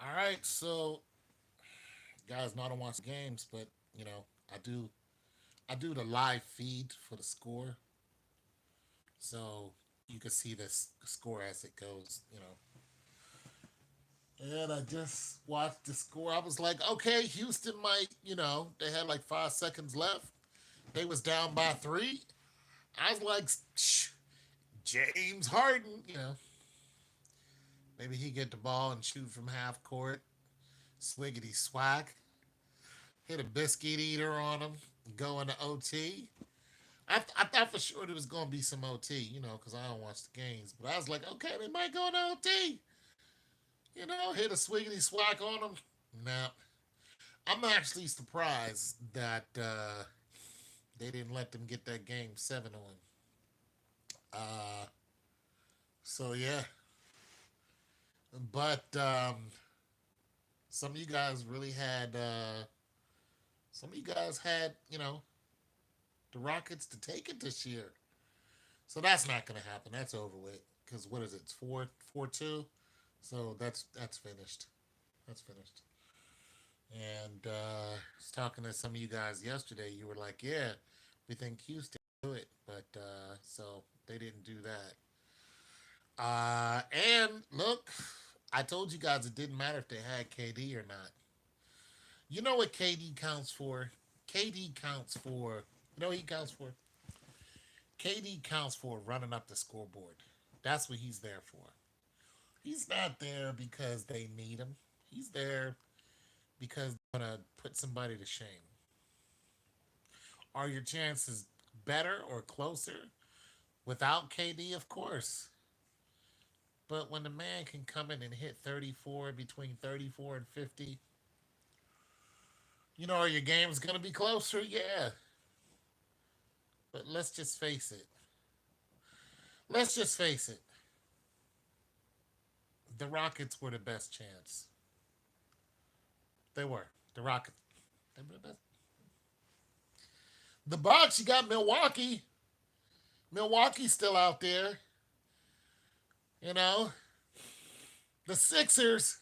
All right, so guys, not to watch games, but you know, I do I do the live feed for the score, so you can see the score as it goes. And I just watched the score. I was like, okay, Houston might, they had like 5 seconds left. They was down by three. I was like, James Harden, maybe he get the ball and shoot from half court, swiggity swag, hit a biscuit eater on him, go into OT. I thought for sure there was going to be some OT, because I don't watch the games. But I was like, okay, they might go into OT. Hit a swiggity swag on them. Nah. I'm actually surprised that they didn't let them get that game 7 on. Uh, so, yeah. But some of you guys really had, some of you guys had, the Rockets to take it this year. So that's not going to happen. That's over with. Because what is it? It's 4-2. So that's finished. That's finished. And I was talking to some of you guys yesterday. You were like, "Yeah, we think Houston do it," but so they didn't do that. And look, I told you guys it didn't matter if they had KD or not. You know what KD counts for? KD counts for. You know what he counts for? KD counts for running up the scoreboard. That's what he's there for. He's not there because they need him. He's there because they're gonna put somebody to shame. Are your chances better or closer without KD? Of course. But when the man can come in and hit 34, between 34 and 50, are your games going to be closer? Yeah. But let's just face it. Let's just face it. The Rockets were the best chance. They were. The Rockets. They were the best. The Bucks, you got Milwaukee. Milwaukee's still out there. You know, the Sixers.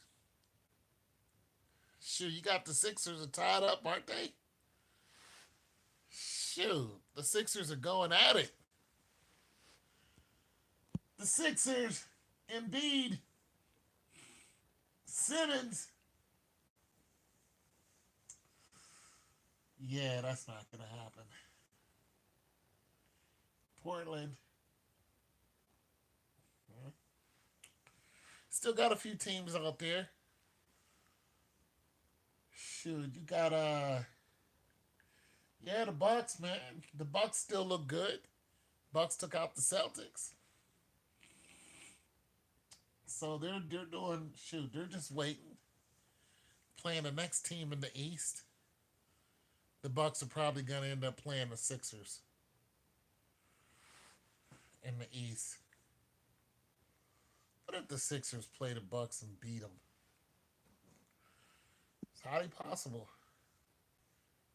Shoot, you got the Sixers are tied up, aren't they? Shoot, the Sixers are going at it. The Sixers, Embiid, Simmons. Yeah, that's not going to happen. Portland. Still got a few teams out there. Shoot, you got yeah, the Bucks, man. The Bucks still look good. Bucks took out the Celtics. So they're doing shoot, they're just waiting. Playing the next team in the East. The Bucks are probably gonna end up playing the Sixers in the East. What if the Sixers play the Bucks and beat them? It's highly possible.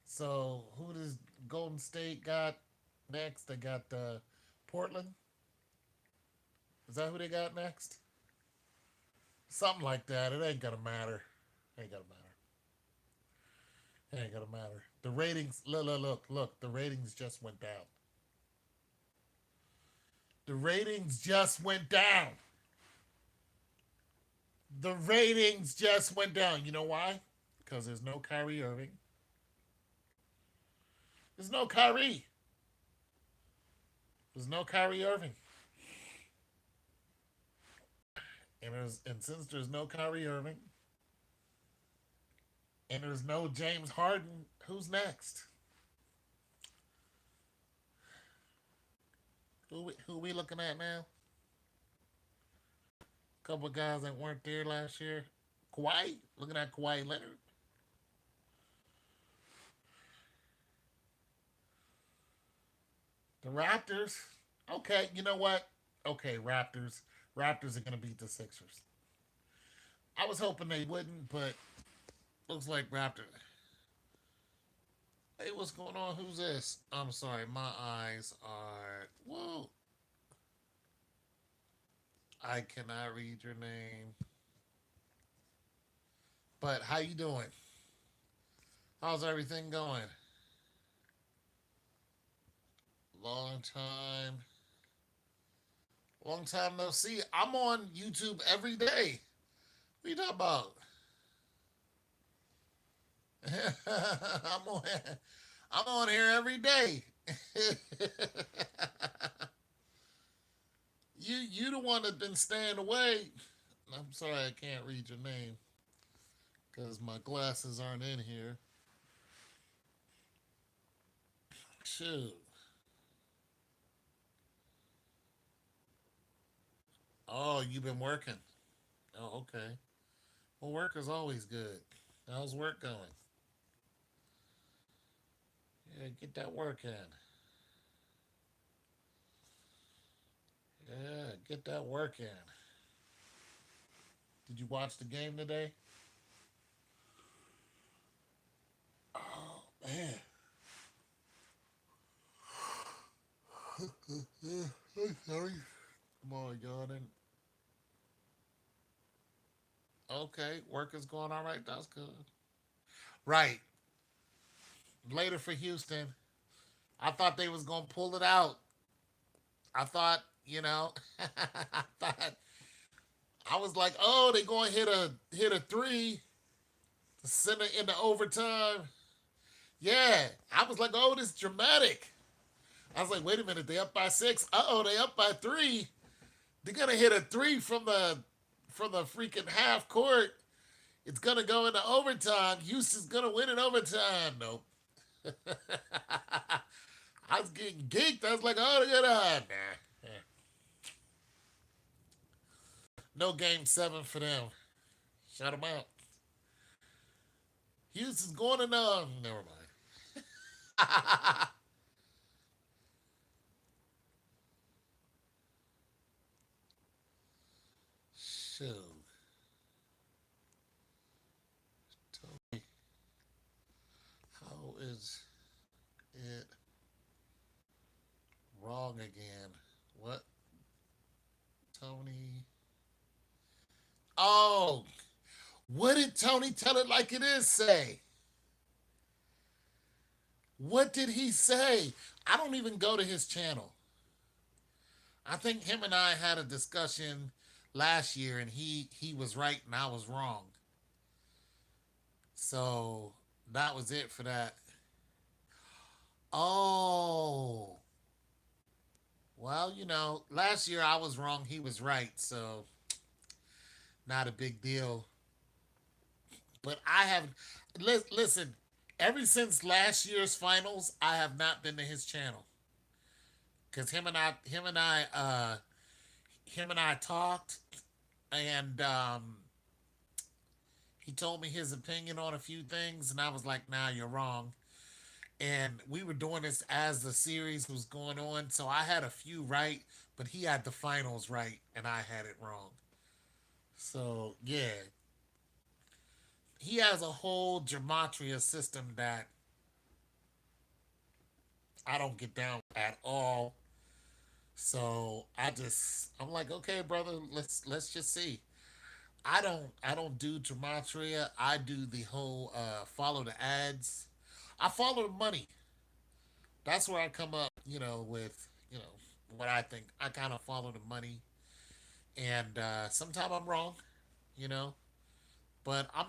So who does Golden State got next? They got Portland. Is that who they got next? Something like that. It ain't gonna matter. It ain't gonna matter. It ain't gonna matter. The ratings. Look. The ratings just went down. The ratings just went down. The ratings just went down. You know why? Because there's no Kyrie Irving. There's no Kyrie. There's no Kyrie Irving. And since there's no Kyrie Irving and there's no James Harden, who's next? Who we looking at now? A couple of guys that weren't there last year. Kawhi, looking at Kawhi Leonard. The Raptors. Okay, you know what? Okay, Raptors. Raptors are gonna beat the Sixers. I was hoping they wouldn't, but looks like Raptors. Hey, what's going on? Who's this? I'm sorry, my eyes are. Whoa. I cannot read your name. But how you doing? How's everything going? Long time, long time no see. I'm on YouTube every day. What you talking about? I'm on. I'm on here every day. You the one that's been staying away. I'm sorry I can't read your name because my glasses aren't in here. Shoot. Oh, you've been working. Oh, okay. Well, work is always good. How's work going? Yeah, get that work in. Yeah, get that work in. Did you watch the game today? Oh man. I'm sorry. Come on, yawning. Okay, work is going all right. That's good. Right. Later for Houston. I thought they was gonna pull it out. I thought, I thought I was like, oh, they gonna hit a three to send it into overtime. Yeah, I was like, oh, this is dramatic. I was like, wait a minute, they up by six. Uh oh, they up by three. They're gonna hit a three from the freaking half court. It's gonna go into overtime. Houston's gonna win in overtime. Nope. I was getting geeked. I was like, oh, they're gonna nah. No game seven for them. Shut them out. Houston's going to no. Never mind. So, tell me, how is it wrong again? What, Tony? Oh, what did Tony tell it like it is say? What did he say? I don't even go to his channel. I think him and I had a discussion last year, and he was right and I was wrong. So that was it for that. Oh, well, last year I was wrong, he was right, so not a big deal. But I have listen. Ever since last year's finals, I have not been to his channel because him and I talked, and he told me his opinion on a few things, and I was like, "Nah, you're wrong." And we were doing this as the series was going on, so I had a few right, but he had the finals right, and I had it wrong. So yeah, he has a whole gematria system that I don't get down at all. So I'm like, okay, brother, let's just see. I don't do gematria. I do the whole follow the ads. I follow the money. That's where I come up, with what I think. I kind of follow the money, and sometimes I'm wrong, you know, but I'm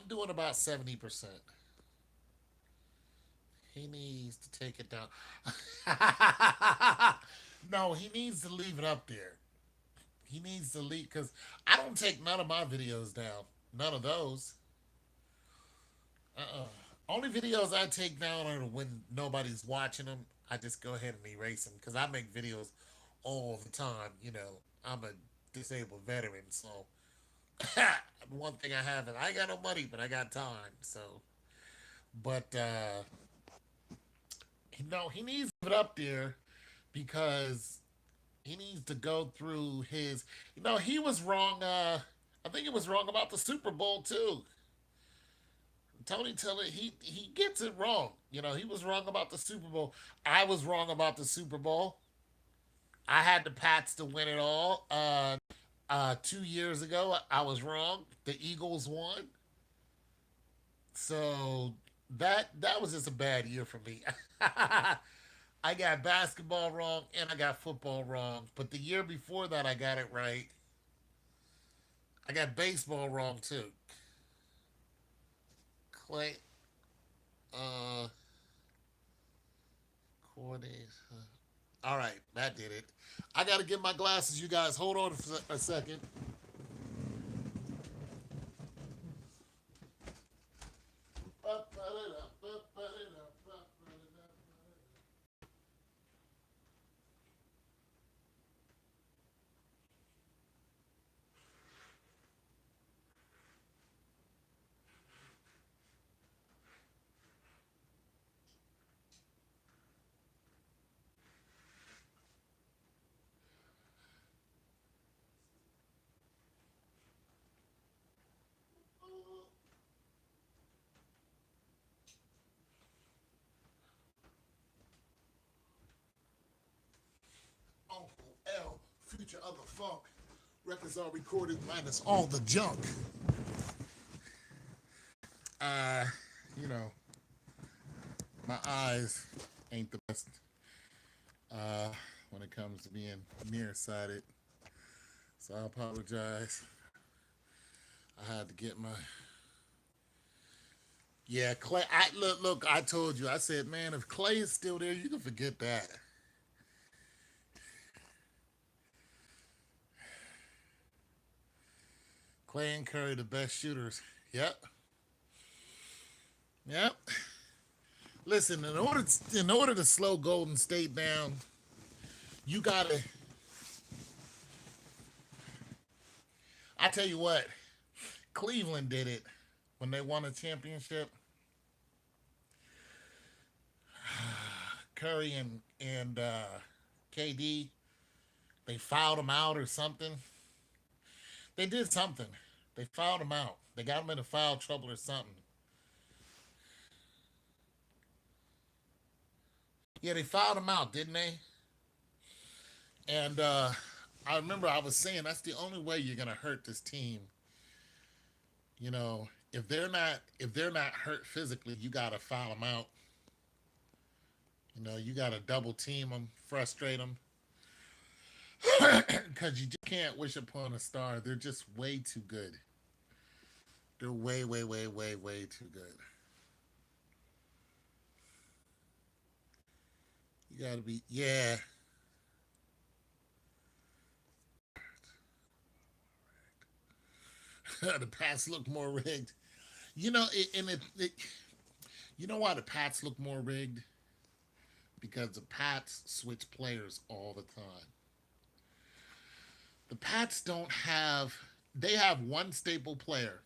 doing about 70%. He needs to take it down. No, he needs to leave it up there. He needs to leave because I don't take none of my videos down. None of those. Uh-uh. Only videos I take down are when nobody's watching them. I just go ahead and erase them because I make videos all the time. I'm a disabled veteran, so one thing I have is I ain't got no money, but I got time. So, but no, he needs to put it up there because he needs to go through his. He was wrong. I think he was wrong about the Super Bowl too. Tony Tiller, he gets it wrong. He was wrong about the Super Bowl. I was wrong about the Super Bowl. I had the Pats to win it all. 2 years ago, I was wrong. The Eagles won. So that was just a bad year for me. I got basketball wrong and I got football wrong. But the year before that, I got it right. I got baseball wrong too. Clay, uh, Cordays. All right, that did it. I got to get my glasses, you guys. Hold on for a second. Uncle L, future of the funk. Records are recorded minus all the junk. Uh, you know, my eyes ain't the best uh, when it comes to being nearsighted. So I apologize. I had to get my yeah, Clay. Look. I told you. I said, man, if Clay is still there, you can forget that. Clay and Curry, the best shooters. Yep, yep. Listen, in order to slow Golden State down, you gotta. I tell you what, Cleveland did it when they won a championship. Curry and KD, they fouled him out or something. They did something. They fouled him out. They got him into foul trouble or something. Yeah, they fouled him out, didn't they? And I remember I was saying that's the only way you're gonna hurt this team. If they're not hurt physically, you gotta foul them out. You gotta double team them, frustrate them, because you just can't wish upon a star. They're just way too good. They're way, way, way, way, way too good. You gotta be, yeah. The Pats look more rigged. You know why the Pats look more rigged? Because the Pats switch players all the time. The Pats don't have. They have one staple player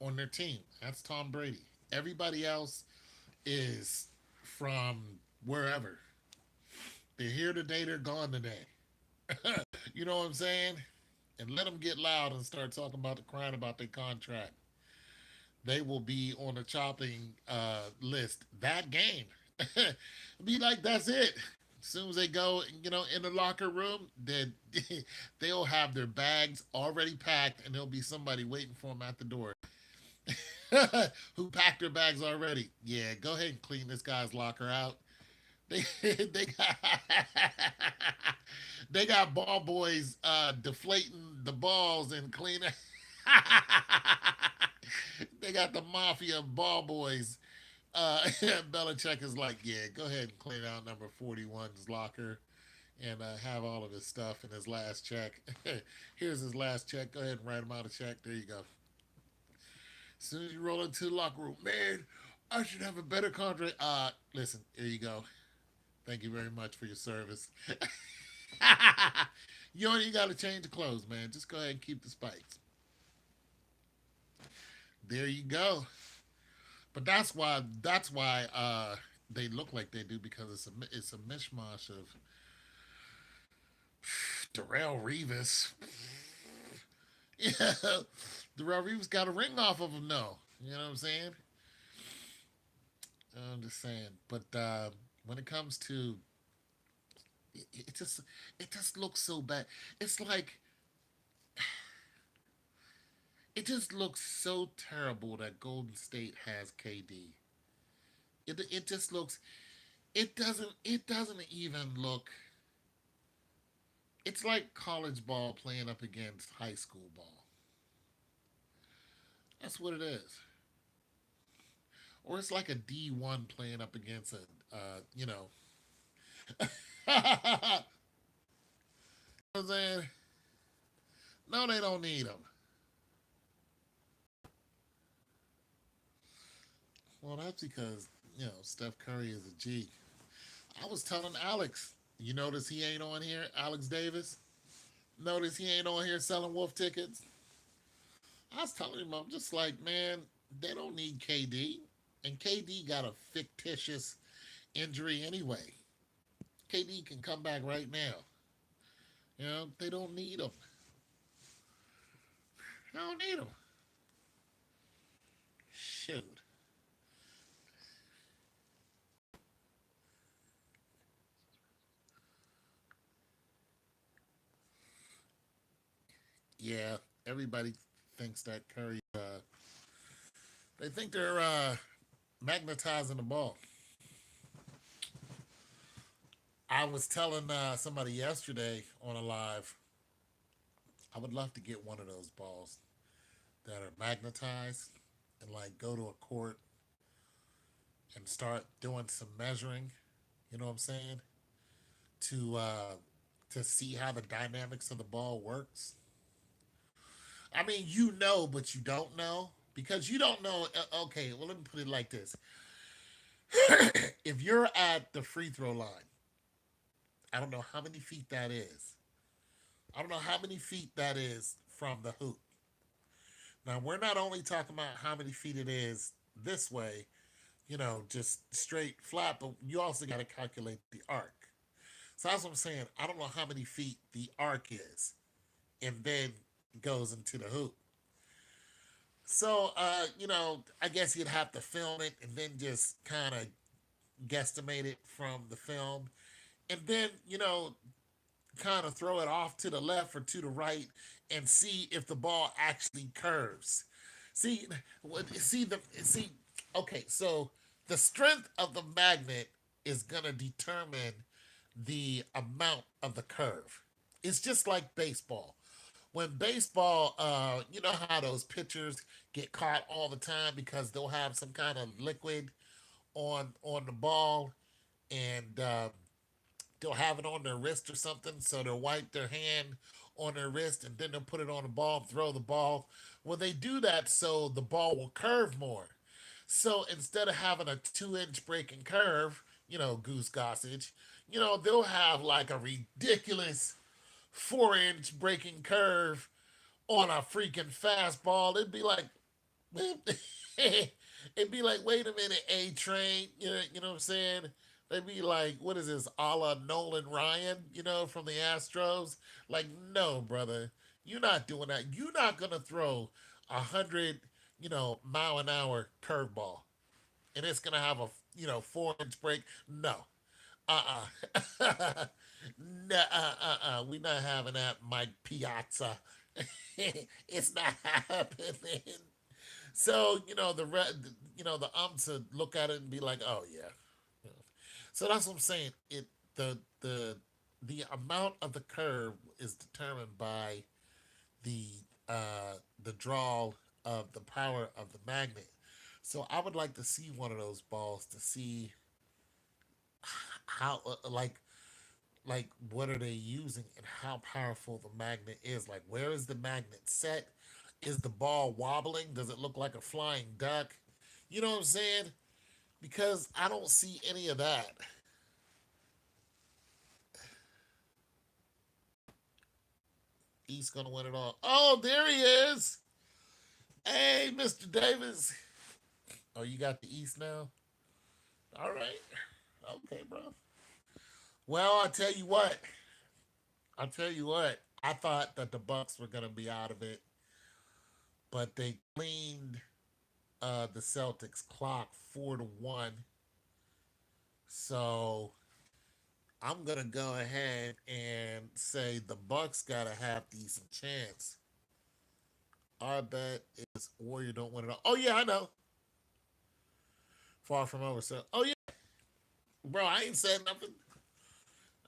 on their team. That's Tom Brady. Everybody else is from wherever. They're here today. They're gone today. You know what I'm saying? And let them get loud and start talking about the crying about their contract. They will be on the chopping list that game. Be like, that's it. As soon as they go, in the locker room, then they'll have their bags already packed, and there'll be somebody waiting for them at the door who packed their bags already. Yeah, go ahead and clean this guy's locker out. They got they got ball boys deflating the balls and cleaning. They got the mafia ball boys. Belichick is like, yeah, go ahead and clean out number 41's locker and have all of his stuff in his last check. Here's his last check. Go ahead and write him out a check. There you go. As soon as you roll into the locker room, man, I should have a better contract. Listen, here you go. Thank you very much for your service. You only got to change the clothes, man. Just go ahead and keep the spikes. There you go. But that's why they look like they do because it's a mishmash of Darrell Revis. Yeah, Darrell Revis got a ring off of him. No, you know what I'm saying? I'm just saying. But when it comes to it just looks so bad. It's like It just looks so terrible that Golden State has KD. It just looks. It doesn't even look. It's like college ball playing up against high school ball. That's what it is. Or it's like a D1 playing up against a, you know. You know what I'm saying? No, they don't need them. Well, that's because Steph Curry is a G. I was telling Alex. You notice he ain't on here, Alex Davis. Notice he ain't on here selling wolf tickets. I was telling him, I'm just like, man, they don't need KD, and KD got a fictitious injury anyway. KD can come back right now. They don't need him. They don't need him. Shoot. Yeah, everybody thinks that Curry. They think they're magnetizing the ball. I was telling somebody yesterday on a live, I would love to get one of those balls that are magnetized and like go to a court and start doing some measuring. You know what I'm saying? To to see how the dynamics of the ball works. I mean, but you don't know because you don't know. Okay, well, let me put it like this: if you're at the free throw line, I don't know how many feet that is. I don't know how many feet that is from the hoop. Now, we're not only talking about how many feet it is this way, just straight flat, but you also got to calculate the arc. So that's what I'm saying. I don't know how many feet the arc is, and then goes into the hoop. So, I guess you'd have to film it and then just kind of guesstimate it from the film, and then kind of throw it off to the left or to the right and see if the ball actually curves. See, see. Okay, so the strength of the magnet is gonna determine the amount of the curve. It's just like baseball. When baseball, you know how those pitchers get caught all the time because they'll have some kind of liquid on the ball, and they'll have it on their wrist or something, so they'll wipe their hand on their wrist and then they'll put it on the ball and throw the ball. Well, they do that so the ball will curve more. So instead of having a 2 inch breaking curve, Goose Gossage, they'll have like a ridiculous 4 inch breaking curve on a freaking fastball. It'd be like, it'd be like, wait a minute, A Train. You know what I'm saying? They'd be like, what is this, a la Nolan Ryan, from the Astros? Like, no, brother, you're not doing that. You're not gonna throw 100, mile an hour curveball, and it's gonna have a 4 inch break. No, uh-uh. No, we're not having that, Mike Piazza. It's not happening. So the umps would look at it and be like, "Oh yeah." So that's what I'm saying. The amount of the curve is determined by the the draw of the power of the magnet. So I would like to see one of those balls to see how like what are they using and how powerful the magnet is. Like, where is the magnet set? Is the ball wobbling? Does it look like a flying duck? You know what I'm saying? Because I don't see any of that. East gonna win it all. Oh, there he is. Hey, Mr. Davis. Oh, you got the East now? All right. Okay, bro. Well, I'll tell you what. I'll tell you what. I thought that the Bucks were gonna be out of it, but they cleaned the Celtics clock 4-1. So I'm gonna go ahead and say the Bucks got a half decent chance Our bet is Warrior don't win it all. Oh yeah, I know. Far from over. So, oh yeah, bro, I ain't said nothing.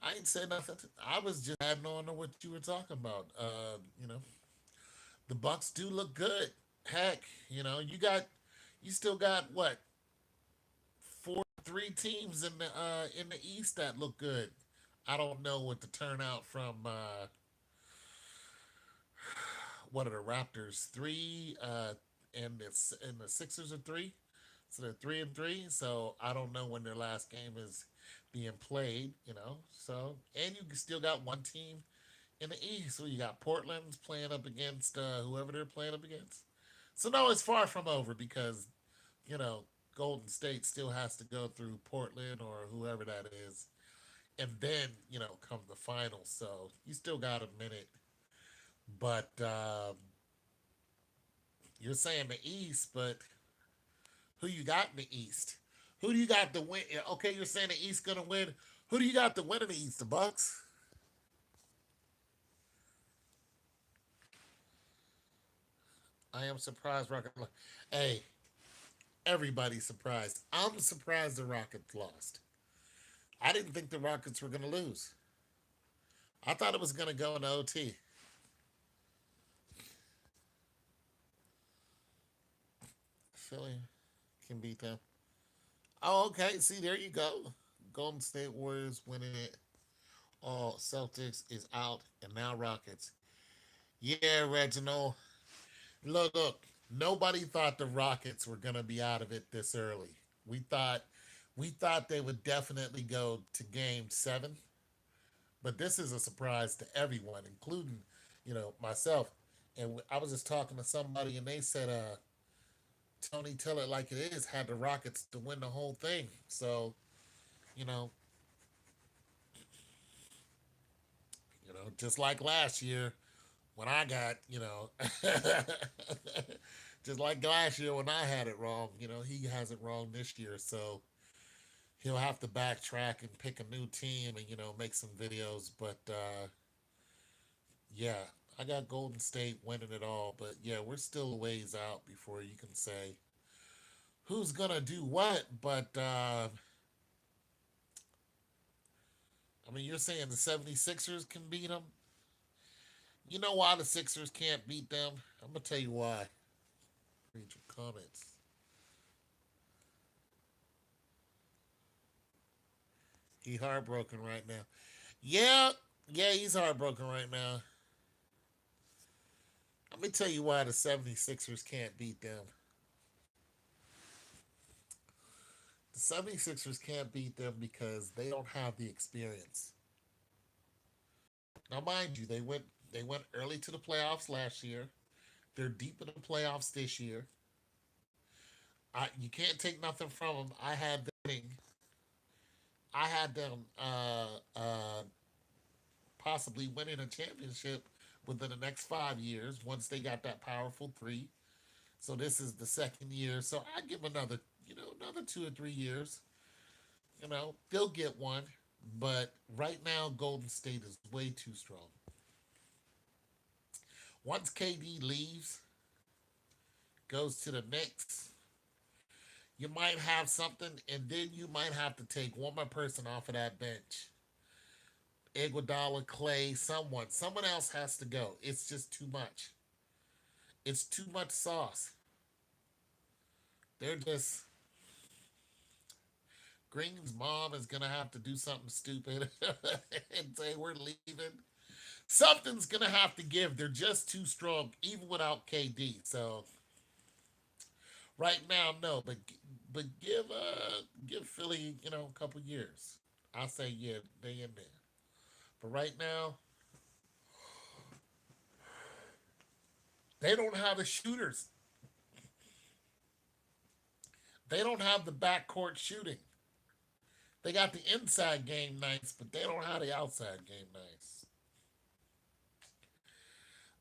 I ain't said nothing. I was just adding on to what you were talking about. The Bucks do look good. Heck, you still got what, three teams in the East that look good. I don't know what the turnout from what are the Raptors, three, and the Sixers are three, so they're 3-3. So I don't know when their last game is being played. So and you still got one team in the East. So you got Portland's playing up against whoever they're playing up against. So no, it's far from over because you know Golden State still has to go through Portland or whoever that is, and then come the finals. So you still got a minute, but you're saying the East, but who you got in the East? Who do you got to win? Okay, you're saying the East gonna win. Who do you got to win in the East? The Bucks. I am surprised. Rocket. Hey, everybody's surprised. I'm surprised the Rockets lost. I didn't think the Rockets were gonna lose. I thought it was gonna go in OT. Philly can beat them. Oh, okay. See, there you go. Golden State Warriors winning it. Oh, Celtics is out, and now Rockets. Yeah, Reginald. Look. Nobody thought the Rockets were gonna be out of it this early. We thought, we thought they would definitely go to Game 7, but this is a surprise to everyone, including, myself. And I was just talking to somebody, and they said, Tony, tell it like it is, had the Rockets to win the whole thing. So, you know, just like last year when I got, just like last year when I had it wrong, he has it wrong this year. So he'll have to backtrack and pick a new team and, make some videos. But yeah, I got Golden State winning it all. But yeah, we're still a ways out before you can say who's going to do what. But I mean, you're saying the 76ers can beat them? You know why the Sixers can't beat them? I'm going to tell you why. Read your comments. He heartbroken right now. Yeah, yeah, he's heartbroken right now. Let me tell you why the 76ers can't beat them. The 76ers can't beat them because they don't have the experience. Now, mind you, they went early to the playoffs last year. They're deep in the playoffs this year. You can't take nothing from them. I had them possibly winning a championship within the next 5 years once they got that powerful three. So this is the second year. So I give another 2 or 3 years. They'll get one. But right now, Golden State is way too strong. Once KD leaves, goes to the Knicks, you might have something, and then you might have to take one more person off of that bench. Iguodala, Clay, someone else has to go. It's just too much. It's too much sauce. They're just Green's mom is gonna have to do something stupid and say we're leaving. Something's gonna have to give. They're just too strong, even without KD. So right now, no, but give Philly a couple years. I'll say yeah, they in there. But right now, they don't have the shooters. They don't have the backcourt shooting. They got the inside game nice, but they don't have the outside game nice.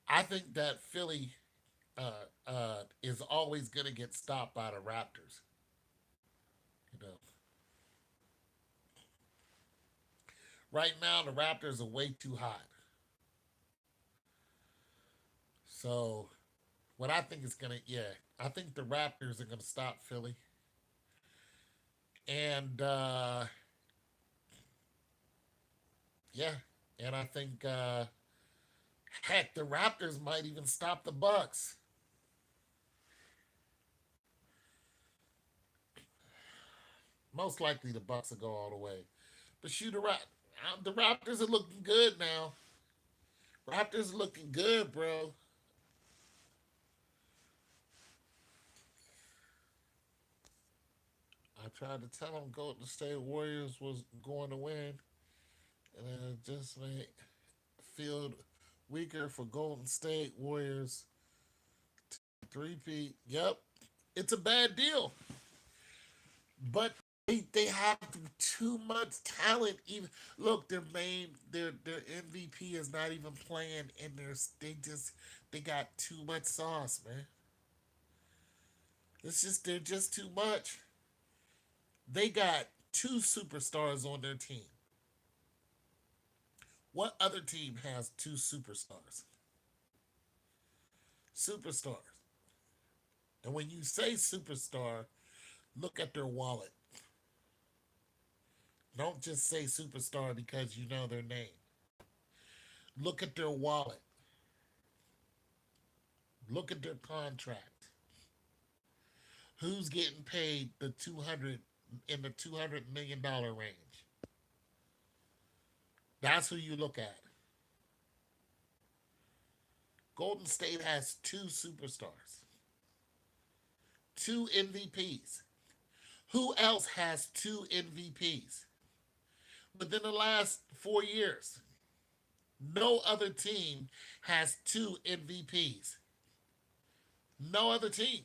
I think that Philly is always going to get stopped by the Raptors. You know, right now the Raptors are way too hot. So What I think is gonna, yeah, I think the Raptors are gonna stop Philly, and yeah, and I think heck, the Raptors might even stop the Bucks. Most likely, the Bucks will go all the way. But shoot, the Raptors are looking good now. Raptors are looking good, bro. I tried to tell them Golden State Warriors was going to win, and then it just made feel weaker for Golden State Warriors. Three-peat. Yep, it's a bad deal, but they have too much talent. Even look, their MVP is not even playing, and they got too much sauce, man. They're just too much. They got two superstars on their team. What other team has two superstars? Superstars. And when you say superstar, look at their wallet. Don't just say superstar because you know their name. Look at their wallet. Look at their contract. Who's getting paid the 200 in the $200 million range? That's who you look at. Golden State has two superstars, two MVPs. Who else has two MVPs? Within the last 4 years, no other team has two MVPs. No other team.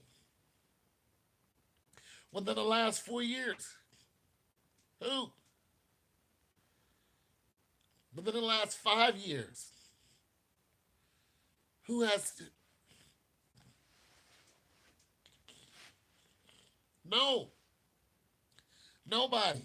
Within the last 4 years. Who? Within the last 5 years. Who has. No. Nobody.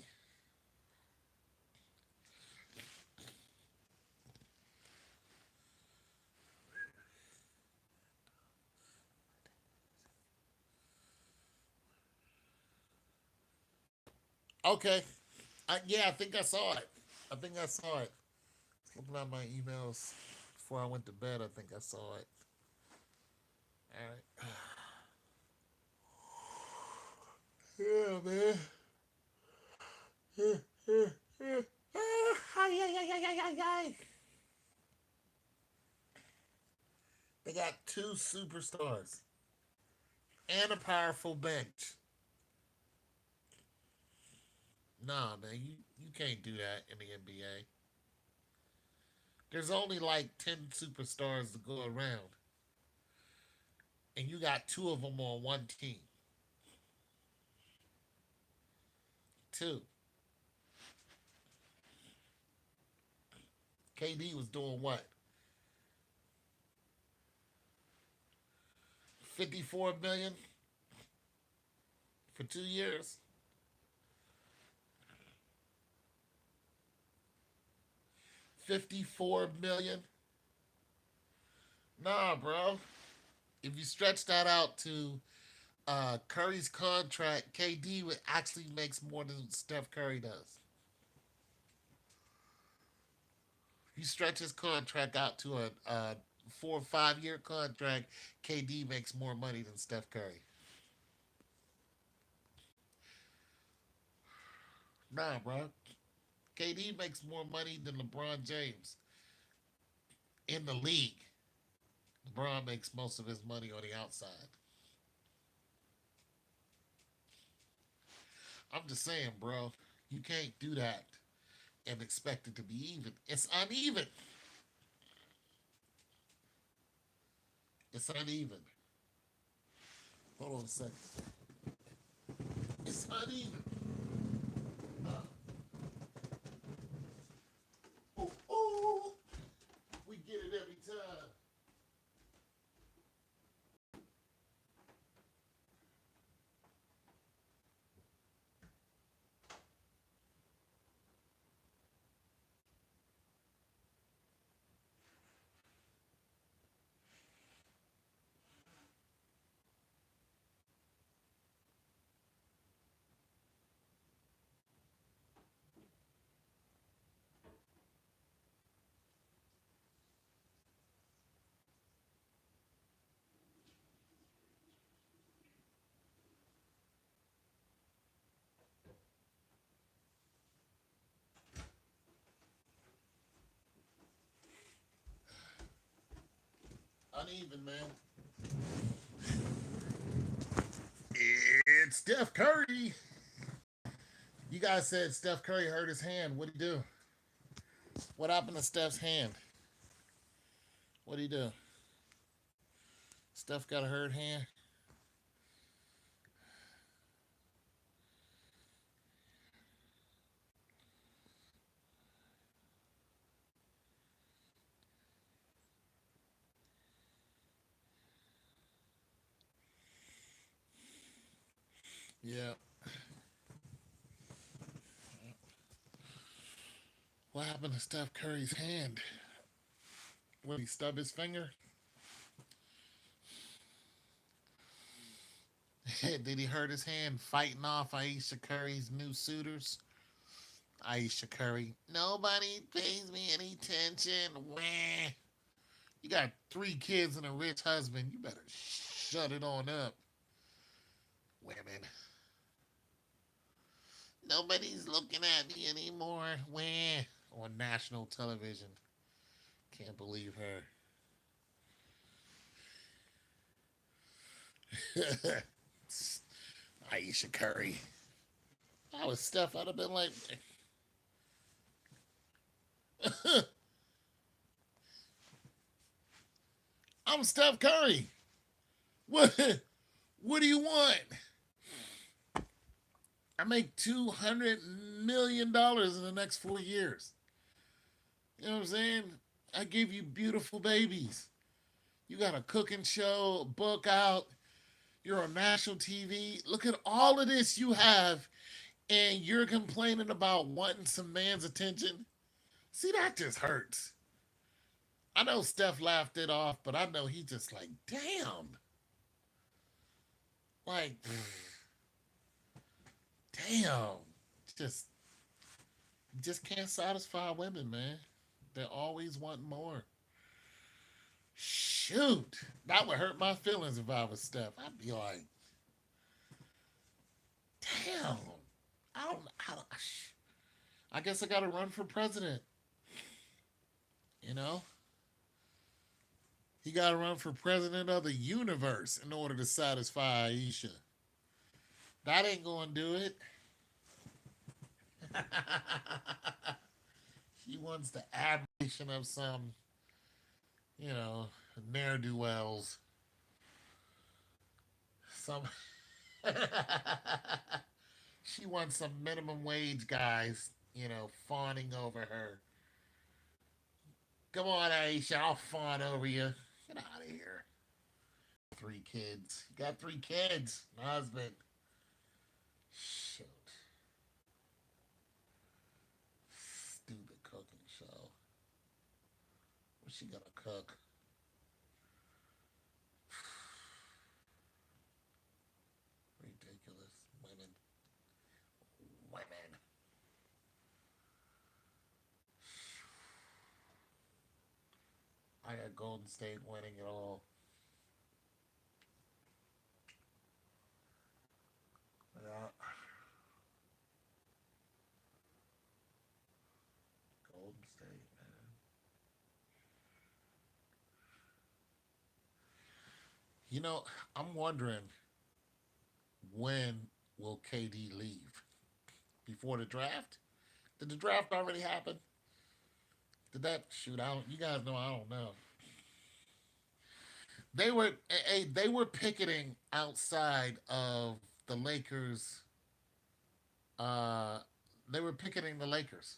Okay. Yeah, I think I saw it. I think I saw it. Looking at my emails before I went to bed, I think I saw it. All right. Yeah, man. They got two superstars and a powerful bench. Nah, man, you can't do that in the NBA. There's only like 10 superstars to go around, and you got two of them on one team. Two. KD was doing what? 54 million for 2 years? 54 million? Nah, bro. If you stretch that out to Curry's contract, KD would actually makes more than Steph Curry does. You stretch his contract out to a 4 or 5 year contract, KD makes more money than Steph Curry. Nah, bro. KD makes more money than LeBron James in the league. LeBron makes most of his money on the outside. I'm just saying, bro. You can't do that and expect it to be even. It's uneven. It's uneven. Hold on a second. It's uneven. Ooh, ooh, we get it every time. uneven, man. It's Steph Curry. You guys said Steph Curry hurt his hand. What'd he do? What happened to Steph's hand? What'd he do? Steph got a hurt hand. Yeah. What happened to Steph Curry's hand? When he stubbed his finger? Did he hurt his hand fighting off Aisha Curry's new suitors? Aisha Curry, nobody pays me any attention. Wah. You got 3 kids and a rich husband. You better shut it on up, women. Nobody's looking at me anymore. Wah. On national television. Can't believe her. Aisha Curry. If I was Steph, I'd have been like, I'm Steph Curry. What? What do you want? I make $200 million in the next 4 years. You know what I'm saying? I give you beautiful babies. You got a cooking show, a book out. You're on national TV. Look at all of this you have, and you're complaining about wanting some man's attention. See, that just hurts. I know Steph laughed it off, but I know he just like, damn. Like, damn. Just, just can't satisfy women, man. They always want more. Shoot, that would hurt my feelings if I was Steph. I'd be like, damn. I guess I got to run for president. You know, he got to run for president of the universe in order to satisfy Aisha. That ain't gonna do it. She wants the admiration of some, you know, ne'er do wells. Some. She wants some minimum wage guys, fawning over her. Come on, Aisha, I'll fawn over you. Get out of here. 3 kids. You got 3 kids. An husband. Shoot. Stupid cooking show. What's she gonna cook? Ridiculous. Women. Women. I got Golden State winning it all. Yeah. Golden State, man. You know, I'm wondering when will KD leave? Before the draft? Did the draft already happen? Did that shoot out? You guys know I don't know. They were picketing outside of the Lakers. Uh, they were picketing the Lakers.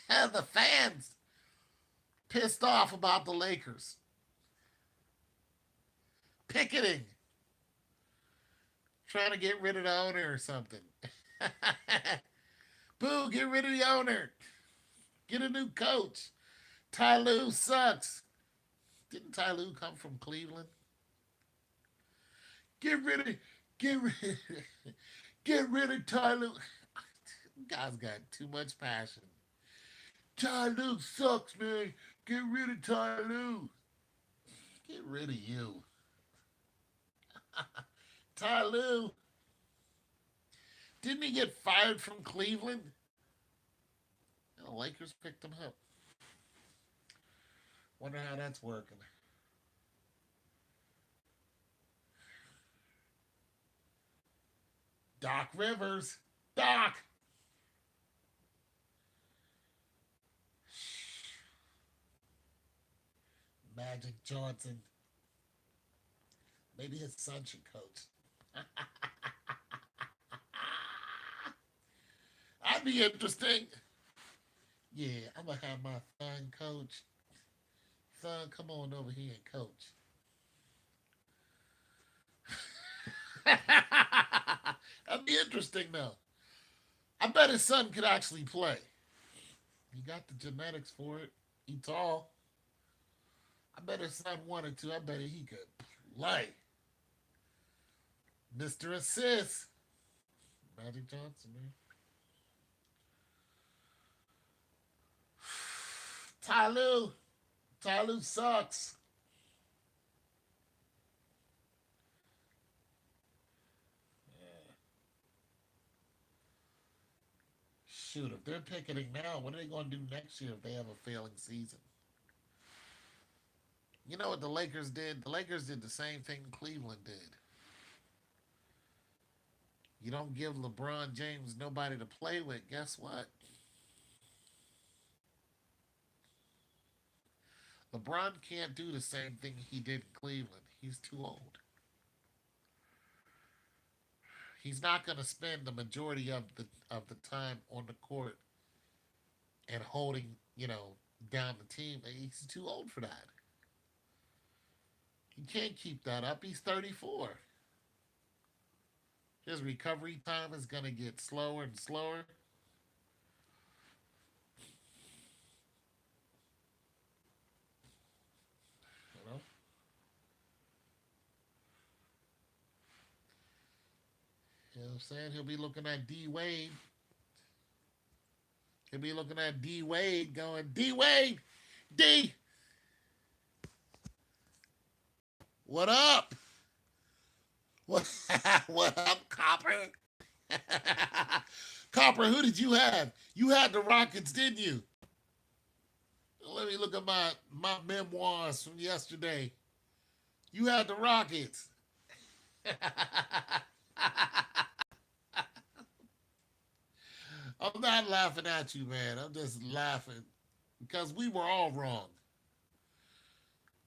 The fans pissed off about the Lakers picketing, trying to get rid of the owner or something. Boo, get rid of the owner. Get a new coach. Ty Lue sucks. Didn't Ty Lue come from Cleveland? Get rid of get rid get rid of Ty Lue. Guy's got too much passion. Ty Lue sucks, man. Get rid of Ty Lue. Get rid of you. Ty Lue. Didn't he get fired from Cleveland? And the Lakers picked him up. Wonder how that's working. Doc Rivers. Doc. Magic Johnson. Maybe his son should coach. That'd be interesting. Yeah, I'm gonna have my son coach. Son, come on over here and coach. That'd be interesting though. I bet his son could actually play. He got the genetics for it. He tall. I bet his son wanted to. I bet he could play. Mr. Assist. Magic Johnson, man. Tyloo. Tyloo sucks. Yeah. Shoot, if they're picketing now, what are they going to do next year if they have a failing season? You know what the Lakers did? The Lakers did the same thing Cleveland did. You don't give LeBron James nobody to play with, guess what? LeBron can't do the same thing he did in Cleveland. He's too old. He's not going to spend the majority of the time on the court and holding, down the team. He's too old for that. He can't keep that up. He's 34. His recovery time is going to get slower and slower. You know, you know what I'm saying? He'll be looking at D Wade. He'll be looking at D Wade going, D Wade, D, what up? What, what up, Copper? Copper, who did you have? You had the Rockets, didn't you? Let me look at my memoirs from yesterday. You had the Rockets. I'm not laughing at you, man. I'm just laughing because we were all wrong.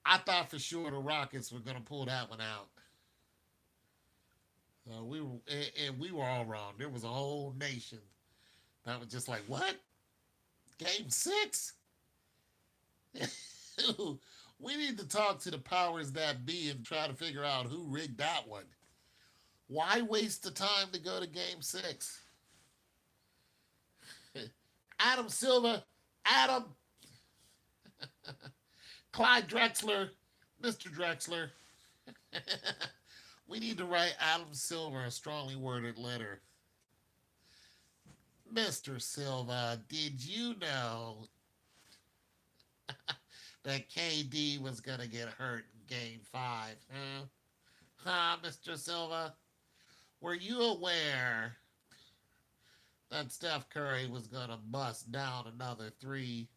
I thought for sure the Rockets were going to pull that one out. We were all wrong. There was a whole nation that was just like, "What? Game 6? We need to talk to the powers that be and try to figure out who rigged that one. Why waste the time to go to Game 6? Adam Silver, Adam, Clyde Drexler, Mr. Drexler. We need to write Adam Silver a strongly worded letter. Mr. Silva, did you know that KD was going to get hurt in Game 5? Huh? Huh, Mr. Silva? Were you aware that Steph Curry was going to bust down another three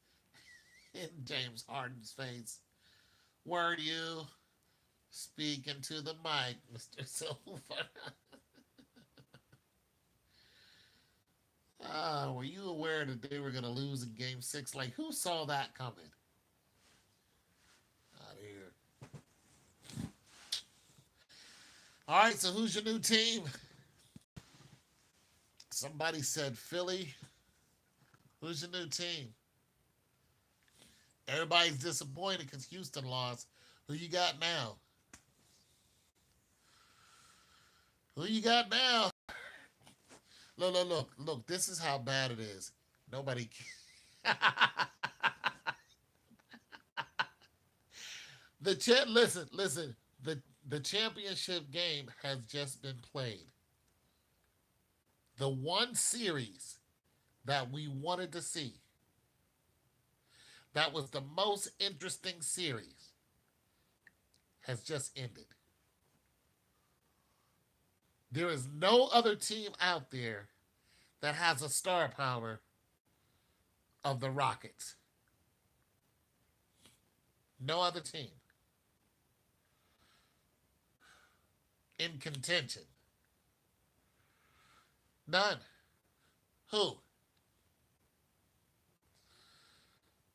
in James Harden's face? Were you? Speaking to the mic, Mr. Silva. Were you aware that they were going to lose in Game 6? Like, who saw that coming? Out of here. All right, so who's your new team? Somebody said Philly. Who's your new team? Everybody's disappointed because Houston lost. Who you got now? Who you got now? Look. This is how bad it is. Nobody. Listen. The championship game has just been played. The one series that we wanted to see, that was the most interesting series, has just ended. There is no other team out there that has a star power of the Rockets. No other team in contention. None. Who?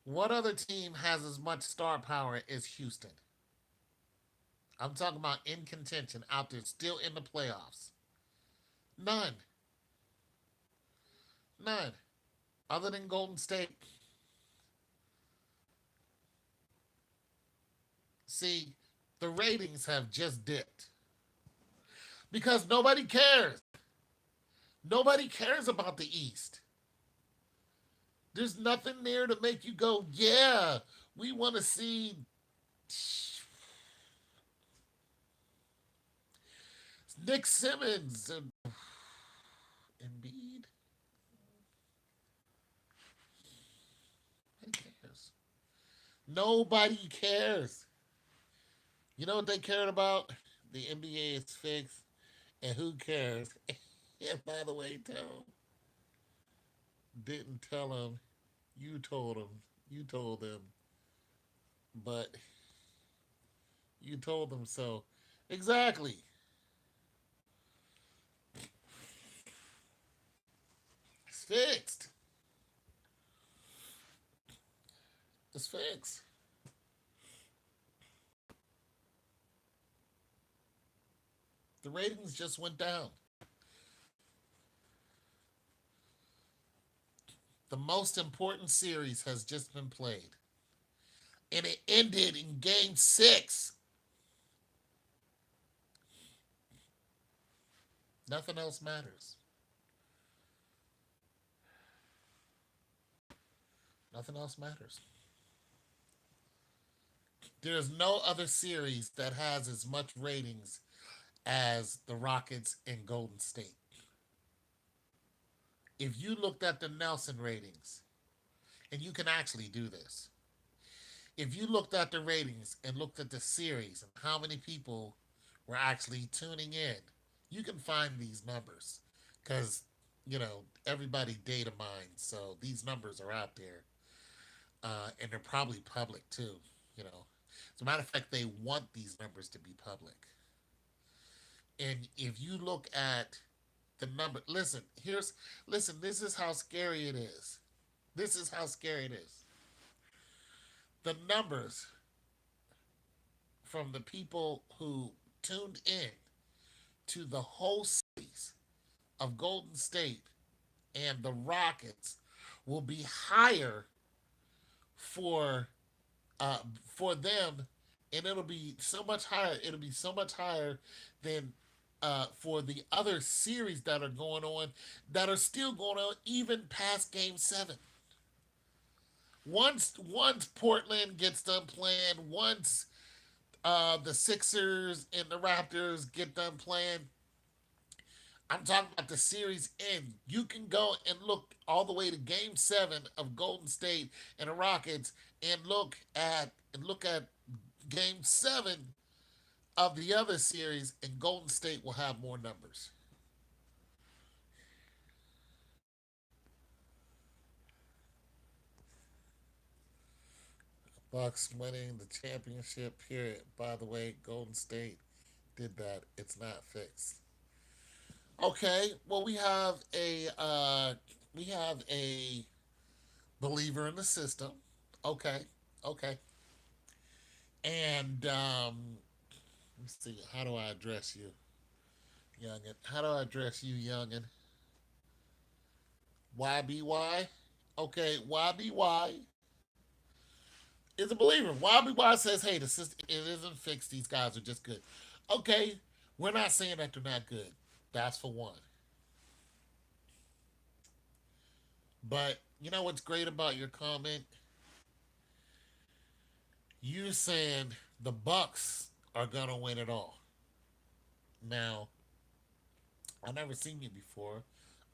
What other team has as much star power as Houston? I'm talking about in contention, out there, still in the playoffs. None. None. Other than Golden State. See, the ratings have just dipped because nobody cares. Nobody cares about the East. There's nothing there to make you go, yeah, we want to see Nick Simmons and Embiid. Who cares? Nobody cares. You know what they cared about? The NBA is fixed, and who cares? And by the way, didn't tell him. You told him. You told them. But you told them so. Exactly. It's fixed. It's fixed. The ratings just went down. The most important series has just been played. And it ended in game 6. Nothing else matters. Nothing else matters. There's no other series that has as much ratings as the Rockets and Golden State. If you looked at the Nelson ratings, and you can actually do this, if you looked at the ratings and looked at the series and how many people were actually tuning in, you can find these numbers because, everybody data mines, so these numbers are out there, and they're probably public too. As a matter of fact, they want these numbers to be public. And if you look at the number, listen, this is how scary it is. This is how scary it is. The numbers from the people who tuned in to the whole series of Golden State and the Rockets will be higher for uh, for them, and it'll be so much higher. It'll be so much higher than for the other series that are going on, that are still going on even past Game 7. Once Portland gets done playing, once the Sixers and the Raptors get done playing, I'm talking about the series end. You can go and look all the way to Game 7 of Golden State and the Rockets, and look at Game 7 of the other series, and Golden State will have more numbers. Bucks winning the championship. Period. By the way, Golden State did that. It's not fixed. Okay. Well, we have a believer in the system. Okay. Okay. And let's see. How do I address you, youngin? How do I address you, youngin? YBY. Okay. YBY is a believer. YBY says, "Hey, the system, it isn't fixed. These guys are just good." Okay. We're not saying that they're not good. That's for one. But you know what's great about your comment? You saying the Bucks are gonna win it all. Now, I've never seen you before.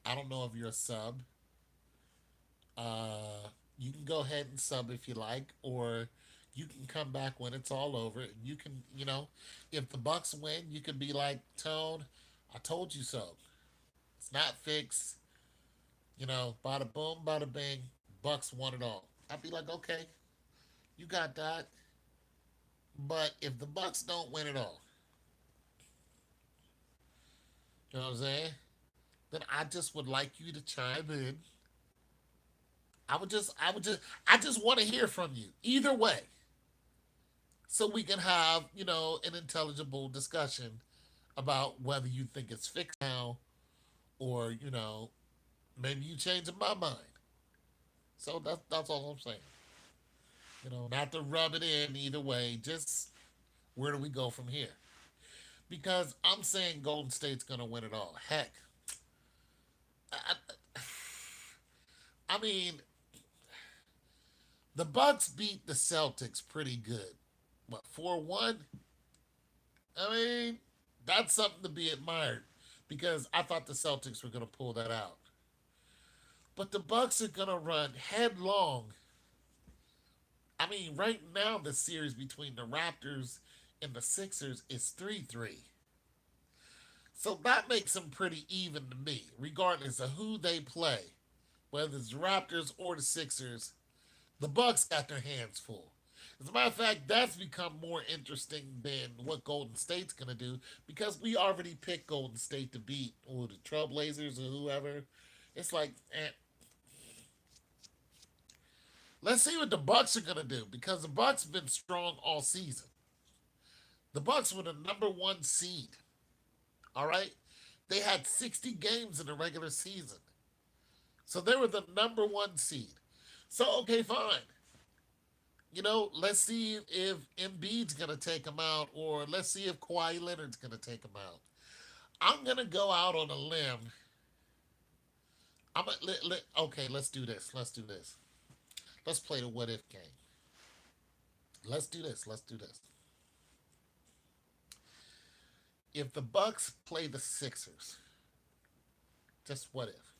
I don't know if you're a sub. You can go ahead and sub if you like, or you can come back when it's all over. You can, if the Bucks win, you can be like, Tone, I told you so. It's not fixed. Bada boom, bada bing. Bucks won it all. I'd be like, okay, you got that. But if the Bucks don't win it all, you know what I'm saying? then I just would like you to chime in. I just want to hear from you either way, so we can have an intelligible discussion about whether you think it's fixed now or maybe you changing my mind. So that's all I'm saying. Not to rub it in either way. Just where do we go from here? Because I'm saying Golden State's gonna win it all. Heck, I, I mean the Bucks beat the Celtics pretty good. What 4-1? I mean that's something to be admired because I thought the Celtics were gonna pull that out. But the Bucks are gonna run headlong. I mean, right now the series between the Raptors and the Sixers is 3-3. So that makes them pretty even to me, regardless of who they play. Whether it's the Raptors or the Sixers, the Bucks got their hands full. As a matter of fact, that's become more interesting than what Golden State's gonna do because we already picked Golden State to beat the Trailblazers or whoever. It's like, let's see what the Bucks are gonna do because the Bucks have been strong all season. The Bucks were the number one seed. All right, they had 60 games in the regular season, so they were the number one seed. So okay, fine. Let's see if Embiid's gonna take them out, or let's see if Kawhi Leonard's gonna take them out. I'm gonna go out on a limb. Okay, let's do this. Let's do this. Let's play the what if game. Let's do this. Let's do this. If the Bucks play the Sixers, just what if?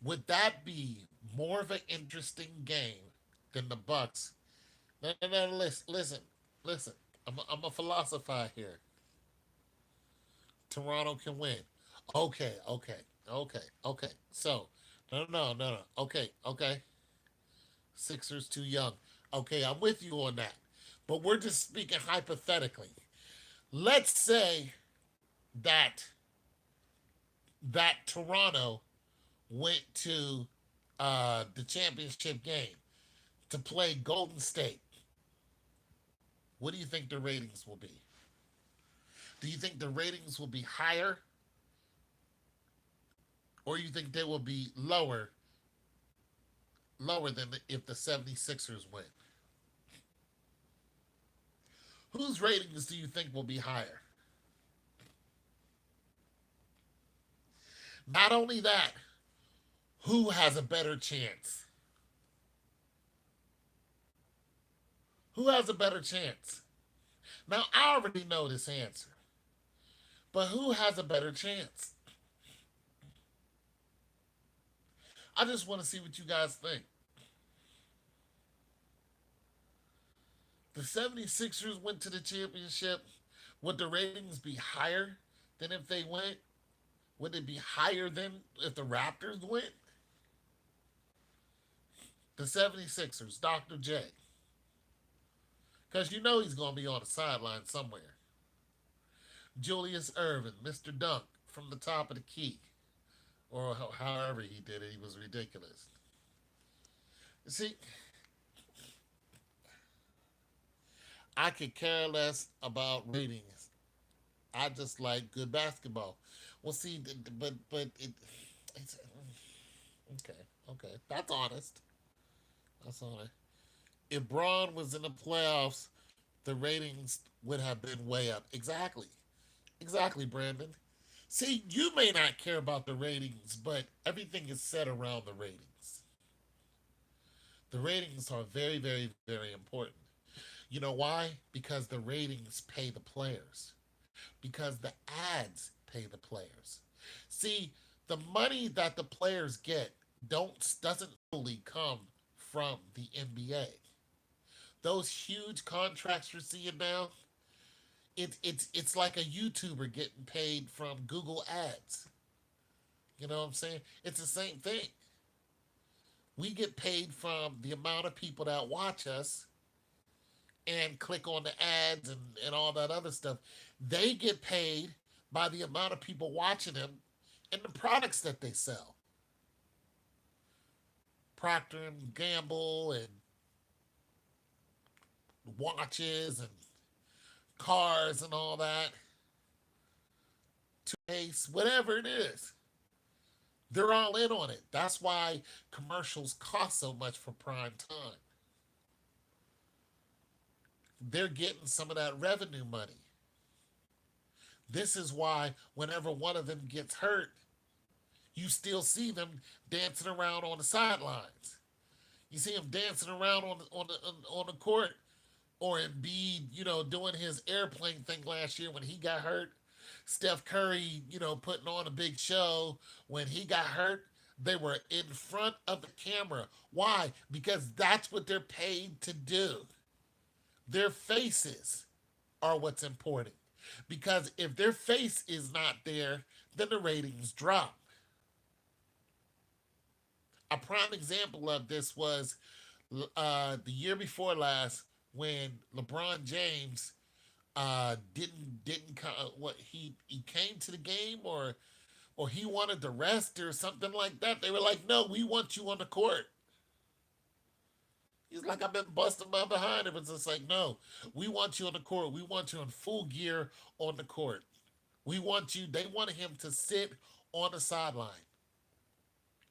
Would that be more of an interesting game than the Bucks? No, no, no. Listen. I'm a philosopher here. Toronto can win. Okay. So, no. Okay. Sixers too young. Okay, I'm with you on that. But we're just speaking hypothetically. Let's say that Toronto went to the championship game to play Golden State. What do you think the ratings will be? Do you think the ratings will be higher, or you think they will be lower than if the 76ers win? Whose ratings do you think will be higher? Not only that, who has a better chance? Who has a better chance? Now, I already know this answer, but who has a better chance? I just want to see what you guys think. The 76ers went to the championship. Would the ratings be higher than if they went? Would it be higher than if the Raptors went? The 76ers, Dr. J. Because he's going to be on the sideline somewhere. Julius Irvin, Mr. Dunk, from the top of the key. Or however he did it, he was ridiculous. See, I could care less about ratings. I just like good basketball. Well, see, but it's okay. That's honest. That's honest. If Braun was in the playoffs, the ratings would have been way up. Exactly, Brandon. See, you may not care about the ratings, but everything is set around the ratings. The ratings are very, very, very important. You know why? Because the ratings pay the players. Because the ads pay the players. See, the money that the players get doesn't fully come from the NBA. Those huge contracts you're seeing now, it's like a YouTuber getting paid from Google Ads. You know what I'm saying? It's the same thing. We get paid from the amount of people that watch us and click on the ads and all that other stuff. They get paid by the amount of people watching them and the products that they sell. Procter and Gamble and watches and cars and all that, toothpaste, whatever it is. They're all in on it. That's why commercials cost so much for prime time. They're getting some of that revenue money. This is why whenever one of them gets hurt, you still see them dancing around on the sidelines. You see him dancing around on the court, or Embiid, doing his airplane thing last year when he got hurt. Steph Curry, putting on a big show when he got hurt. They were in front of the camera. Why? Because that's what they're paid to do. Their faces are what's important. Because if their face is not there, then the ratings drop. A prime example of this was the year before last when LeBron James didn't what he came to the game, or he wanted to rest or something like that. They were like, "No, we want you on the court." He's like, "I've been busting my behind." It was just like, "No, we want you on the court. We want you in full gear on the court. We want you." They wanted him to sit on the sideline.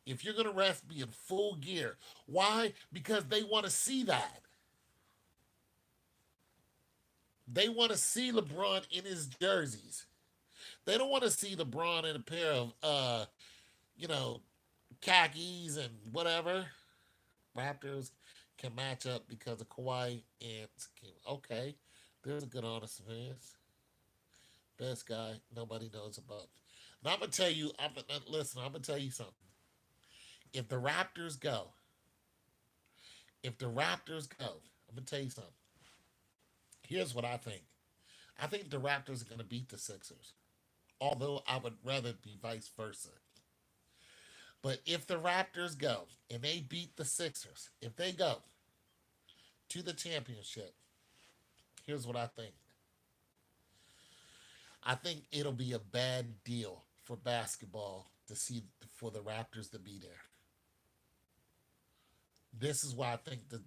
If you're gonna rest, be in full gear. Why? Because they want to see that. They want to see LeBron in his jerseys. They don't want to see LeBron in a pair of you know, khakis and whatever. Raptors can match up because of Kawhi and okay. There's a good honest fans. Best guy nobody knows about. Now I'm gonna tell you. Listen. I'm gonna tell you something. If the Raptors go, if the Raptors go, I'm gonna tell you something. Here's what I think. I think the Raptors are gonna beat the Sixers. Although I would rather it be vice versa. But if the Raptors go and they beat the Sixers, if they go to the championship, here's what I think. I think it'll be a bad deal for basketball to see for the Raptors to be there. This is why I think the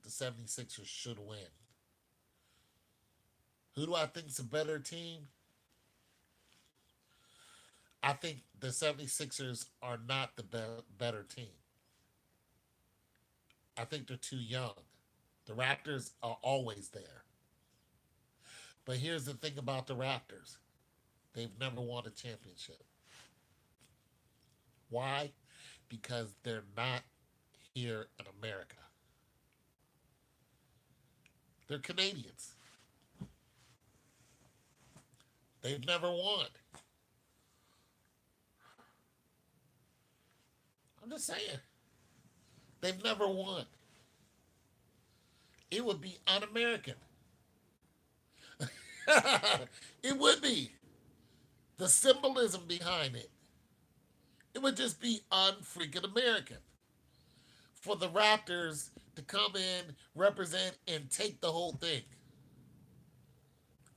76ers should win. Who do I think's a better team? I think the 76ers are not the better team. I think they're too young. The Raptors are always there. But here's the thing about the Raptors. They've never won a championship. Why? Because they're not here in America. They're Canadians. They've never won. I'm just saying. They've never won. It would be un American. It would be. The symbolism behind it. It would just be unfreaking American. For the Raptors to come in, represent, and take the whole thing.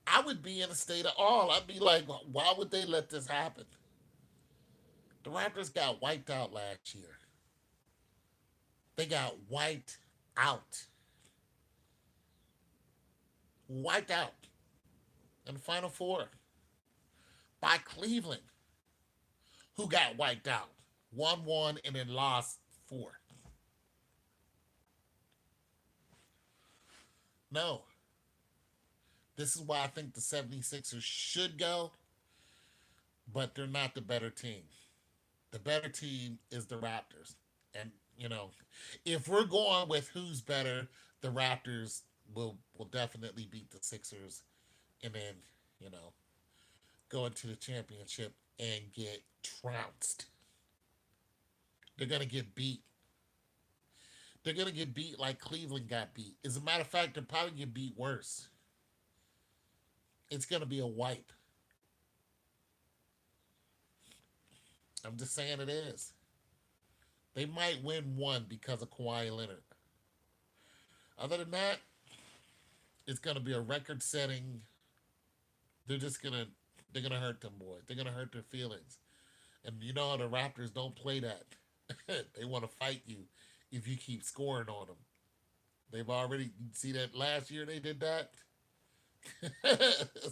I would be in a state of awe. I'd be like, why would they let this happen? The Raptors got wiped out last year. They got wiped out. Wiped out in the Final Four by Cleveland, who got wiped out. Won one and then lost four. No. This is why I think the 76ers should go, but they're not the better team. The better team is the Raptors. And, if we're going with who's better, the Raptors will definitely beat the Sixers and then, you know, go into the championship and get trounced. They're going to get beat. They're going to get beat like Cleveland got beat. As a matter of fact, they'll probably get beat worse. It's going to be a wipe. I'm just saying it is. They might win one because of Kawhi Leonard. Other than that, it's going to be a record-setting. They're just gonna they're gonna hurt them boys. They're gonna hurt their feelings. And you know the Raptors don't play that. They want to fight you if you keep scoring on them. They've already see that last year they did that.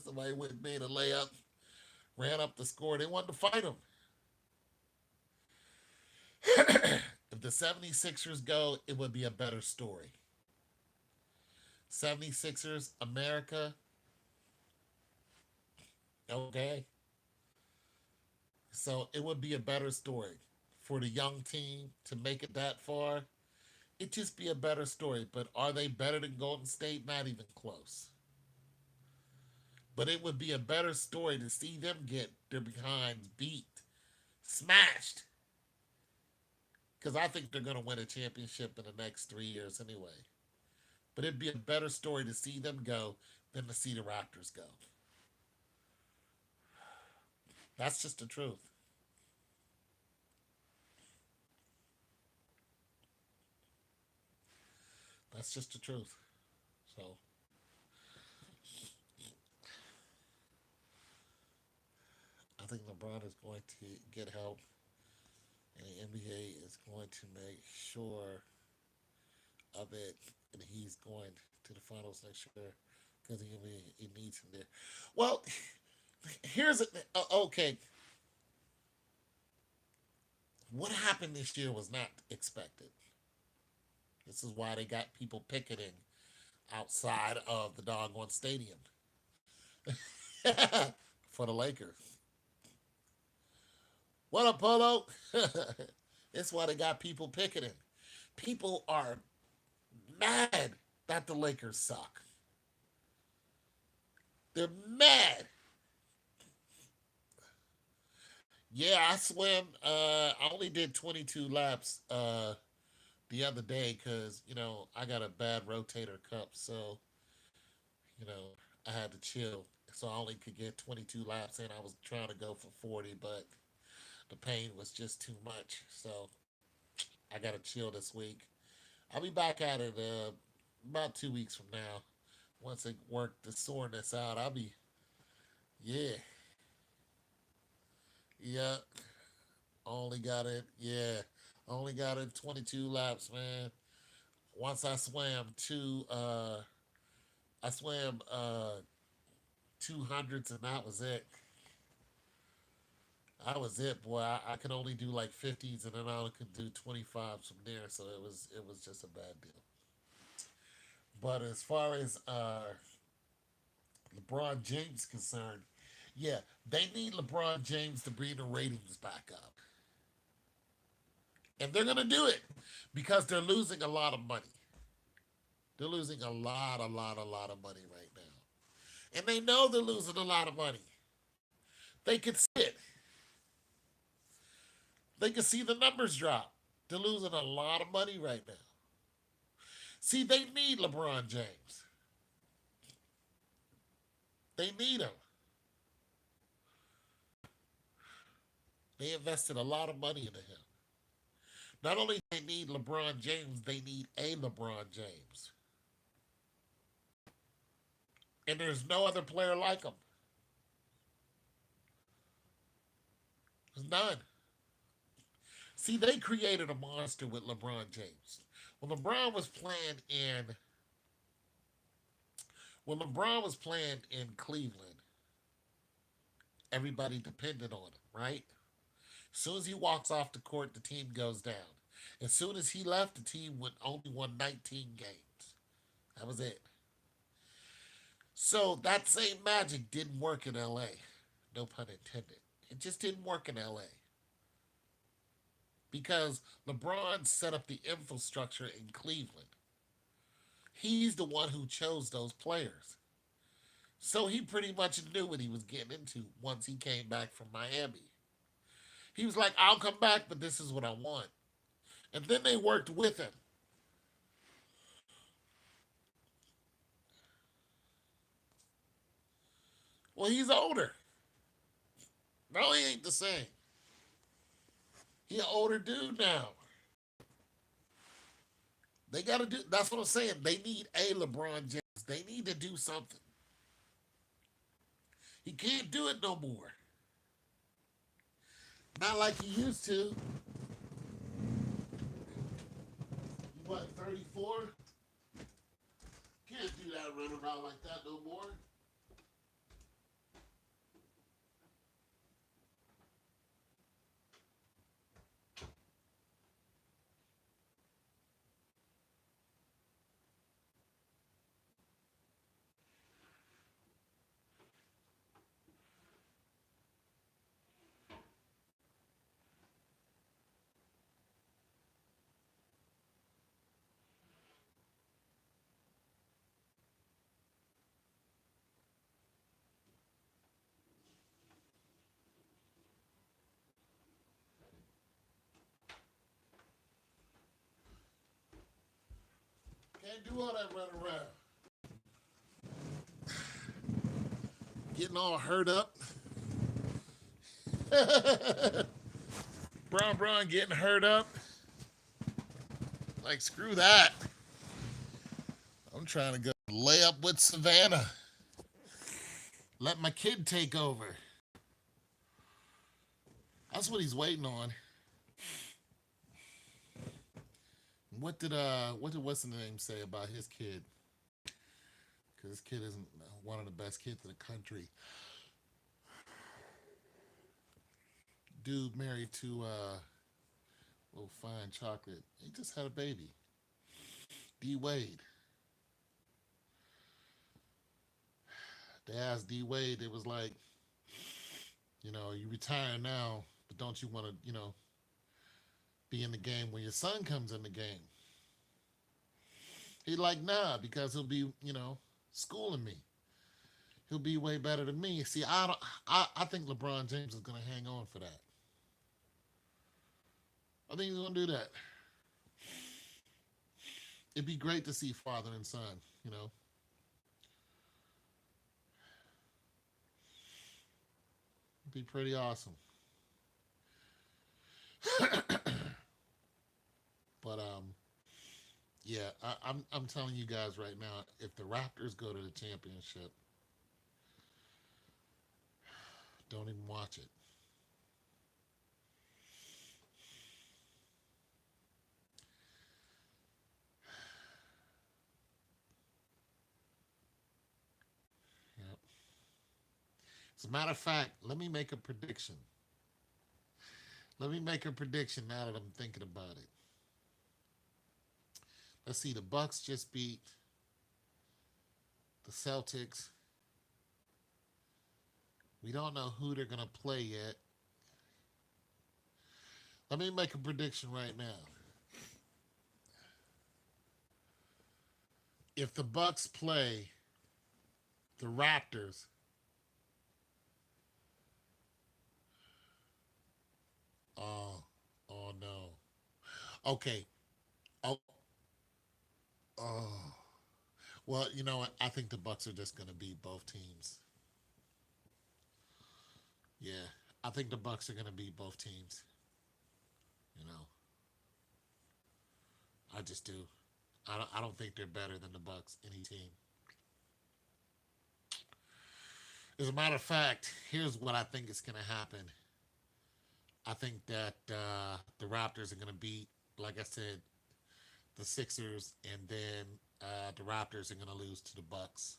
Somebody went and made a layup, ran up the score. They wanted to fight them. If the 76ers go, it would be a better story. 76ers, America, okay. So it would be a better story for the young team to make it that far. It'd just be a better story. But are they better than Golden State? Not even close. But it would be a better story to see them get their behinds beat, smashed. Because I think they're going to win a championship in the next 3 years anyway. But it'd be a better story to see them go than to see the Raptors go. That's just the truth. That's just the truth. So I think LeBron is going to get help, and the NBA is going to make sure of it, and he's going to the finals next year because he needs him there. Well, here's okay. What happened this year was not expected. This is why they got people picketing outside of the doggone stadium for the Lakers. What up, Polo? That's why they got people picketing. People are mad that the Lakers suck. They're mad. Yeah, I swam. I only did 22 laps the other day because I got a bad rotator cuff, so you know I had to chill. So I only could get 22 laps in. I was trying to go for 40, but the pain was just too much. So I got to chill this week. I'll be back at it about 2 weeks from now. Once I work the soreness out, I'll be yeah, yeah. Only got it, yeah. Only got it 22 laps, man. Once I swam 200s and that was it. I was it, boy. I could only do like 50s, and then I could do 25s from there. So it was just a bad deal. But as far as LeBron James concerned, yeah, they need LeBron James to bring the ratings back up, and they're gonna do it because they're losing a lot of money. They're losing a lot of money right now, and they know they're losing a lot of money. They can see it. They can see the numbers drop. They're losing a lot of money right now. See, they need LeBron James. They need him. They invested a lot of money into him. Not only do they need LeBron James, they need a LeBron James. And there's no other player like him. There's none. See, they created a monster with LeBron James. When LeBron was playing in when LeBron was playing in Cleveland, everybody depended on him, right? As soon as he walks off the court, the team goes down. As soon as he left, the team only won 19 games. That was it. So that same magic didn't work in LA. No pun intended. It just didn't work in LA because LeBron set up the infrastructure in Cleveland. He's the one who chose those players. So he pretty much knew what he was getting into once he came back from Miami. He was like, I'll come back, but this is what I want. And then they worked with him. Well, he's older. No, he ain't the same. He an older dude now. They got to do. That's what I'm saying. They need a LeBron James. They need to do something. He can't do it no more. Not like you used to. You what, 34? Can't do that running around like that no more. Can't do all that running around. Getting all hurt up. Braun getting hurt up. Like, screw that. I'm trying to go lay up with Savannah. Let my kid take over. That's what he's waiting on. What did what's the name say about his kid? Because his kid isn't one of the best kids in the country. Dude married to little fine chocolate. He just had a baby. D Wade. They asked D Wade. It was like, you retire now, but don't you want to, be in the game when your son comes in the game? He like, nah, because he'll be, schooling me. He'll be way better than me. See, I don't. I think LeBron James is gonna hang on for that. I think he's gonna do that. It'd be great to see father and son. It'd be pretty awesome. But yeah, I'm telling you guys right now, if the Raptors go to the championship, don't even watch it. Yep. As a matter of fact, let me make a prediction. Let me make a prediction now that I'm thinking about it. Let's see. The Bucks just beat the Celtics. We don't know who they're gonna play yet. Let me make a prediction right now. If the Bucks play the Raptors, oh, oh no. Okay. Oh, oh. Well, you know what? I think the Bucks are just gonna beat both teams. Yeah, I think the Bucks are gonna beat both teams. You know, I just do. I don't think they're better than the Bucks any team. As a matter of fact, here's what I think is gonna happen. I think that the Raptors are gonna beat, like I said, the Sixers, and then the Raptors are gonna lose to the Bucks,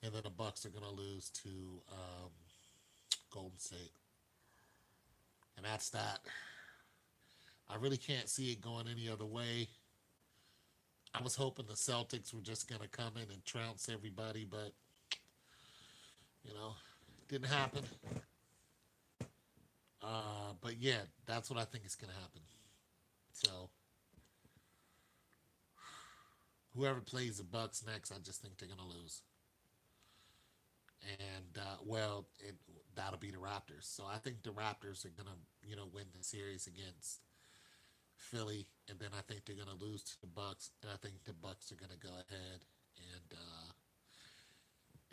and then the Bucks are gonna lose to Golden State, and that's that. I really can't see it going any other way. I was hoping the Celtics were just going to come in and trounce everybody, but, didn't happen. But yeah, that's what I think is going to happen. So whoever plays the Bucks next, I just think they're going to lose. And that'll be the Raptors. So I think the Raptors are going to, win the series against Philly, and then I think they're going to lose to the Bucks, and I think the Bucks are going to go ahead and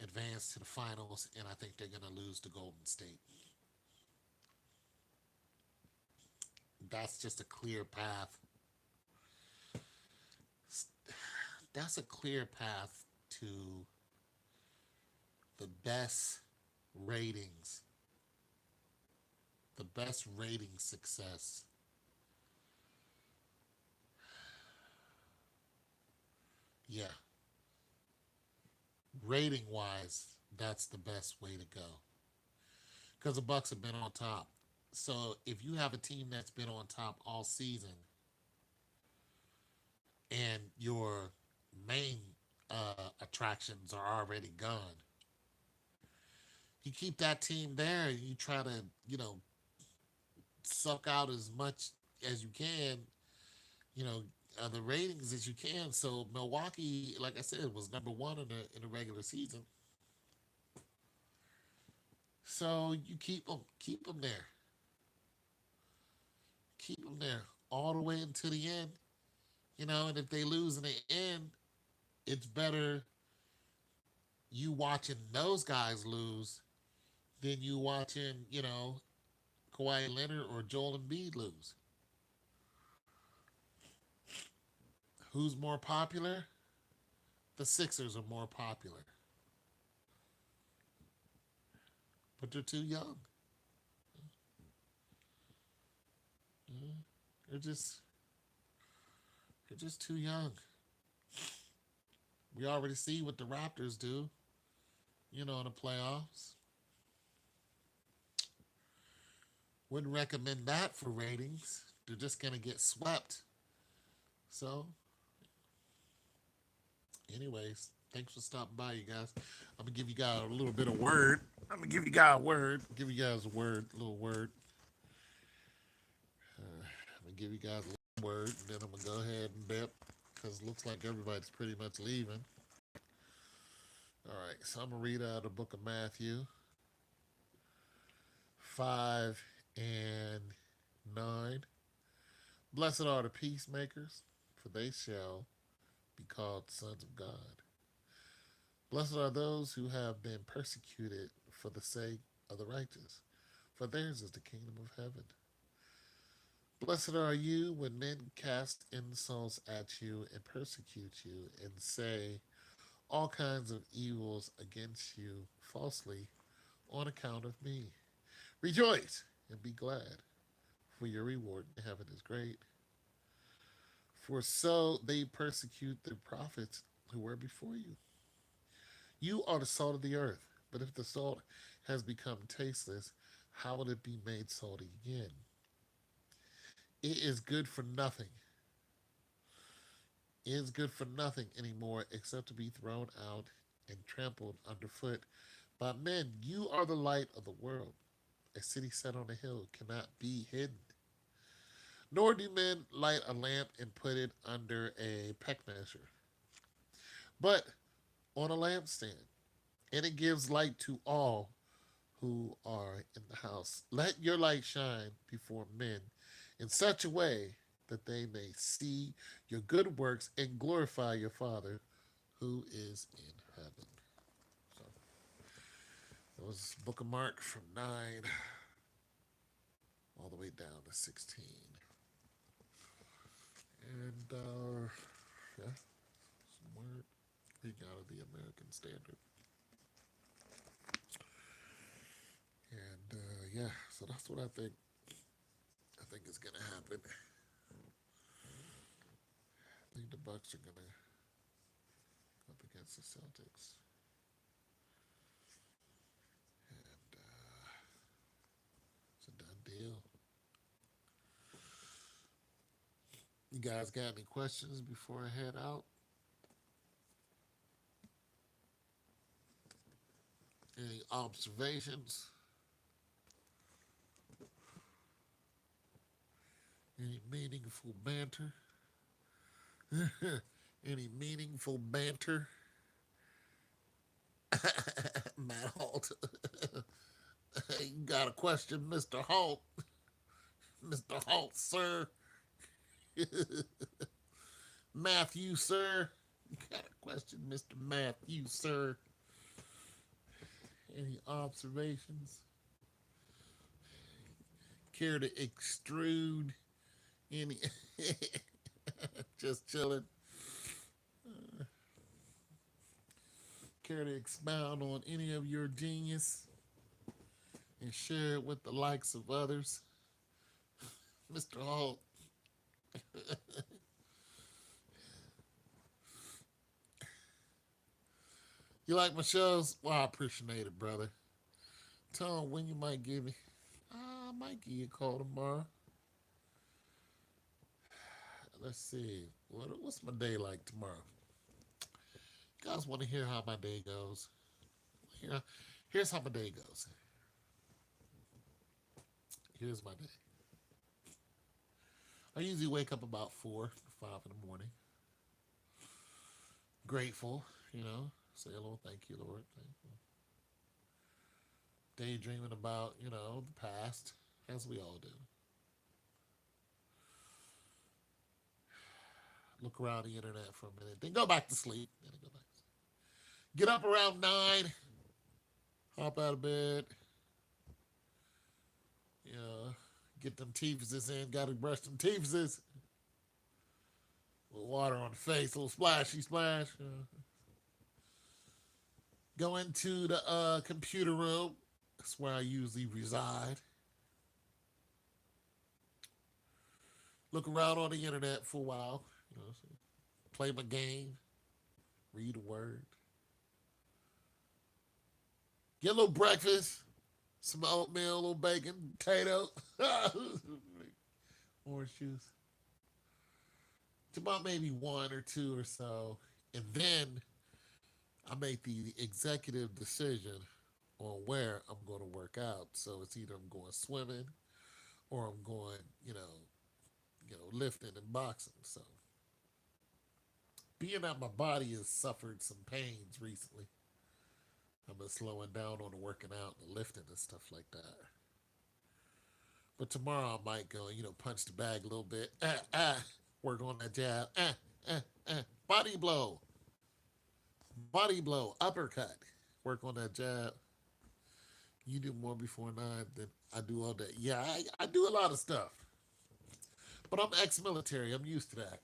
advance to the finals, and I think they're going to lose to Golden State. That's just a clear path. That's a clear path to the best ratings, the best rating success. Yeah, rating wise, that's the best way to go because the Bucks have been on top. So if you have a team that's been on top all season and your main attractions are already gone, you keep that team there and you try to, suck out as much as you can, you know, the ratings as you can. So Milwaukee, like I said, was number one in the regular season. So you keep them there, keep them there all the way until the end. And if they lose in the end, it's better you watching those guys lose than you watching, Kawhi Leonard or Joel Embiid lose. Who's more popular? The Sixers are more popular, but they're too young. They're just they're just too young. We already see what the Raptors do, in the playoffs. Wouldn't recommend that for ratings. They're just gonna get swept. So, anyways, thanks for stopping by, you guys. I'm gonna give you guys a little bit of word. I'm gonna give you guys a word. Give you guys a word, a little word. I'm gonna give you guys a little word, and then I'm gonna go ahead and dip because it looks like everybody's pretty much leaving. All right, so I'm gonna read out the book of Matthew 5 and 9. Blessed are the peacemakers, for they shall be called sons of God. Blessed are those who have been persecuted for the sake of the righteous, for theirs is the kingdom of heaven. Blessed are you when men cast insults at you and persecute you and say all kinds of evils against you falsely on account of me. Rejoice and be glad, for your reward in heaven is great. For so they persecute the prophets who were before you. You are the salt of the earth, but if the salt has become tasteless, how will it be made salty again? It is good for nothing. It is good for nothing anymore except to be thrown out and trampled underfoot by men. You are the light of the world. A city set on a hill cannot be hidden. Nor do men light a lamp and put it under a peck measure, but on a lampstand, and it gives light to all who are in the house. Let your light shine before men in such a way that they may see your good works and glorify your Father who is in heaven. So that was Book of Mark from 9 all the way down to 16. And yeah, some word reading out of the American Standard. And yeah, so that's what I think. I think is gonna happen. I think the Bucks are gonna go up against the Celtics, and it's a done deal. You guys got any questions before I head out? Any observations? Any meaningful banter? Any meaningful banter? Matt Holt. You got a question, Mr. Holt? Mr. Holt, sir. Matthew, sir. You got a question, Mr. Matthew, sir? Any observations? Care to extrude any? Just chilling. Care to expound on any of your genius? and share it with the likes of others. Mr. Holt, you like my shows? Well, I appreciate it, brother. Tell them when you might give me. I might give you a call tomorrow. Let's see. What's my day like tomorrow? You guys want to hear how my day goes? Here, here's how my day goes. Here's my day. I usually wake up about 4 to 5 in the morning. Grateful, say hello, thank you, Lord. Thank you. Daydreaming about, the past, as we all do. Look around the internet for a minute, then go back to sleep. Then go back. Get up around 9, hop out of bed, you know, get them teethuses in, gotta brush them teethuses. A little water on the face, a little splashy splash. Go into the computer room. That's where I usually reside. Look around on the internet for a while. So play my game, read a word, get a little breakfast, some oatmeal, a little bacon, potato, orange juice. It's about maybe one or two or so. And then I make the executive decision on where I'm going to work out. So it's either I'm going swimming or I'm going, lifting and boxing. So being that my body has suffered some pains recently, I've been slowing down on the working out and the lifting and stuff like that. But tomorrow I might go, punch the bag a little bit. Work on that jab. Body blow. Body blow. Uppercut. Work on that jab. You do more before 9 than I do all day. Yeah, I do a lot of stuff. But I'm ex-military. I'm used to that.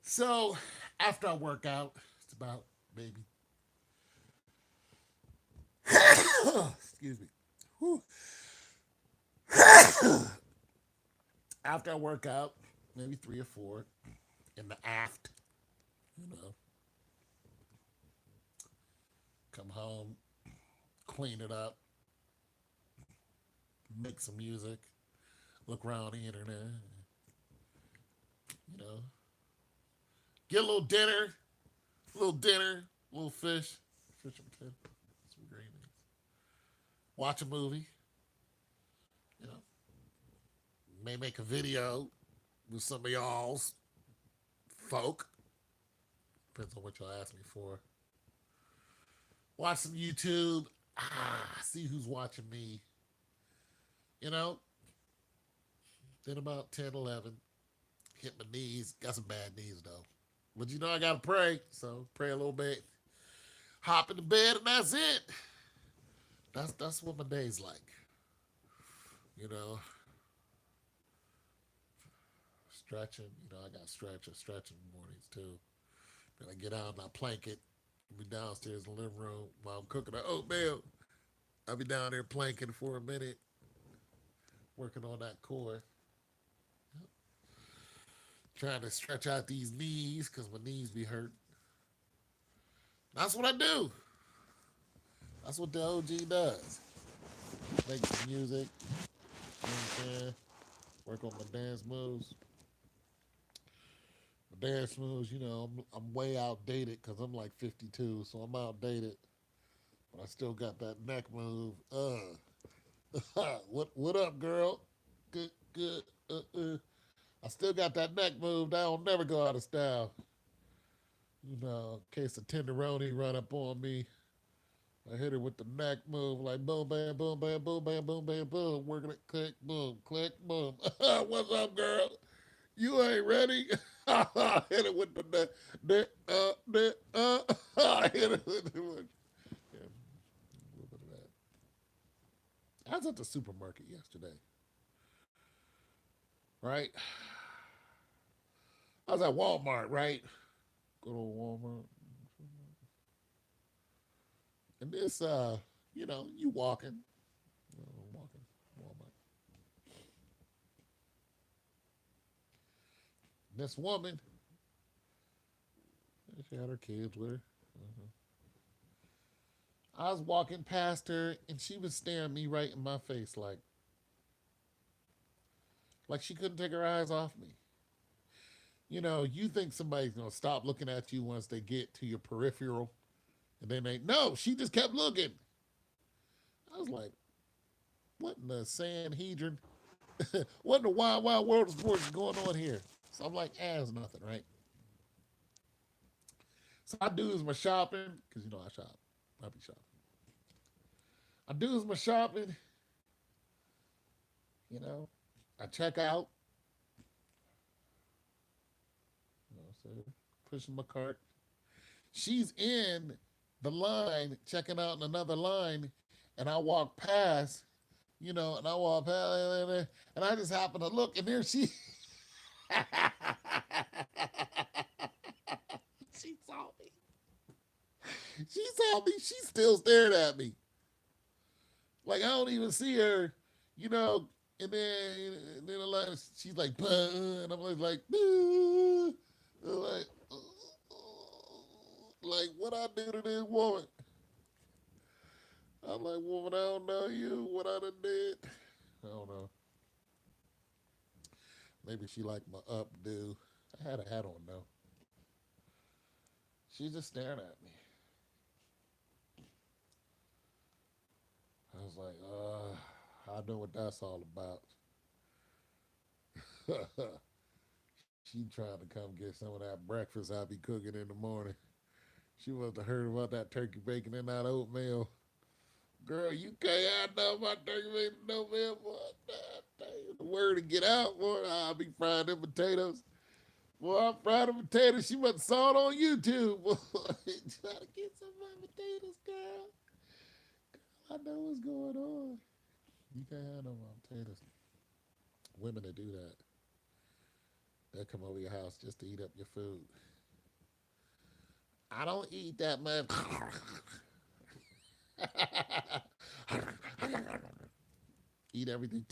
So after I work out, it's about maybe excuse me. Whew. After I work out, maybe 3 or 4 in the aft, you know, come home, clean it up, make some music, look around the internet, you know, get a little fish and potato, some green beans, watch a movie, you know, may make a video with some of y'all's folk. Depends on what y'all ask me for. Watch some YouTube. See who's watching me. You know, then about 10, 11, hit my knees. Got some bad knees though. But I gotta pray. So pray a little bit. Hop in the bed and that's it. That's what my day's like. You know, stretching. I got stretching in the mornings too. Then I get out and I plank it. I'll be downstairs in the living room while I'm cooking the oatmeal. I'll be down there planking for a minute, working on that core. Trying to stretch out these knees because my knees be hurt. That's what I do. That's what the OG does. Make some music. You know what I'm saying? Work on my dance moves. My dance moves, I'm way outdated because I'm like 52, so I'm outdated. But I still got that neck move. What up, girl? Good. I still got that neck move. That'll never go out of style. In case a tenderoni run up on me, I hit her with the neck move, like boom, bam, boom, bam, boom, bam, boom, bam, boom. Working it, click, boom. What's up, girl? You ain't ready? Hit it with the hit it with the yeah, a little bit of that. I was at the supermarket yesterday, right? I was at Walmart, right? Go to Walmart. And this You walking, walking, Walmart. This woman, she had her kids with her. Mhm. I was walking past her, and she was staring me right in my face, like she couldn't take her eyes off me. You think somebody's gonna stop looking at you once they get to your peripheral, and then they no, she just kept looking. I was like, what in the Sanhedrin? What in the wild, wild world of sports is going on here? So I'm like, it's nothing, right? So I do is my shopping, because I shop. I be shopping. I do is my shopping, you know. I check out, so pushing my cart. She's in the line, checking out in another line, and I walk past, and I walk past, and I just happen to look, and there she, she saw me. She saw me. She still stared at me. Like I don't even see her, you know. And then she's like, and I'm like, like, like what I do to this woman. I'm like, woman, I don't know you. What I done did. I don't know. Maybe she liked my updo. I had a hat on though. She's just staring at me. I was like, I know what that's all about. She trying to come get some of that breakfast I be cooking in the morning. She must have heard about that turkey bacon and that oatmeal. Girl, you can't have nothing about turkey bacon and oatmeal, boy. The word to get out, boy. I'll be frying them potatoes. Boy, I'm frying the potatoes. She must have saw it on YouTube, boy. Trying to get some of my potatoes, girl. I know what's going on. You can't have no more potatoes. Women that do that, they'll come over your house just to eat up your food. I don't eat that much. Eat everything.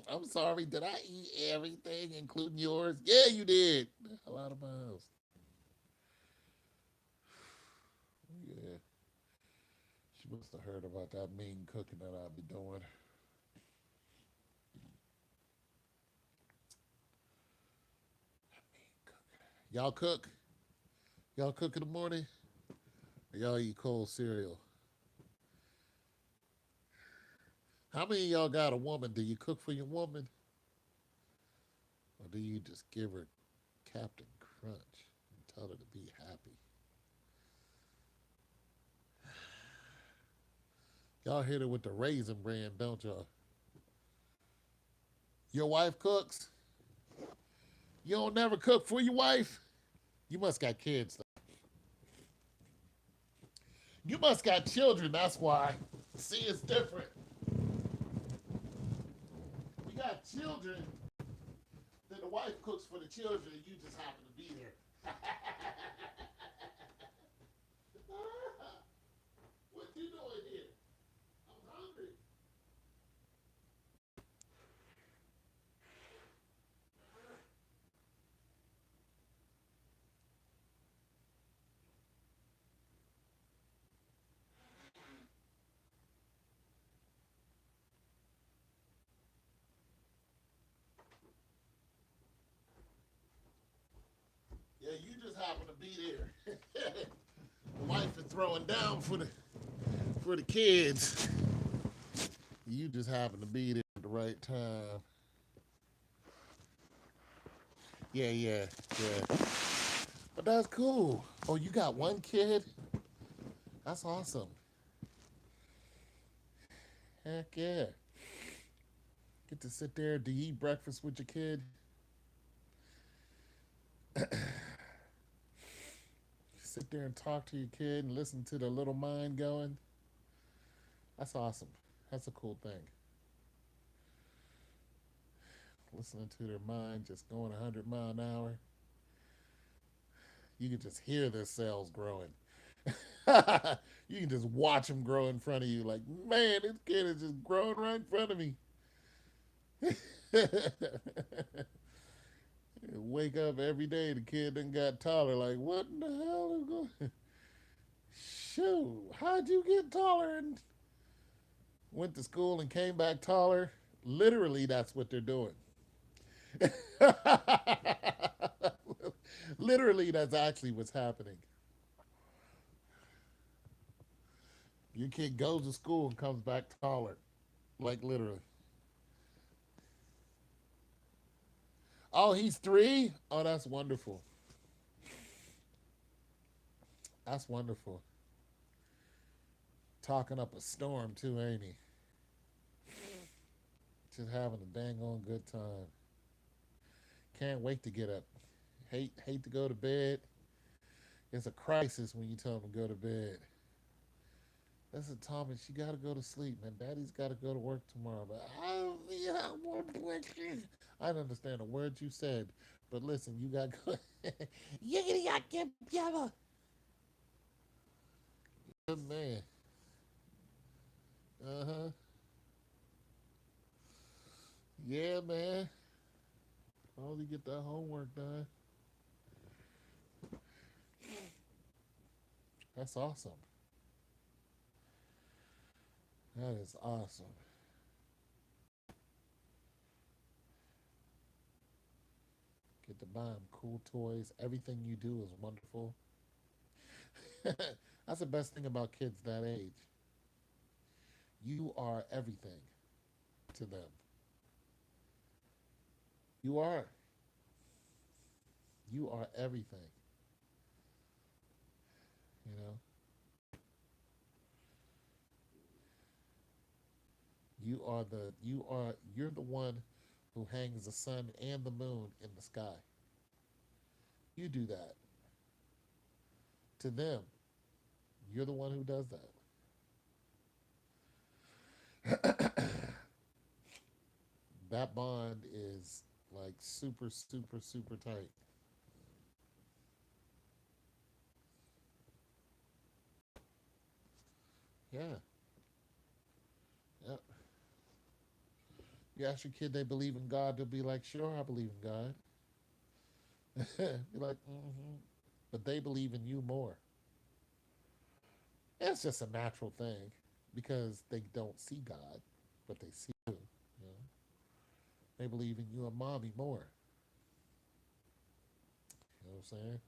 I'm sorry. Did I eat everything, including yours? Yeah, you did. A lot of miles. Yeah. She must have heard about that mean cooking that I be doing. Y'all cook? Y'all cook in the morning? Or y'all eat cold cereal? How many of y'all got a woman? Do you cook for your woman? Or do you just give her Captain Crunch and tell her to be happy? Y'all hit her with the raisin brand, don't y'all? Your wife cooks? You don't never cook for your wife? You must got kids. You must got children, that's why. See, it's different. We got children, then the wife cooks for the children, and you just happen to be there. What you doing here? I'm hungry. Yeah, you just happen to be there. The wife is throwing down for the kids. You just happen to be there at the right time. Yeah, yeah, yeah. But that's cool. Oh, you got one kid? That's awesome. Heck yeah. Get to sit there. Do you eat breakfast with your kid? Sit there and talk to your kid and listen to the little mind going. That's awesome. That's a cool thing. Listening to their mind just going 100 mile an hour. You can just hear their cells growing. You can just watch him grow in front of you. Like, man, this kid is just growing right in front of me. Wake up every day, the kid done got taller. Like, what in the hell is going? Shoot, how'd you get taller? And went to school and came back taller. Literally, that's what they're doing. Literally, that's actually what's happening. Your kid goes to school and comes back taller. Like, literally. Oh, he's 3? Oh, that's wonderful. That's wonderful. Talking up a storm, too, ain't he? Just having a dang on good time. Can't wait to get up. Hate to go to bed. It's a crisis when you tell them to go to bed. Listen, Thomas, you gotta go to sleep, man. Daddy's gotta go to work tomorrow. But I don't understand a word you said. But listen, you gotta go. Yiggity yak yabba. Good man. Uh huh. Yeah, man. All you get that homework done. That's awesome. That is awesome. Get to buy them cool toys. Everything you do is wonderful. That's the best thing about kids that age. You are everything to them. You are. You are everything. You know. You're the one who hangs the sun and the moon in the sky. You do that to them. You're the one who does that. That bond is like super, super, super tight. Yeah. Yeah. You ask your kid they believe in God, they'll be like, sure, I believe in God. Be like, mm-hmm. But they believe in you more. It's just a natural thing because they don't see God, but they see you. You know? They believe in you and mommy more. You know what I'm saying?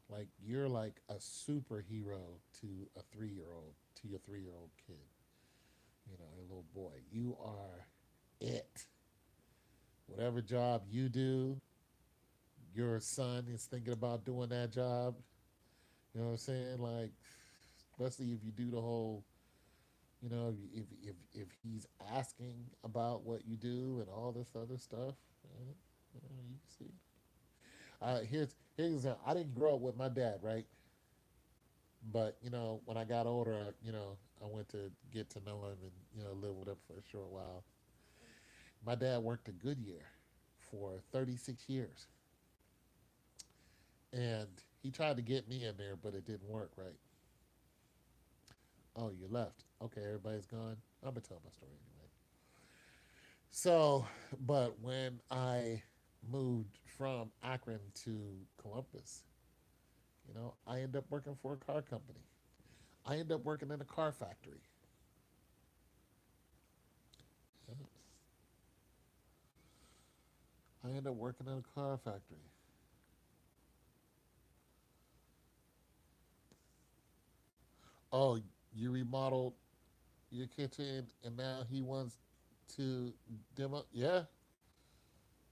Like you're like a superhero to a 3 year old, to your 3 year old kid. You know, a little boy. You are it. Whatever job you do, your son is thinking about doing that job. You know what I'm saying? Like, especially if you do the whole, if he's asking about what you do and all this other stuff, you see. Here's I didn't grow up with my dad, right? But when I got older, I went to get to know him and live with him for a short while. My dad worked at Goodyear for 36 years, and he tried to get me in there, but it didn't work, right? Oh, you left. Okay, everybody's gone. I'm gonna tell my story anyway. So, but when I moved from Akron to Columbus, I ended up working for a car company. I ended up working in a car factory. I ended up working in a car factory. Oh, you remodeled your kitchen, and now he wants to demo. Yeah,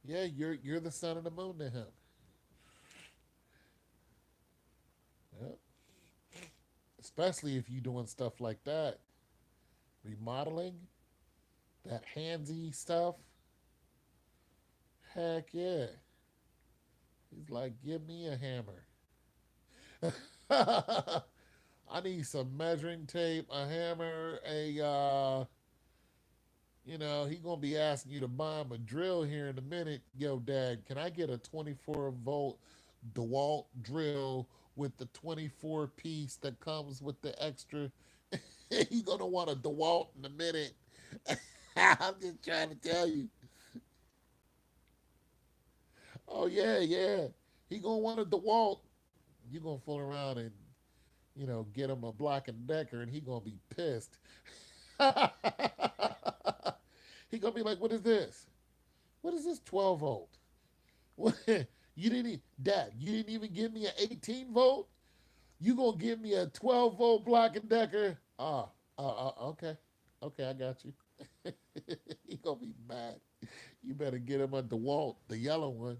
yeah. You're the sun and the moon to him. Yeah. Especially if you're doing stuff like that, remodeling, that handsy stuff. Heck yeah. He's like, give me a hammer. I need some measuring tape, a hammer, he gonna be asking you to buy him a drill here in a minute. Yo, Dad, can I get a 24-volt DeWalt drill with the 24 piece that comes with the extra. You're gonna want a DeWalt in a minute. I'm just trying to tell you. Oh yeah, yeah. He gonna want a DeWalt. You gonna fool around and get him a Black and Decker, and he gonna be pissed. He gonna be like, "What is this? What is this 12 volt? What? You didn't, Dad. You didn't even give me an 18 volt. You gonna give me a 12 volt Black and Decker? Okay, okay, I got you." He gonna be mad. You better get him a DeWalt, the yellow one.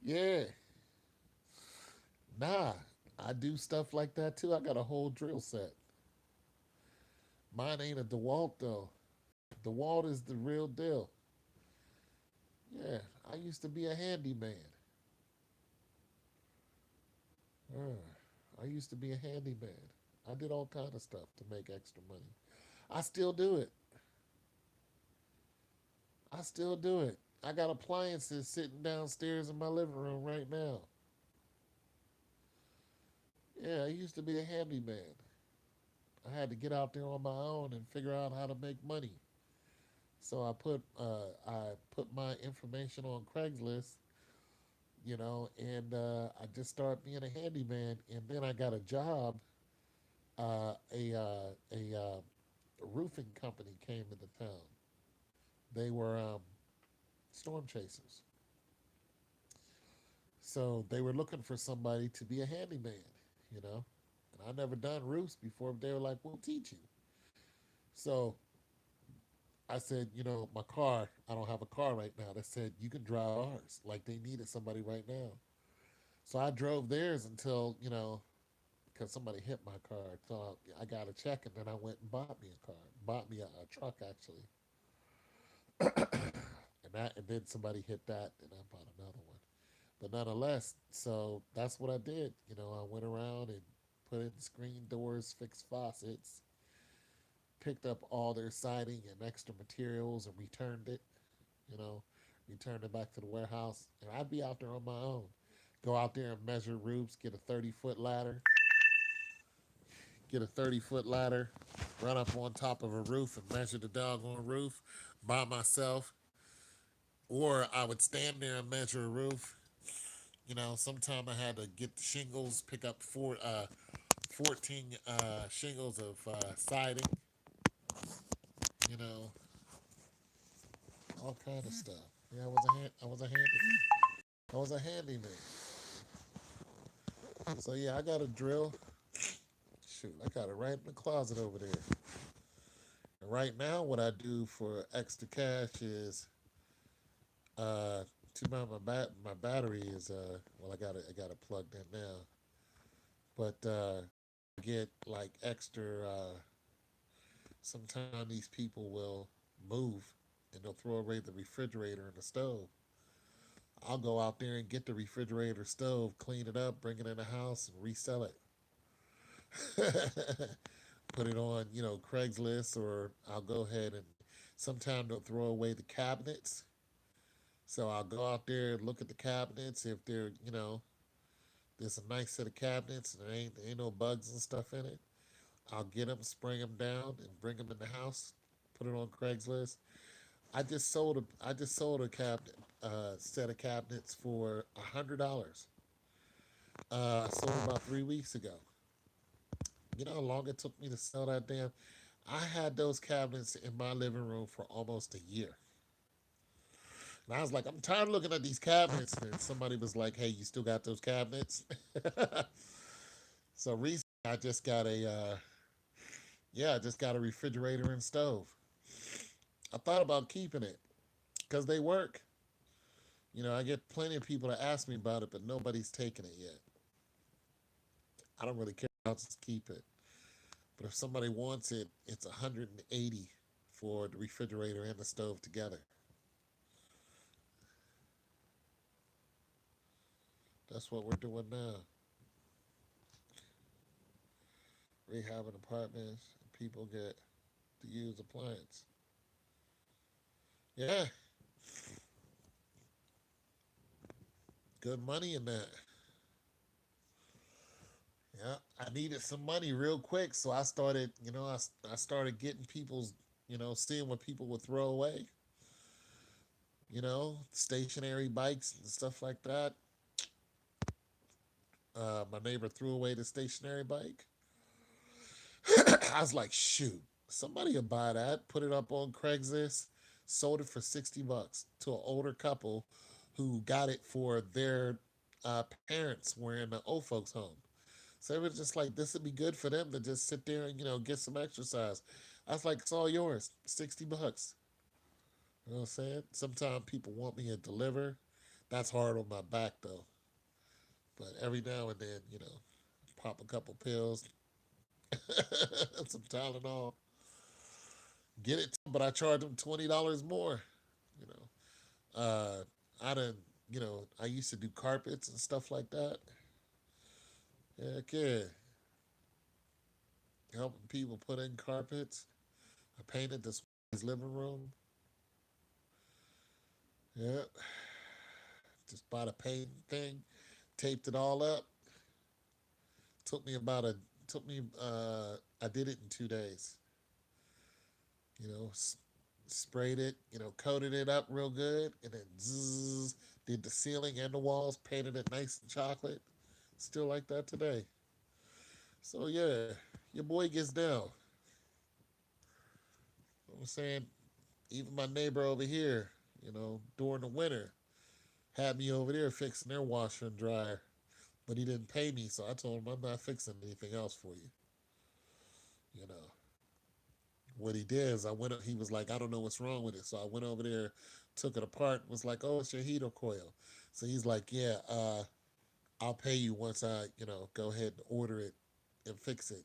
Yeah, nah. I do stuff like that too. I got a whole drill set. Mine ain't a DeWalt though. DeWalt is the real deal. Yeah, I used to be a handyman. I used to be a handyman. I did all kind of stuff to make extra money. I still do it. I still do it. I got appliances sitting downstairs in my living room right now. Yeah, I used to be a handyman. I had to get out there on my own and figure out how to make money. So I put my information on Craigslist, and I just started being a handyman, and then I got a job. A roofing company came into town. They were storm chasers, so they were looking for somebody to be a handyman. You know, and I never done roofs before. They were like, "We'll teach you." So I said, my car. I don't have a car right now. They said you can drive ours. Like they needed somebody right now. So I drove theirs until because somebody hit my car. So I got a check, and then I went and bought me a car. Bought me a truck actually, and then somebody hit that, and I bought another one. But nonetheless, so that's what I did. I went around and put in screen doors, fixed faucets, picked up all their siding and extra materials, and returned it. You know, returned it back to the warehouse, and I'd be out there on my own. Go out there and measure roofs, get a 30-foot ladder, run up on top of a roof and measure the doggone roof by myself. Or I would stand there and measure a roof. Sometime I had to get the shingles, pick up 14 shingles of siding, you know, all kind of stuff. Yeah, I was a handyman. So yeah, I got a drill. Shoot, I got it right in the closet over there. And right now, what I do for extra cash is too bad my battery is well, I got it plugged in now. But get like extra. Sometimes these people will move and they'll throw away the refrigerator and the stove. I'll go out there and get the refrigerator stove, clean it up, bring it in the house, and resell it. Put it on, Craigslist, or I'll go ahead and sometimes they'll throw away the cabinets. So I'll go out there and look at the cabinets. If there's a nice set of cabinets and there ain't no bugs and stuff in it, I'll get them, spring them down, and bring them in the house. Put it on Craigslist. I just sold a cabinet set of cabinets for $100. I sold them about 3 weeks ago. You know how long it took me to sell that damn? I had those cabinets in my living room for almost a year. And I was like, I'm tired of looking at these cabinets. And then somebody was like, hey, you still got those cabinets? So recently, I just got a refrigerator and stove. I thought about keeping it because they work. I get plenty of people to ask me about it, but nobody's taken it yet. I don't really care. I'll just keep it. But if somebody wants it, it's 180 for the refrigerator and the stove together. That's what we're doing now. Rehabbing apartments, and people get to use appliance. Yeah, Good money in that. Yeah, I needed some money real quick, so I started, I started getting people's, seeing what people would throw away, stationary bikes and stuff like that. My neighbor threw away the stationary bike. I was like, shoot, somebody will buy that, put it up on Craigslist, sold it for $60 to an older couple who got it for their parents were in the old folks' home. So it was just like, this would be good for them to just sit there and, get some exercise. I was like, it's all yours, $60. You know what I'm saying? Sometimes people want me to deliver. That's hard on my back though. But every now and then, pop a couple pills, some Tylenol, get it. But I charge them $20 more. You I done, I used to do carpets and stuff like that. Heck yeah, helping people put in carpets. I painted this living room. Yeah, just bought a paint thing, taped it all up. Took me about a took me. I did it in 2 days. You know, sprayed it. Coated it up real good, and then zzz, did the ceiling and the walls, painted it nice and chocolate. Still like that today. So yeah, your boy gets down. You know what I'm saying, even my neighbor over here, during the winter, had me over there fixing their washer and dryer. But he didn't pay me, so I told him I'm not fixing anything else for you. You know, what he did is I went. He was like, I don't know what's wrong with it, so I went over there, took it apart, was like, oh, it's your heater coil. So he's like, yeah, I'll pay you once I, go ahead and order it and fix it.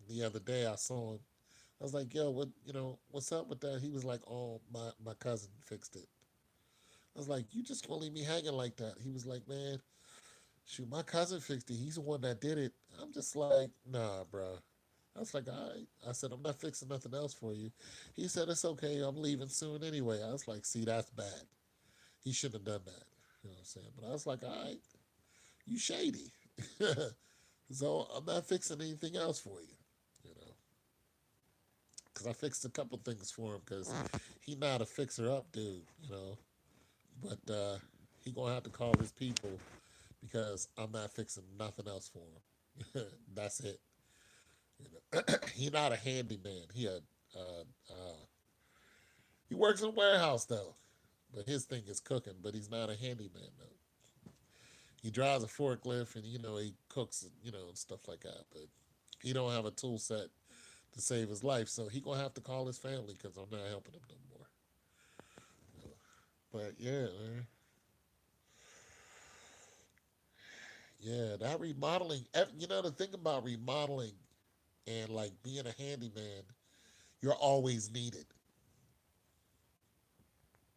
The other day I saw him. I was like, yo, what's up with that? He was like, oh, my cousin fixed it. I was like, you just gonna leave me hanging like that? He was like, man, shoot, my cousin fixed it. He's the one that did it. I'm just like, nah, bro. I was like, all right. I said, I'm not fixing nothing else for you. He said, it's okay. I'm leaving soon anyway. I was like, see, that's bad. He shouldn't have done that. You know what I'm saying? But I was like, all right, you shady. So I'm not fixing anything else for you. You know, because I fixed a couple things for him because he not a fixer up dude. But he gonna have to call his people because I'm not fixing nothing else for him. That's it. He not a handyman. He works in a warehouse though, but his thing is cooking. But he's not a handyman though. He drives a forklift and he cooks and stuff like that. But he don't have a tool set to save his life, so he gonna have to call his family because I'm not helping him no more. But yeah, man. Yeah, that remodeling. The thing about remodeling and like being a handyman, you're always needed.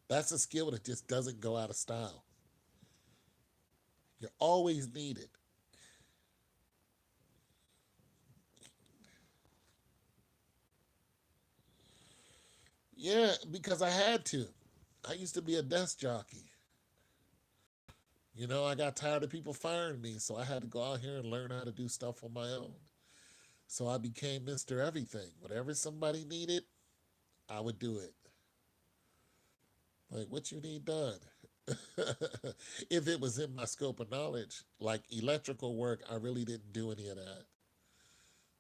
That's a skill that just doesn't go out of style. You're always needed. Yeah, because I had to. I used to be a desk jockey. I got tired of people firing me, so I had to go out here and learn how to do stuff on my own. So I became Mr. Everything. Whatever somebody needed, I would do it. Like, what you need done? If it was in my scope of knowledge, like electrical work, I really didn't do any of that.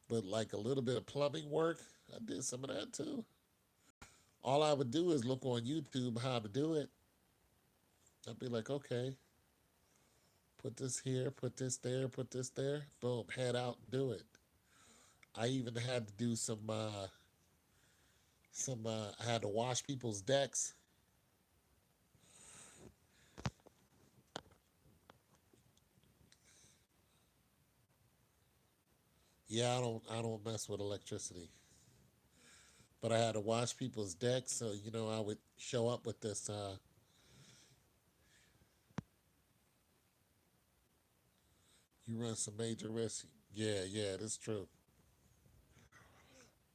But like a little bit of plumbing work, I did some of that too. All I would do is look on YouTube how to do it. I'd be like, okay, put this here, put this there, put this there. Boom, head out, do it. I even had to do I had to wash people's decks. Yeah, I don't mess with electricity. But I had to wash people's decks, so I would show up with this. You run some major risk. Yeah, yeah, that's true.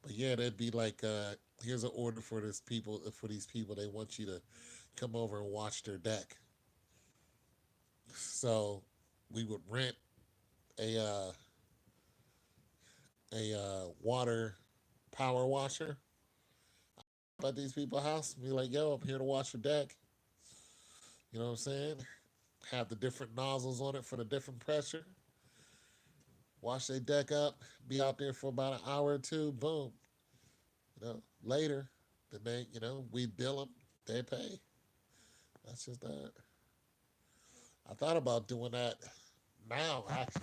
But yeah, that'd be like, here's an order for this people for these people. They want you to come over and watch their deck. So we would rent a water power washer at these people's house. Be like, yo, I'm here to wash your deck. You know what I'm saying? Have the different nozzles on it for the different pressure. Wash their deck up. Be out there for about an hour or two. Boom. Later, then we bill them. They pay. That's just that. I thought about doing that now, actually,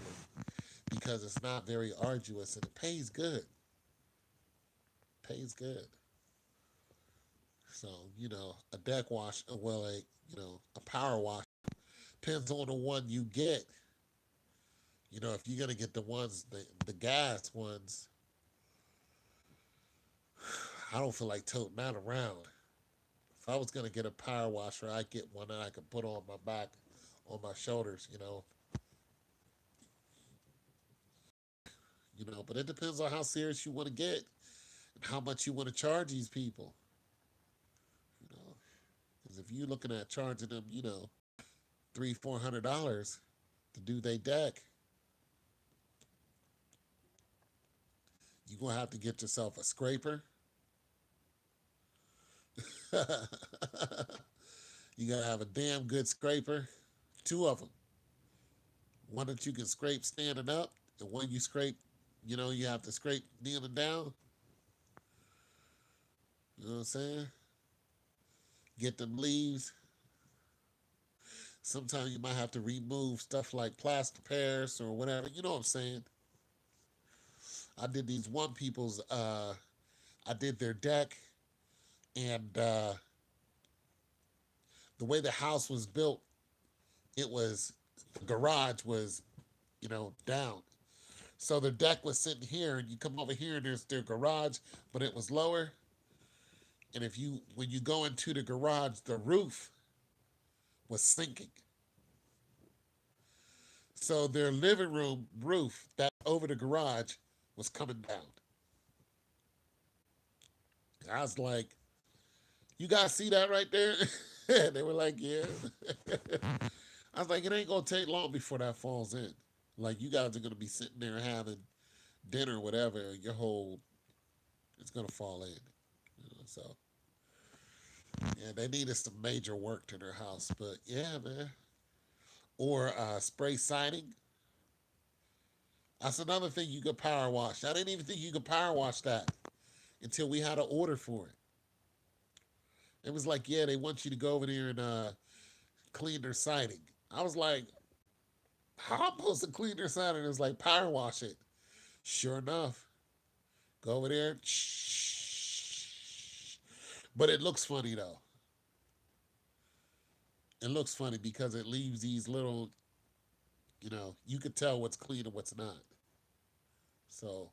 because it's not very arduous and it pays good. Pays good. So, a deck wash, well, a power wash depends on the one you get. If you're gonna get the gas ones, I don't feel like toting that around. If I was gonna get a power washer, I'd get one that I could put on my back, on my shoulders. But it depends on how serious you want to get and how much you want to charge these people. You know, because if you're looking at charging them, $300-$400 to do their deck, you're gonna have to get yourself a scraper. You gotta have a damn good scraper, two of them. One that you can scrape standing up, and one you scrape, you have to scrape kneeling down. You know what I'm saying? Get them leaves. Sometimes you might have to remove stuff like plaster pairs or whatever. You know what I'm saying? I did these one people's, I did their deck, and the way the house was built, the garage was, down. So the deck was sitting here, and you come over here, and there's their garage, but it was lower. And when you go into the garage, the roof was sinking. So their living room roof that over the garage was coming down. I was like, "You guys see that right there?" They were like, "Yeah." I was like, "It ain't gonna take long before that falls in. Like you guys are gonna be sitting there having dinner, or whatever. Your whole it's gonna fall in." So yeah, they needed some major work to their house, but yeah, man. Or spray siding. That's another thing you could power wash. I didn't even think you could power wash that until we had an order for it. It was like, yeah, they want you to go over there and clean their siding. I was like, how am I supposed to clean their siding? It was like, power wash it. Sure enough, go over there. But it looks funny, though. It looks funny because it leaves these little, you could tell what's clean and what's not. So,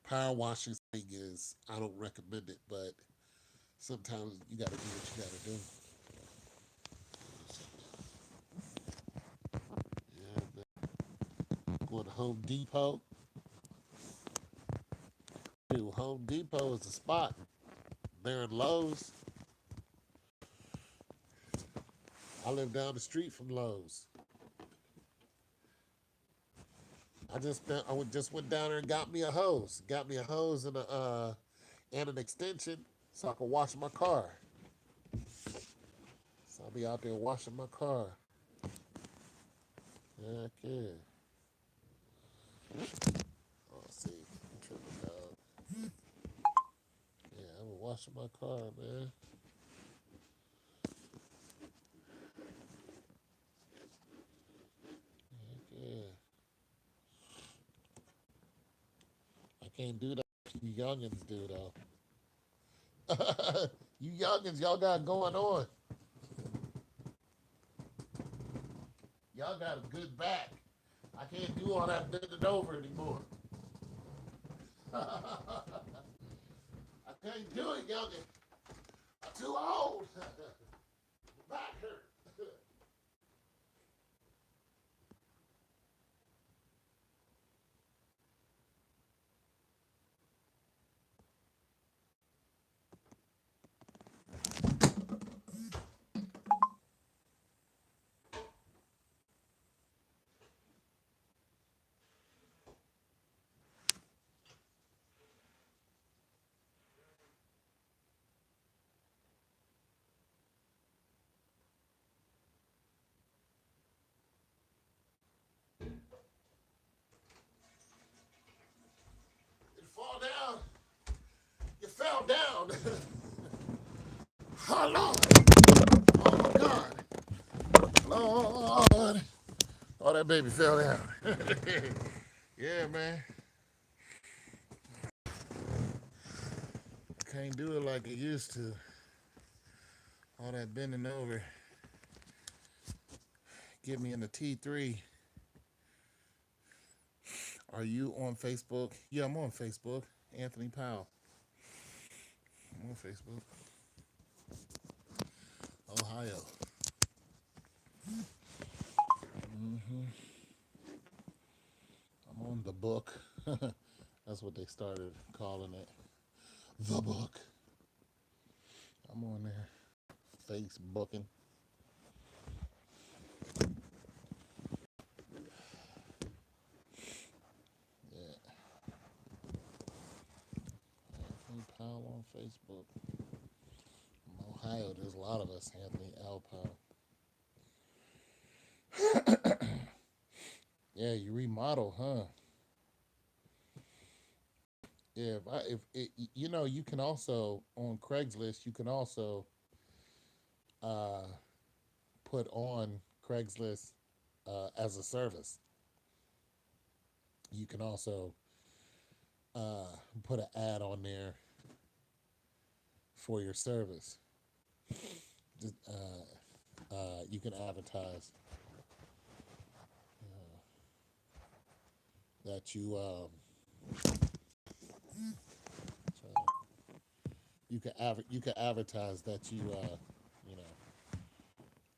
power washing thing I don't recommend it, but sometimes you got to do what you got to do. Yeah, man. Going to Home Depot. Dude, Home Depot is the spot. There in Lowe's. I live down the street from Lowe's. I just went down there and got me a hose. Got me a hose and an extension so I can wash my car. So I'll be out there washing my car. Heck yeah. Oh, see, tripping dog. Yeah, I've been washing my car, man. Heck yeah. I can't do that. You youngins do though. You youngins, y'all got going on. Y'all got a good back. I can't do all that bending over anymore. I can't do it, youngin. I'm too old. Back hurt. Oh Lord. Oh my God. Lord. Oh, that baby fell down. Yeah, man. Can't do it like it used to. All that bending over. Get me in the T3. Are you on Facebook? Yeah, I'm on Facebook. Anthony Powell. I'm on Facebook. Ohio. I'm on the book. That's what they started calling it. The book. I'm on there. Facebooking. Yeah. Anthony Powell on Facebook. In Ohio, there's a lot of us. Anthony L. Powell. Yeah, you remodel, huh? Yeah, if it, you can also on Craigslist, you can also uh, put on Craigslist as a service. You can also uh, put an ad on there for your service. You can advertise that you can advertise that you know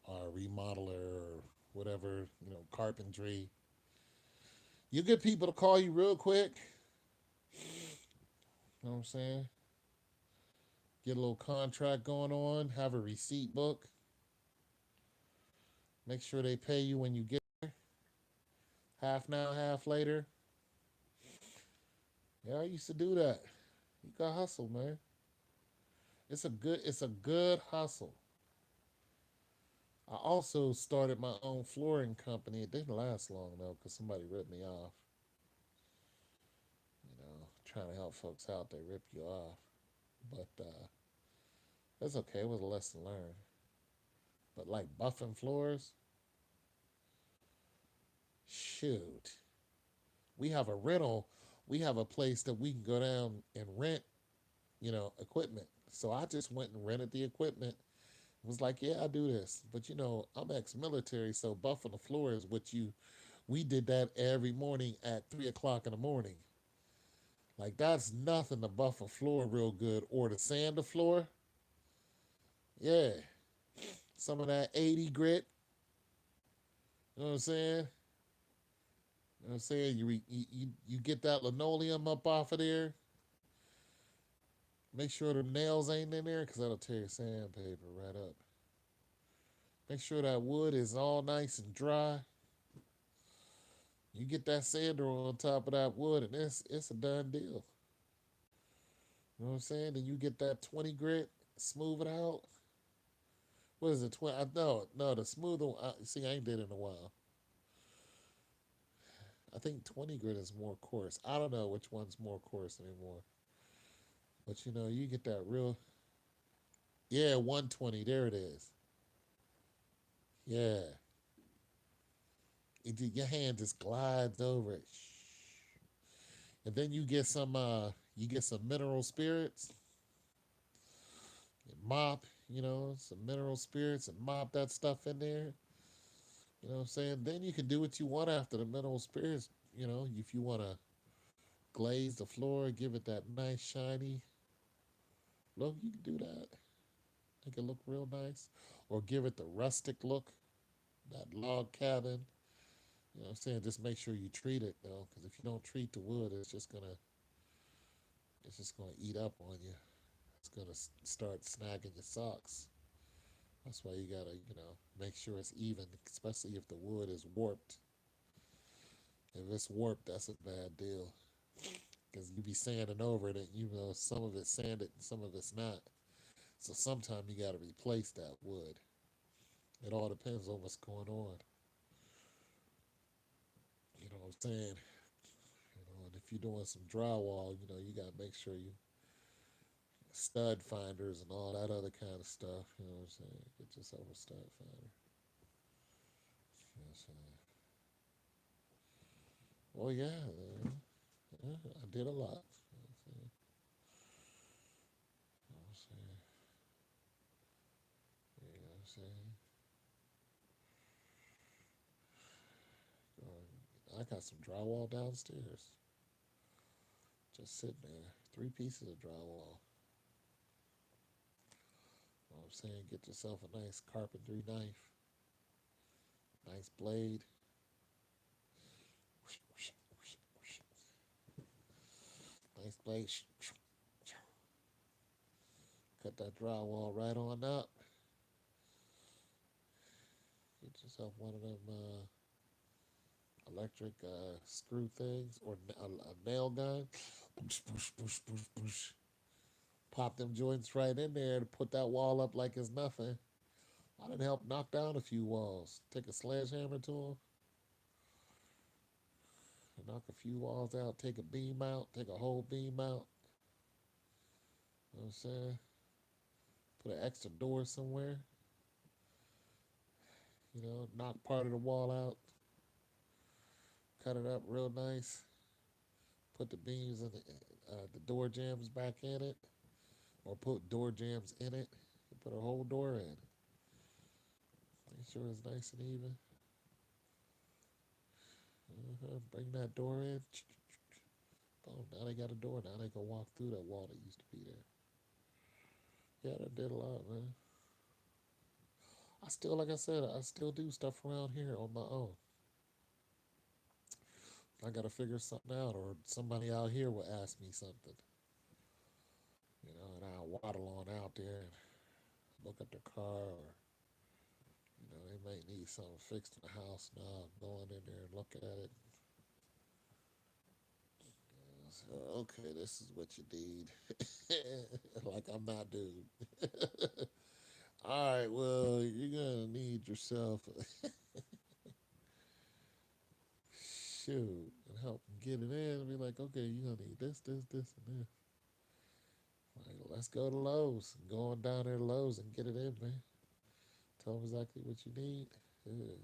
are a remodeler or whatever, carpentry. You get people to call you real quick. You know what I'm saying? Get a little contract going on. Have a receipt book. Make sure they pay you when you get there. Half now, half later. Yeah, I used to do that. You got hustle, man. It's a good hustle. I also started my own flooring company. It didn't last long though, because somebody ripped me off. Trying to help folks out, they rip you off. But that's okay. It was a lesson learned. But like buffing floors, shoot. We have a rental. We have a place that we can go down and rent, equipment. So I just went and rented the equipment. Was like, yeah, I do this. But I'm ex-military, so buffing the floor is what you. We did that every morning at 3 o'clock in the morning. Like that's nothing to buff a floor real good or to sand the floor. Yeah, some of that 80 grit. You know what I'm saying? You know what I'm saying? You get that linoleum up off of there. Make sure the nails ain't in there because that'll tear your sandpaper right up. Make sure that wood is all nice and dry. You get that sander on top of that wood, and it's a done deal. You know what I'm saying? Then you get that 20 grit, smooth it out. What is it? 20? I know, no, the smooth one. See, I ain't did it in a while. I think 20 grit is more coarse. I don't know which one's more coarse anymore. But you get that real. Yeah, 120. There it is. Yeah. Your hand just glides over it. And then you get some mineral spirits, and mop, some mineral spirits and mop that stuff in there. You know what I'm saying? Then you can do what you want after the mineral spirits. If you want to glaze the floor, give it that nice shiny look, you can do that. Make it look real nice. Or give it the rustic look, that log cabin. You know what I'm saying? Just make sure you treat it though, because if you don't treat the wood, it's just gonna eat up on you. It's gonna start snagging your socks. That's why you gotta, make sure it's even, especially if the wood is warped. If it's warped, that's a bad deal. Because you be sanding over it, and some of it's sanded and some of it's not. So sometimes you gotta replace that wood. It all depends on what's going on. You know what I'm saying? And if you're doing some drywall, you gotta make sure you stud finders and all that other kind of stuff. You know what I'm saying? Get yourself a stud finder. You know what I'm saying? Oh yeah, yeah, I did a lot. You know what I'm saying? You know what I'm saying? I got some drywall downstairs, just sitting there. 3 pieces of drywall. You know what I'm saying? Get yourself a nice carpentry knife, nice blade. Nice blade. Cut that drywall right on up. Get yourself one of them electric screw things or a nail gun. Boosh, boosh, boosh, boosh, boosh. Pop them joints right in there to put that wall up like it's nothing. I done help knock down a few walls. Take a sledgehammer to them, knock a few walls out. Take a beam out. Take a whole beam out. You know what I'm saying? Put an extra door somewhere. You know, knock part of the wall out. Cut it up real nice. Put the beams and the door jambs back in it, or put door jambs in it. Put a whole door in. Make sure it's nice and even. Bring that door in. Boom. Now they got a door. Now they can walk through that wall that used to be there. Yeah, that did a lot, man. I still, like I said, I still do stuff around here on my own. I got to figure something out, or somebody out here will ask me something, and I'll waddle on out there and look at the car, or they might need something fixed in the house. Now I'm going in there and looking at it. So, okay, this is what you need. Like I'm not dude. All right, well, you're gonna need yourself a shoe and help them get it in and be like, okay, you're gonna need this, this, this, and this. Like, let's go to Lowe's. Go on down there to Lowe's and get it in, man. Tell them exactly what you need. Yeah.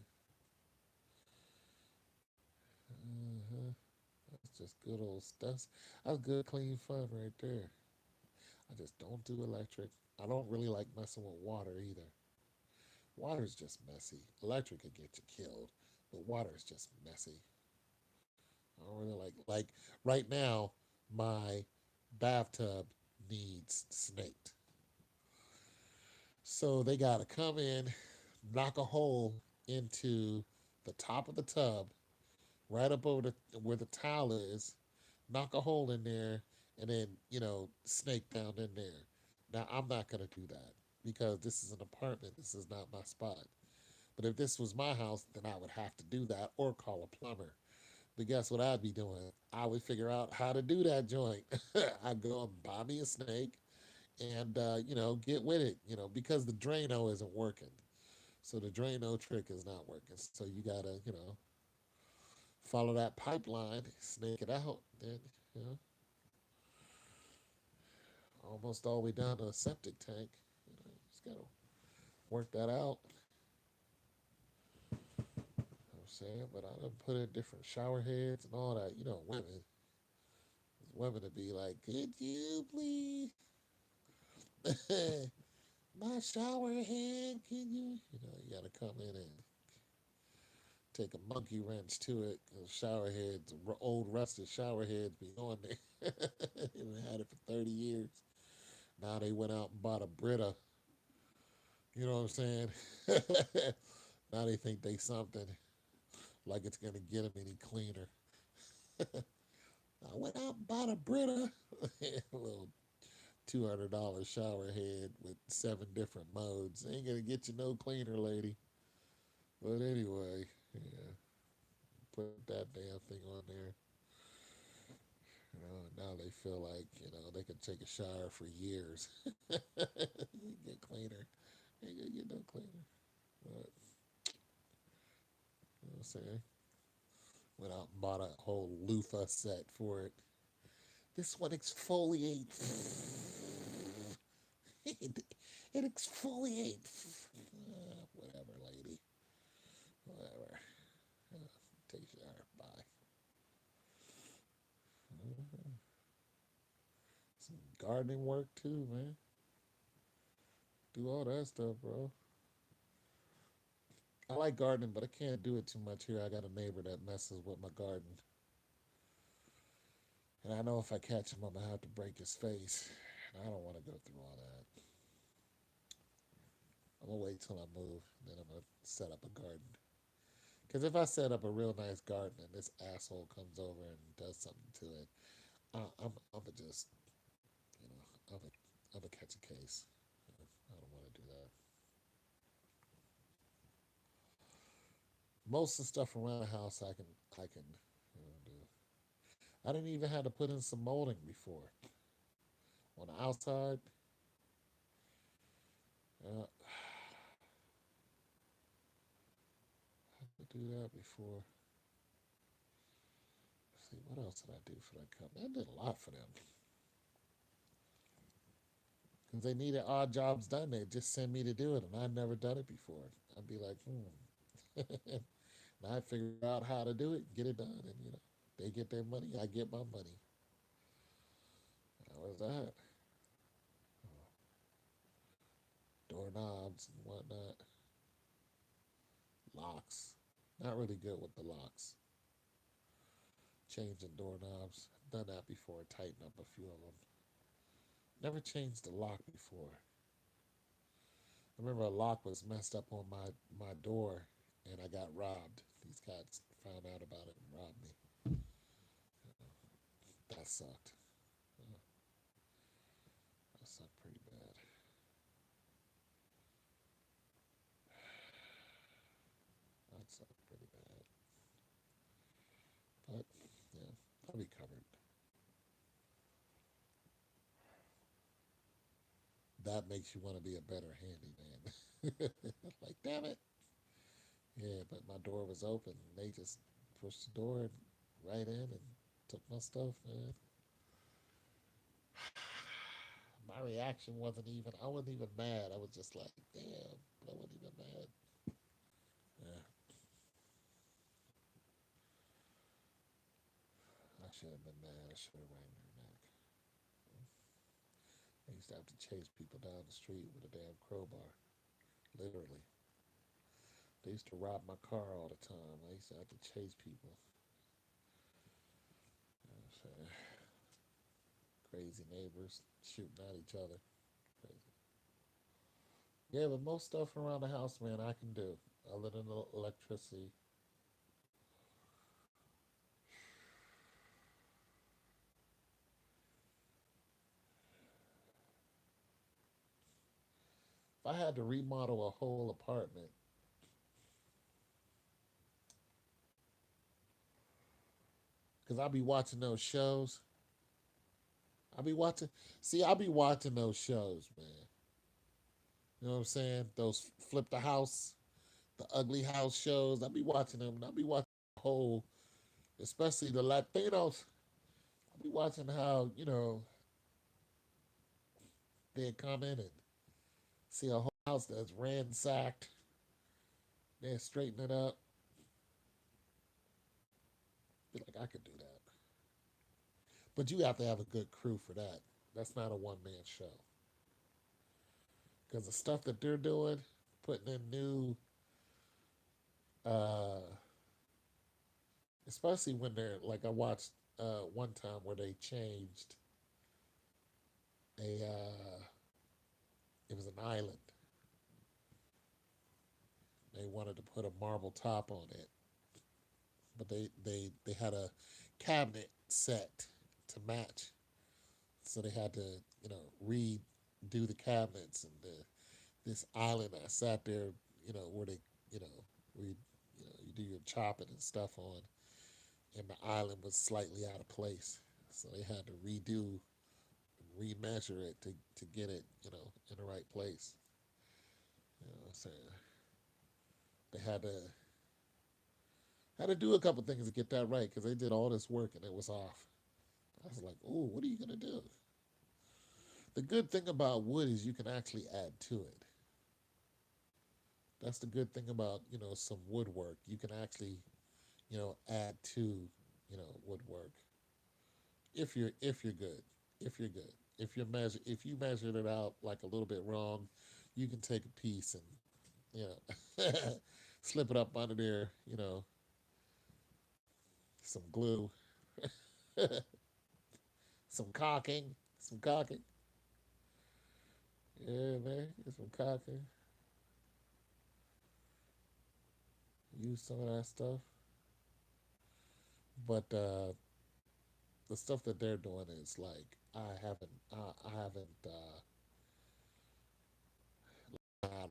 Uh-huh. That's just good old stuff. That's good, clean fun right there. I just don't do electric. I don't really like messing with water either. Water's just messy. Electric could get you killed, but water is just messy. I don't really like right now. My bathtub needs snaked, so they gotta come in, knock a hole into the top of the tub, right up over where the towel is, knock a hole in there, and then snake down in there. Now I'm not gonna do that because this is an apartment. This is not my spot. But if this was my house, then I would have to do that or call a plumber. But guess what I'd be doing? I would figure out how to do that joint. I'd go and buy me a snake and, get with it, because the Drano isn't working. So the Drano trick is not working. So you got to, follow that pipeline, snake it out, then, you know, almost all the way down to a septic tank. Just got to work that out. I'm saying, but I done put in different shower heads and all that. Women to be like, could you please my shower head? Can you? You got to come in and take a monkey wrench to it. Cause shower heads, old rusted shower heads, be on there. They've had it for 30 years. Now they went out and bought a Brita. You know what I'm saying? Now they think they something like it's gonna get them any cleaner. I went out and bought a Brita. A little $200 shower head with 7 different modes. Ain't gonna get you no cleaner, lady. But anyway, yeah, put that damn thing on there. Now they feel like they can take a shower for years. You get cleaner. Ain't gonna get no cleaner. But you know what I'm saying? Went out and bought a whole loofah set for it. This one exfoliates. it exfoliates. Whatever, lady. Whatever. Uh, Take a shower. Bye. Mhm. Some gardening work too, man. Do all that stuff, bro. I like gardening, but I can't do it too much here. I got a neighbor that messes with my garden, and I know if I catch him, I'm gonna have to break his face. And I don't want to go through all that. I'm gonna wait till I move, then I'm gonna set up a garden. Because if I set up a real nice garden and this asshole comes over and does something to it, I'm gonna just, you know, I'm gonna catch a case. I don't want to do that. Most of the stuff around the house I can do. I didn't even have to put in some molding before. On the outside, uh, I had to do that before. Let's see, what else did I do for that company? I did a lot for them. Because they needed odd jobs done, they just send me to do it, and I'd never done it before. I'd be like, and I figure out how to do it, get it done, and they get their money, I get my money. How was that? Doorknobs and whatnot, locks. Not really good with the locks. Changing doorknobs. Done that before. Tighten up a few of them. Never changed the lock before. I remember a lock was messed up on my door, and I got robbed. These cats found out about it and robbed me. That sucked. Uh, That sucked pretty bad. That sucked pretty bad. But yeah, I'll be covered. That makes you want to be a better handyman. Like, damn it. Yeah, but my door was open. They just pushed the door right in and took my stuff, man. My reaction wasn't even, I wasn't even mad. I was just like, damn, but I wasn't even mad. Yeah, I should have been mad. I should have rang their neck. I used to have to chase people down the street with a damn crowbar, literally. They used to rob my car all the time. I used to have to chase people. You know what I'm saying? Crazy neighbors shooting at each other. Crazy. Yeah, but most stuff around the house, man, I can do. Other than the electricity. If I had to remodel a whole apartment, because I'll be watching those shows. I'll be watching. See, I'll be watching those shows, man. You know what I'm saying? Those flip the house, the ugly house shows. I'll be watching them. I'll be watching the whole, especially the Latinos. I'll be watching how they come in and see a whole house that's ransacked. They straighten it up. Be like, I could do that. But you have to have a good crew for that. That's not a one man show. Because the stuff that they're doing, putting in new, uh, especially when they're like I watched one time where they changed a it was an island. They wanted to put a marble top on it, but they had a cabinet set to match, so they had to redo the cabinets and this island. I sat there, where they you know where you do your chopping and stuff on, and the island was slightly out of place, so they had to redo remeasure it to get it in the right place. You know what I'm saying? They had to do a couple things to get that right because they did all this work and it was off. I was like, "Oh, what are you gonna do?" The good thing about wood is you can actually add to it. That's the good thing about some woodwork. You can actually add to woodwork if you're good. If you're good. If you measured it out like a little bit wrong, you can take a piece and slip it up under there. Some glue, some caulking. Yeah, man, get some caulking. Use some of that stuff. But the stuff that they're doing is like I haven't not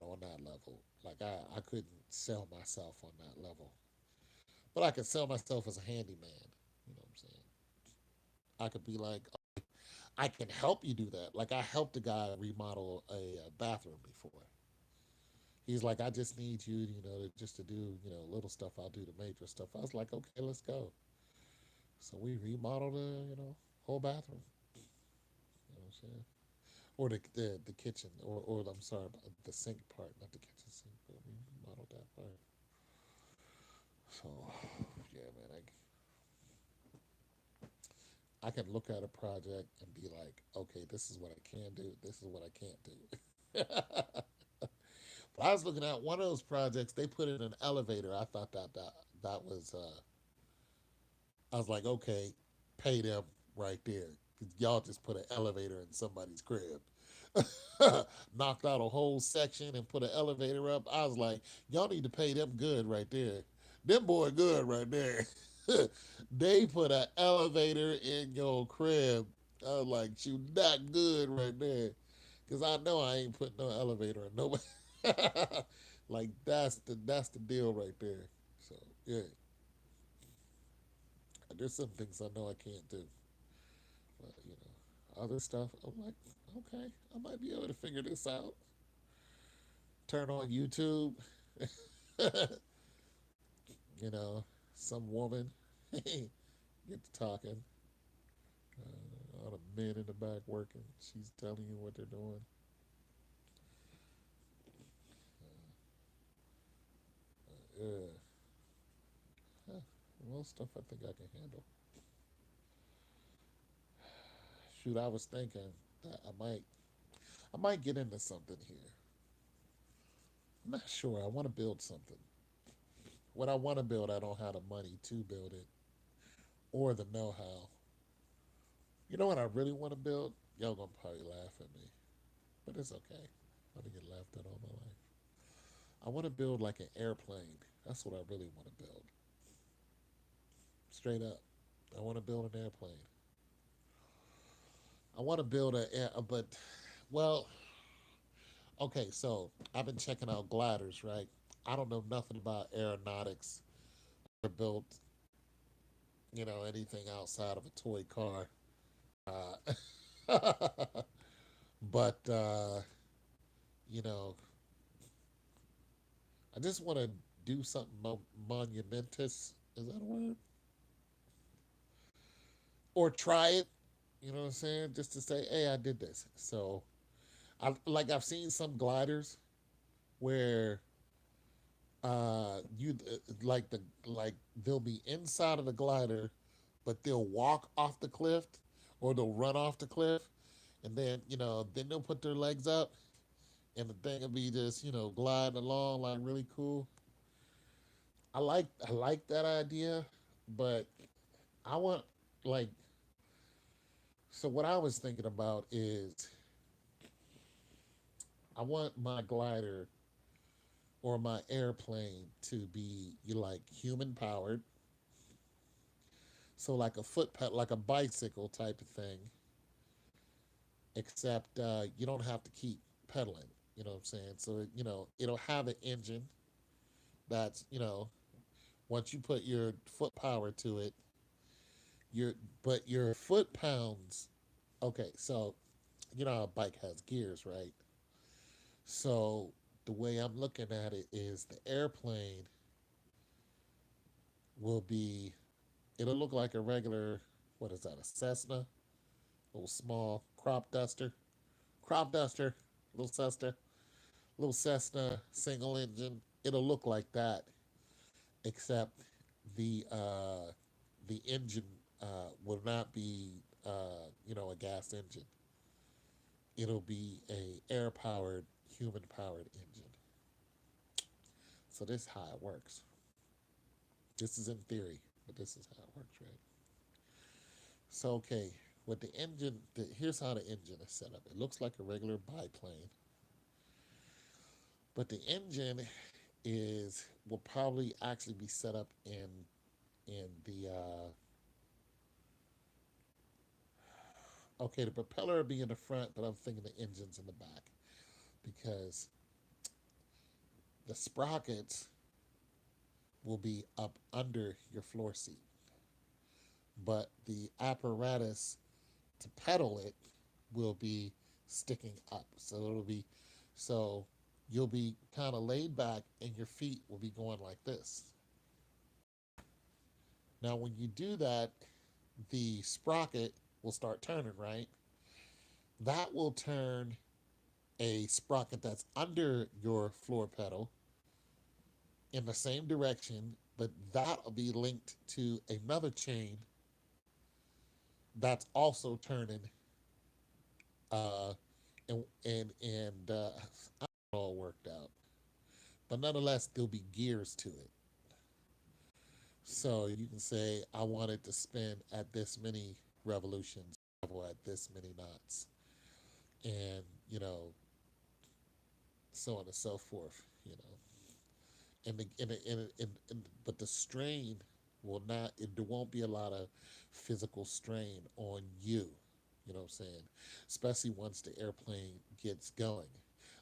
on that level. Like I couldn't sell myself on that level. But I could sell myself as a handyman. You know what I'm saying? I could be like, I can help you do that. Like I helped a guy remodel a bathroom before. He's like, I just need you, just to do, little stuff. I'll do the major stuff. I was like, okay, let's go. So we remodeled whole bathroom. You know what I'm saying? Or the kitchen, or I'm sorry, the sink part, not the kitchen sink, but we remodeled that part. So, yeah, man, I can look at a project and be like, okay, this is what I can do. This is what I can't do. But I was looking at one of those projects. They put in an elevator. I thought that was. I was like, okay, pay them right there. 'Cause y'all just put an elevator in somebody's crib. Knocked out a whole section and put an elevator up. I was like, y'all need to pay them good right there. Them boy good right there. They put an elevator in your crib. I was like, you not good right there. Cause I know I ain't putting no elevator in nobody. Like that's the deal right there. So yeah, there's some things I know I can't do, but other stuff I'm like, okay, I might be able to figure this out. Turn on YouTube, you know, some woman get to talking. All the men in the back working. She's telling you what they're doing. Yeah, huh. Most stuff I think I can handle. Shoot, I was thinking that I might get into something here. I'm not sure. I want to build something. What I want to build, I don't have the money to build it or the know-how. You know what I really want to build? Y'all gonna probably laugh at me, but it's okay. I'm gonna get laughed at all my life. I want to build like an airplane. That's what I really want to build. Straight up, I want to build an airplane. I want to build but well, okay. So I've been checking out gliders, right? I don't know nothing about aeronautics or built, anything outside of a toy car. Uh, but you know, I just want to do something monumentous. Is that a word? Or try it. You know what I'm saying? Just to say, hey, I did this. So, I've seen some gliders where you like they'll be inside of the glider, but they'll walk off the cliff, or they'll run off the cliff, and then they'll put their legs up, and the thing will be just gliding along like really cool. I like that idea, but I want like so what I was thinking about is I want my glider or my airplane to be like human powered, so like a like a bicycle type of thing, except you don't have to keep pedaling. You know what I'm saying? So it'll have an engine that's once you put your foot power to it, your but your foot pounds. Okay, so how a bike has gears, right? So the way I'm looking at it is the airplane will be it'll look like a regular, what is that, a Cessna, little small crop duster, crop duster, little Cessna single engine. It'll look like that, except the engine will not be a gas engine. It'll be a air powered, human powered engine. So this is how it works. This is in theory, but this is how it works, right? So okay, with the engine, here's how the engine is set up. It looks like a regular biplane, but the engine is will probably actually be set up in the okay, the propeller will be in the front, but I'm thinking the engine's in the back because the sprockets will be up under your floor seat, but the apparatus to pedal it will be sticking up. So it'll be so you'll be kind of laid back and your feet will be going like this. Now when you do that, the sprocket will start turning, right? That will turn a sprocket that's under your floor pedal in the same direction, but that'll be linked to another chain that's also turning, uh, and all worked out. But nonetheless, there'll be gears to it. So you can say, I want it to spin at this many revolutions, travel at this many knots, and so on and so forth. But the strain will not. There won't be a lot of physical strain on you. You know what I'm saying? Especially once the airplane gets going.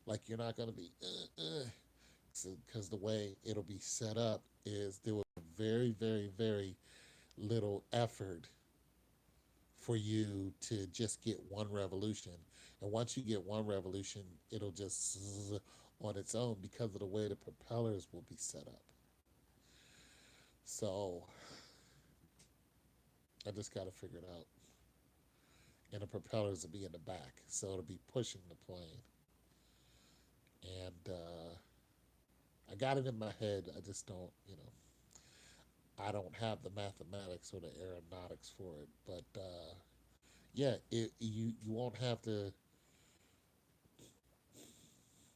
Like you're not going to be because the way it'll be set up is there will be very, very, very little effort for you to just get one revolution. And once you get one revolution, it'll just on its own because of the way the propellers will be set up. So I just got to figure it out. And the propellers will be in the back, so it'll be pushing the plane. And I got it in my head. I just don't, I don't have the mathematics or the aeronautics for it. But yeah, you won't have to.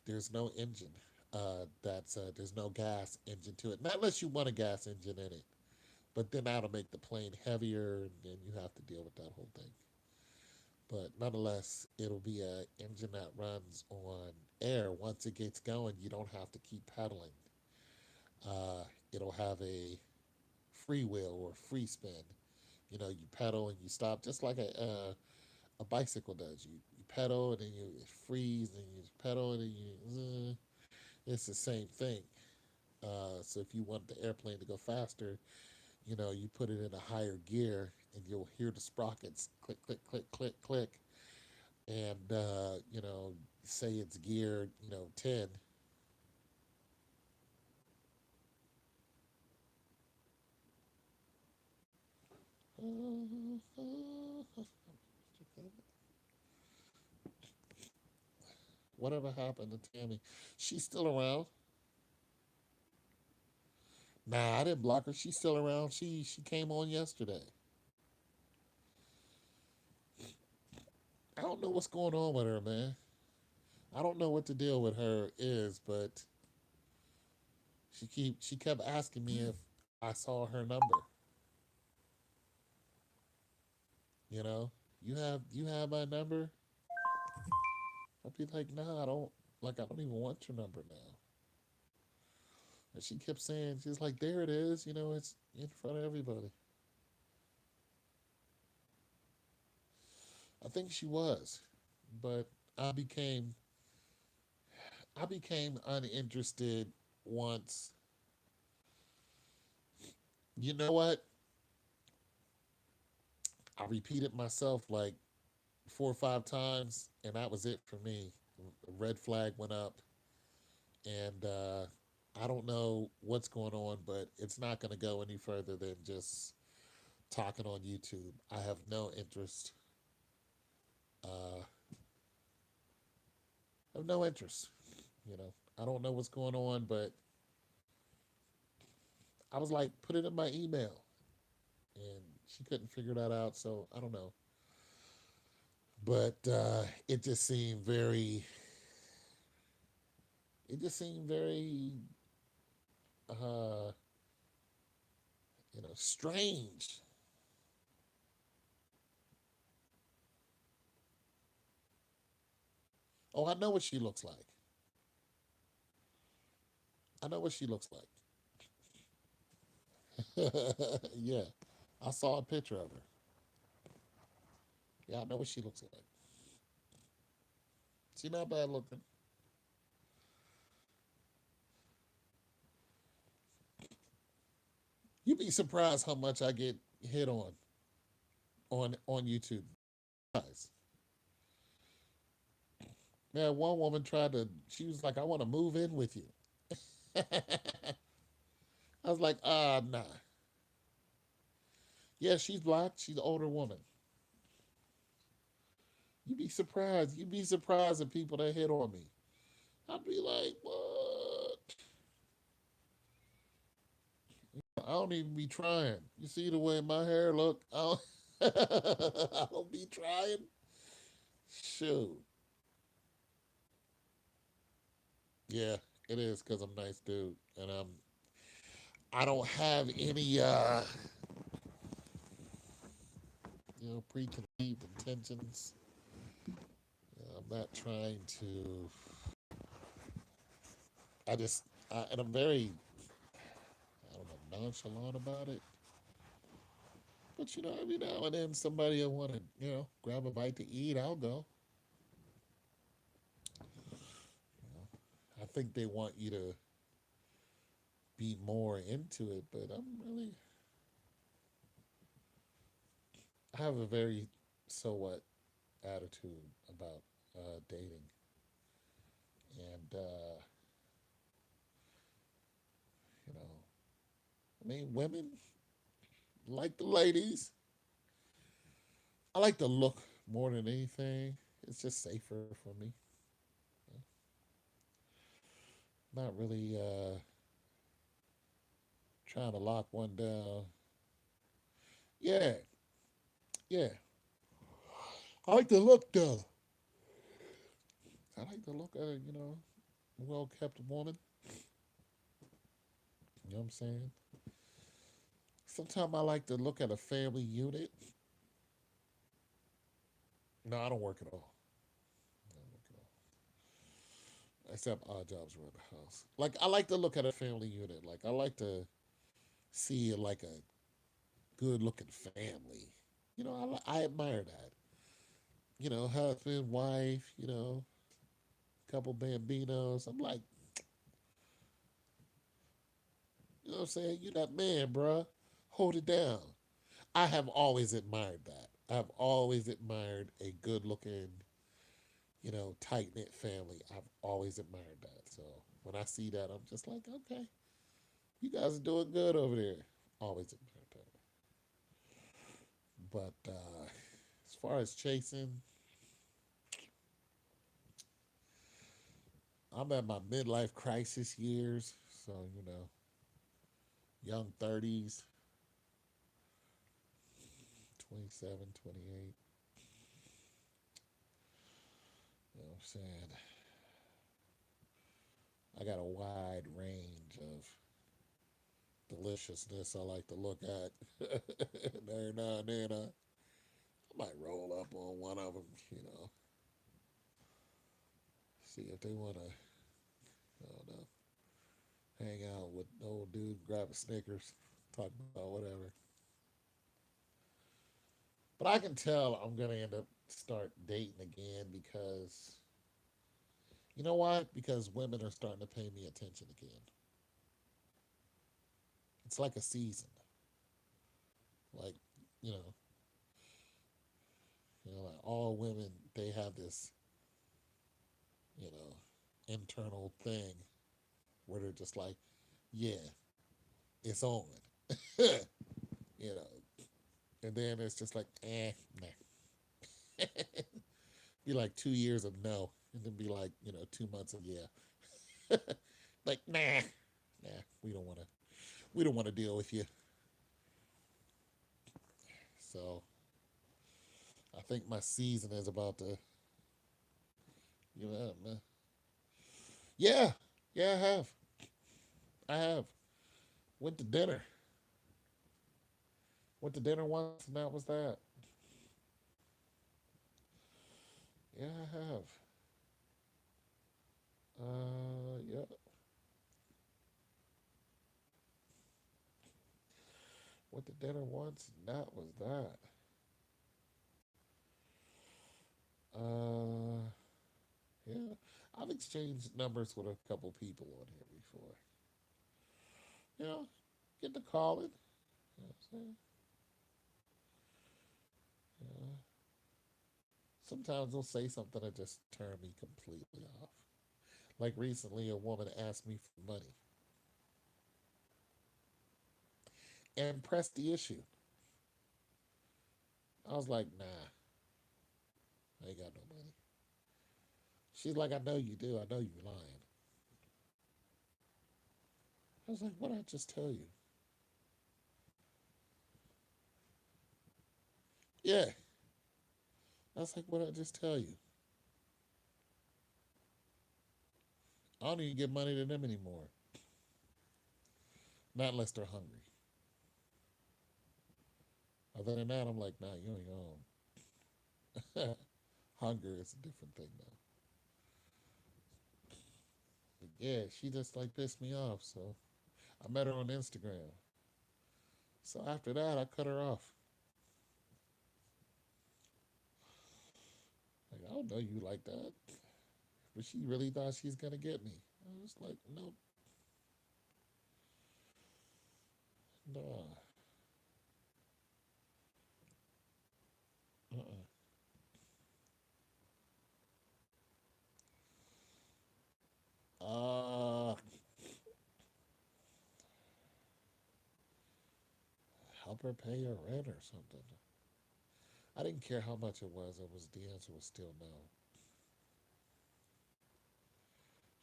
There's no engine. There's no gas engine to it. Not unless you want a gas engine in it, but then that'll make the plane heavier, and then you have to deal with that whole thing. But nonetheless, it'll be an engine that runs on air. Once it gets going, you don't have to keep pedaling. It'll have a free wheel or free spin. You pedal and you stop just like a bicycle does. You pedal and then you freeze and you pedal and then it's the same thing. So if you want the airplane to go faster, you put it in a higher gear and you'll hear the sprockets click, click, click, click, click. And, say it's geared, 10. Whatever happened to Tammy? She's still around. Nah, I didn't block her. She's still around. She came on yesterday. I don't know what's going on with her, man. I don't know what the deal with her is, but she kept asking me if I saw her number. You know, you have my number. I'd be like, nah, I don't. Like, I don't even want your number now. And she kept saying, she's like, there it is. It's in front of everybody. I think she was, but I became I became uninterested once. You know what? I repeated myself like 4 or 5 times, and that was it for me. A red flag went up, and I don't know what's going on, but it's not going to go any further than just talking on YouTube. I have no interest uh, I have no interest. I don't know what's going on, but I was like, put it in my email, and she couldn't figure that out. So I don't know, but it just seemed very. It just seemed very, uh, strange. Oh, I know what she looks like. I know what she looks like. Yeah, I saw a picture of her. Yeah, I know what she looks like. She not bad looking. You'd be surprised how much I get hit on YouTube. Guys, man, one woman tried to. She was like, "I want to move in with you." I was like, nah. Yeah, she's black. She's an older woman. You'd be surprised. You'd be surprised at people that hit on me. I'd be like, what? I don't even be trying. You see the way my hair look? I don't, I don't be trying. Shoot. Yeah, it is because I'm a nice dude, and I don't have any preconceived intentions. I'm not trying to. I just and I'm very I don't know nonchalant about it. But every now and then somebody will want to grab a bite to eat. I'll go. I think they want you to be more into it, but I have a very so what attitude about dating, and you know, women like the ladies. I like the look more than anything. It's just safer for me. Not really trying to lock one down. Yeah, yeah. I like the look though. I like to look at a well kept woman. You know what I'm saying? Sometimes I like to look at a family unit. No, I don't work at all. I don't work at all. Except odd jobs around the house. Like I like to look at a family unit. Like I like to see like a good looking family. I admire that. Husband, wife. Couple bambinos. I'm like, you know what I'm saying? You that man, bruh. Hold it down. I have always admired that. I've always admired a good looking, tight knit family. I've always admired that. So when I see that, I'm just like, okay, you guys are doing good over there. Always admired that. But as far as chasing, I'm at my midlife crisis years. So, young 30s, 27, 28. You know what I'm saying? I got a wide range of deliciousness I like to look at. Every now and then I might roll up on one of them, see if they want to, I don't know, hang out with the old dude, grab a Snickers, talk about whatever. But I can tell I'm going to end up start dating again because, you know why? Because women are starting to pay me attention again. It's like a season. Like, you know, like all women, they have this, you know, internal thing where they're just like, yeah, it's on, you know. And then it's just like, nah. Be like 2 years of no. and then be like, 2 months of yeah, like nah, we don't want to deal with you. So I think my season is about to, man. Yeah, yeah, I have went to dinner, once, and that was that. Yeah, I have. Yeah, went to dinner once, and that was that. Uh, yeah, I've exchanged numbers with a couple people on here before. You know, get to calling. You know what I'm saying? Yeah. Sometimes they'll say something that just turn me completely off. Like recently, a woman asked me for money and pressed the issue. I was like, nah, I ain't got no money. She's like, I know you do. I know you're lying. I was like, what did I just tell you? Yeah. I was like, what did I just tell you? I don't even give money to them anymore. Not unless they're hungry. Other than that, I'm like, nah, you ain't home. Hunger is a different thing, though. But yeah, she just like pissed me off. So I met her on Instagram. So after that, I cut her off. Like, I don't know you like that. But she really thought she's going to get me. I was like, nope, nah. Uh-uh. Uh, Help her pay her rent or something. I didn't care how much it was. The answer was still no.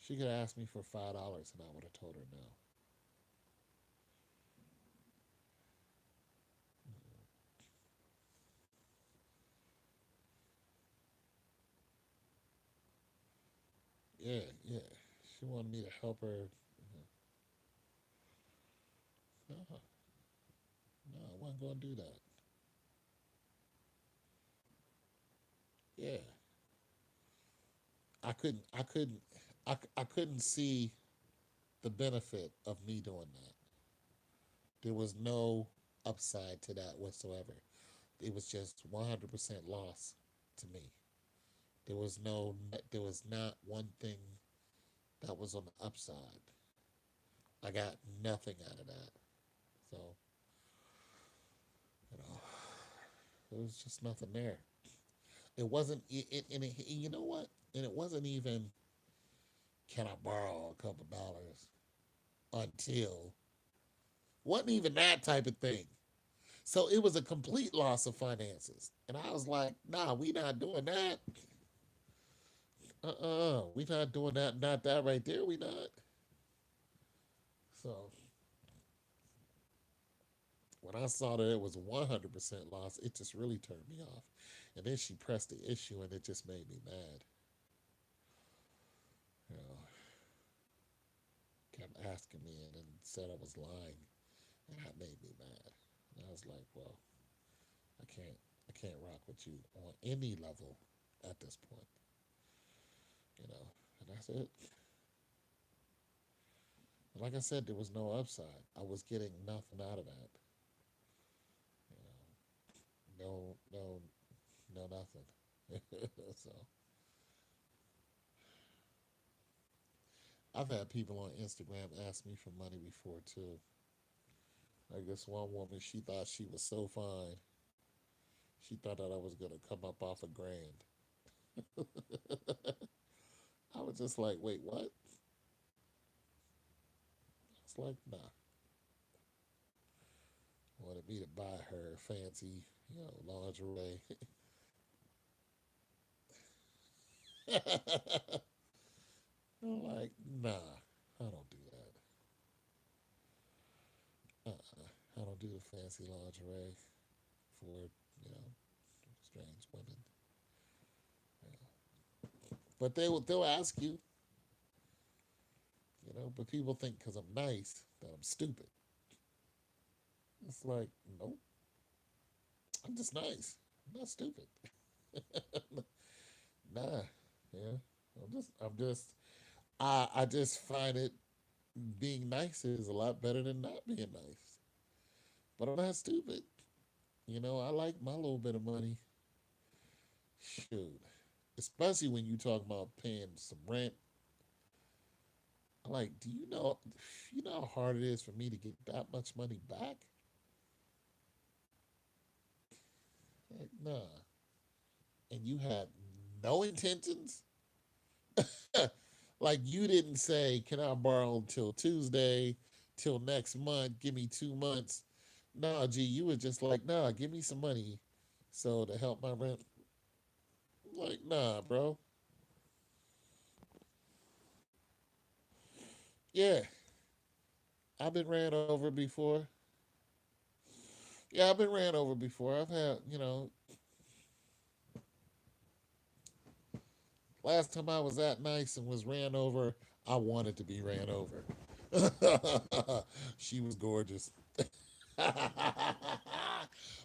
She could have asked me for $5 and I would have told her no. Yeah, yeah. She wanted me to help her. No, no, I wasn't going to do that. Yeah, I couldn't, I couldn't see the benefit of me doing that. There was no upside to that whatsoever. It was just 100% loss to me. There was not one thing that was on the upside. I got nothing out of that. So, you know, there was just nothing there. It wasn't, and you know what? And it wasn't even, can I borrow a couple dollars until, wasn't even that type of thing. So it was a complete loss of finances. And I was like, nah, we not doing that. We not doing that. Not that right there. We not. So when I saw that it was 100% loss, it just really turned me off. And then she pressed the issue and it just made me mad. You know, kept asking me and then said I was lying. And that made me mad. And I was like, well, I can't I can't rock with you on any level at this point, you know. And that's it. And like I said, there was no upside. I was getting nothing out of that. You know, no, nothing. So I've had people on Instagram ask me for money before too. Like this one woman, she thought she was so fine. She thought that I was gonna come up off a grand. I was just like, wait, what? It's like, nah. Wanted me to buy her fancy, lingerie. I'm like, nah, I don't do that. I don't do the fancy lingerie for, you know, strange women. But they'll ask you, but people think because I'm nice that I'm stupid. It's like, nope, I'm just nice. I'm not stupid. Nah, yeah. I just find it being nice is a lot better than not being nice. But I'm not stupid. I like my little bit of money. Shoot. Especially when you talk about paying some rent. I'm like, do you know how hard it is for me to get that much money back? Like, nah. And you had no intentions? Like you didn't say, can I borrow till Tuesday, till next month, give me 2 months. Nah, G, you were just like, nah, give me some money so to help my rent. Like, nah, bro. Yeah, I've been ran over before. Yeah, I've been ran over before. I've had, last time I was that nice and was ran over, I wanted to be ran over. She was gorgeous.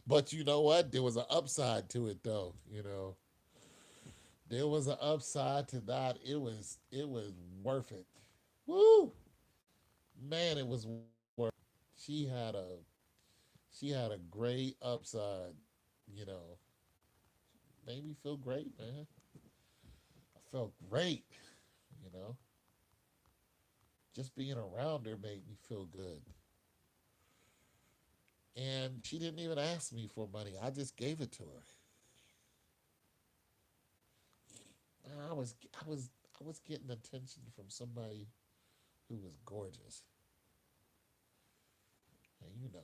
But you know what? There was an upside to it though, There was an upside to that. It was worth it. Woo! Man, it was worth it. She had a she had a great upside, you know. Made me feel great, man. I felt great, you know. Just being around her made me feel good. And she didn't even ask me for money. I just gave it to her. I was getting attention from somebody who was gorgeous. And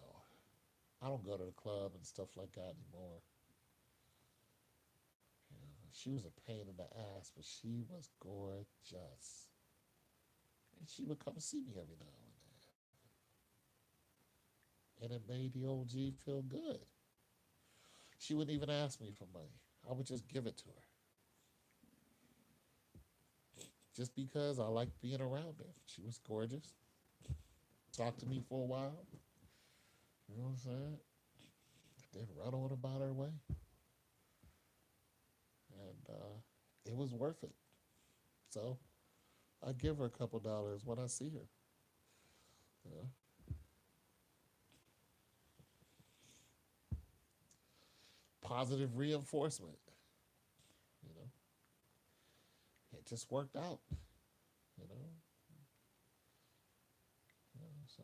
I don't go to the club and stuff like that anymore. She was a pain in the ass, but she was gorgeous. And she would come see me every now and then. And it made the old G feel good. She wouldn't even ask me for money. I would just give it to her. Just because I liked being around her. She was gorgeous. Talked to me for a while. You know what I'm saying? Then run on about her way. And it was worth it. So I give her a couple dollars when I see her. You know? Positive reinforcement. You know, it just worked out. You know, so.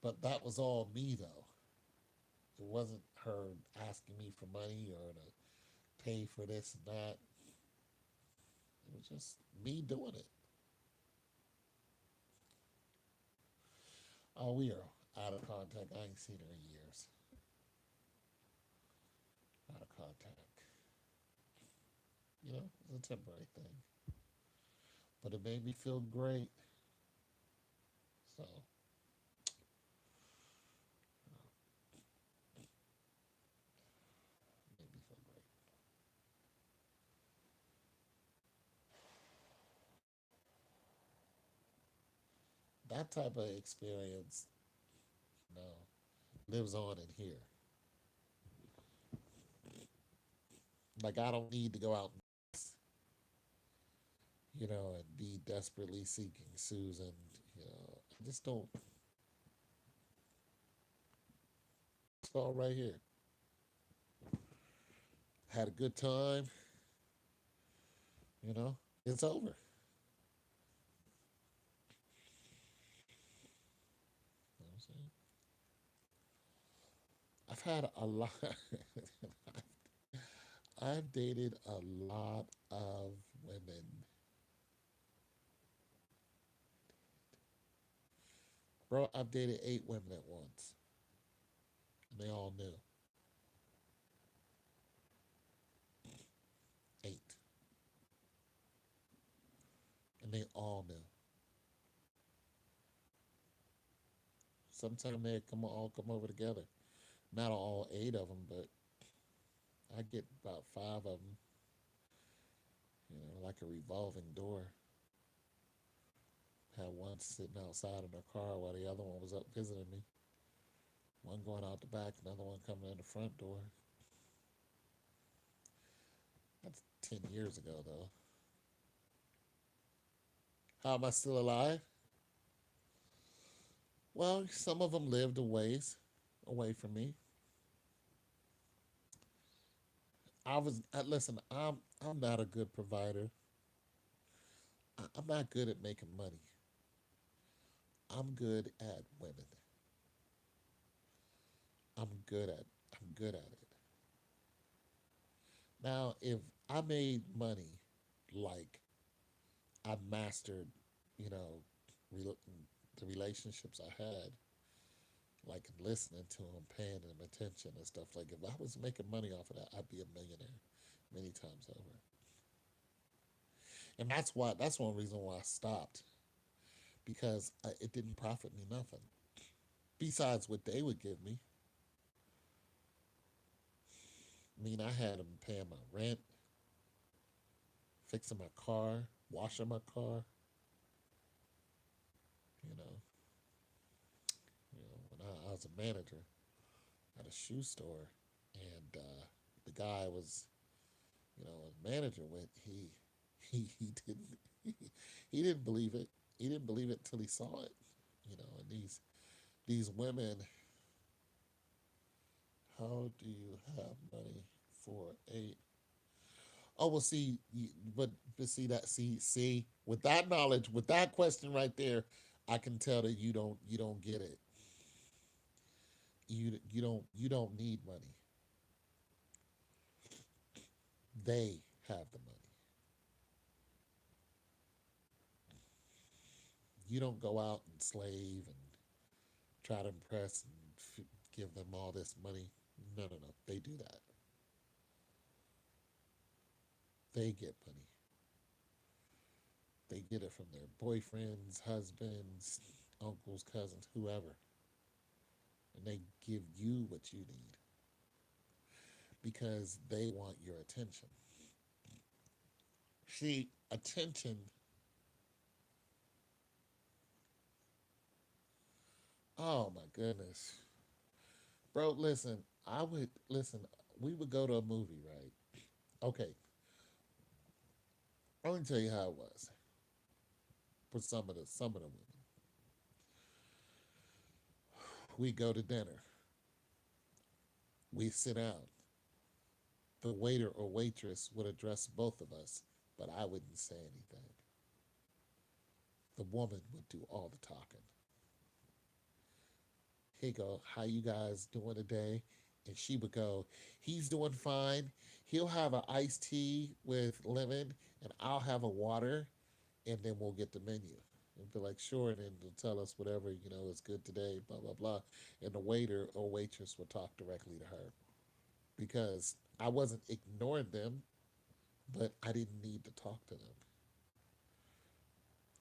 But that was all me though. It wasn't her asking me for money or to pay for this and that. It was just me doing it. Oh, we are out of contact. I ain't seen her in years. Out of contact. It's a temporary thing. But it made me feel great. So, it made me feel great. That type of experience, you know, lives on in here. Like, I don't need to go out, and be desperately seeking Susan. I just don't. It's all right here. Had a good time, it's over. You know what I'm saying? I've had a lot. I've dated a lot of women. Bro, I've dated 8 women at once. And they all knew. and they all knew. Sometimes they all come over together. Not all eight of them, but I get about five of them. Like a revolving door. Had one sitting outside in their car while the other one was up visiting me. One going out the back, another one coming in the front door. That's 10 years ago, though. How am I still alive? Well, some of them lived a ways away from me. Listen, I'm not a good provider. I'm not good at making money. I'm good at women. I'm good at I'm good at it. Now, if I made money like I mastered, you know, rel the relationships I had, like listening to them, paying them attention and stuff. Like if I was making money off of that, I'd be a millionaire many times over. And that's one reason why I stopped because it didn't profit me nothing. Besides what they would give me, I mean, I had them paying my rent, fixing my car, washing my car. You know, when I was a manager at a shoe store, and the guy was, a manager went. He didn't he didn't believe it. He didn't believe it till he saw it. And these women, how do you have money for a Oh well, see, but see that see with that knowledge, with that question right there, I can tell that you don't get it. You don't need money. They have the money. You don't go out and slave and try to impress and give them all this money. No, no, no. They do that. They get money. They get it from their boyfriends, husbands, uncles, cousins, whoever, and they give you what you need because they want your attention. See, attention. Oh my goodness, bro. Listen, I would listen. We would go to a movie, right? Okay, I'm gonna tell you how it was for some of the women. We go to dinner. We sit down. The waiter or waitress would address both of us, but I wouldn't say anything. The woman would do all the talking. He'd go, "How you guys doing today?" And she would go, "He's doing fine. He'll have an iced tea with lemon, and I'll have a water, and then we'll get the menu." And be like, "Sure," and then they'll tell us whatever, is good today, blah, blah, blah. And the waiter or waitress would talk directly to her because I wasn't ignoring them, but I didn't need to talk to them.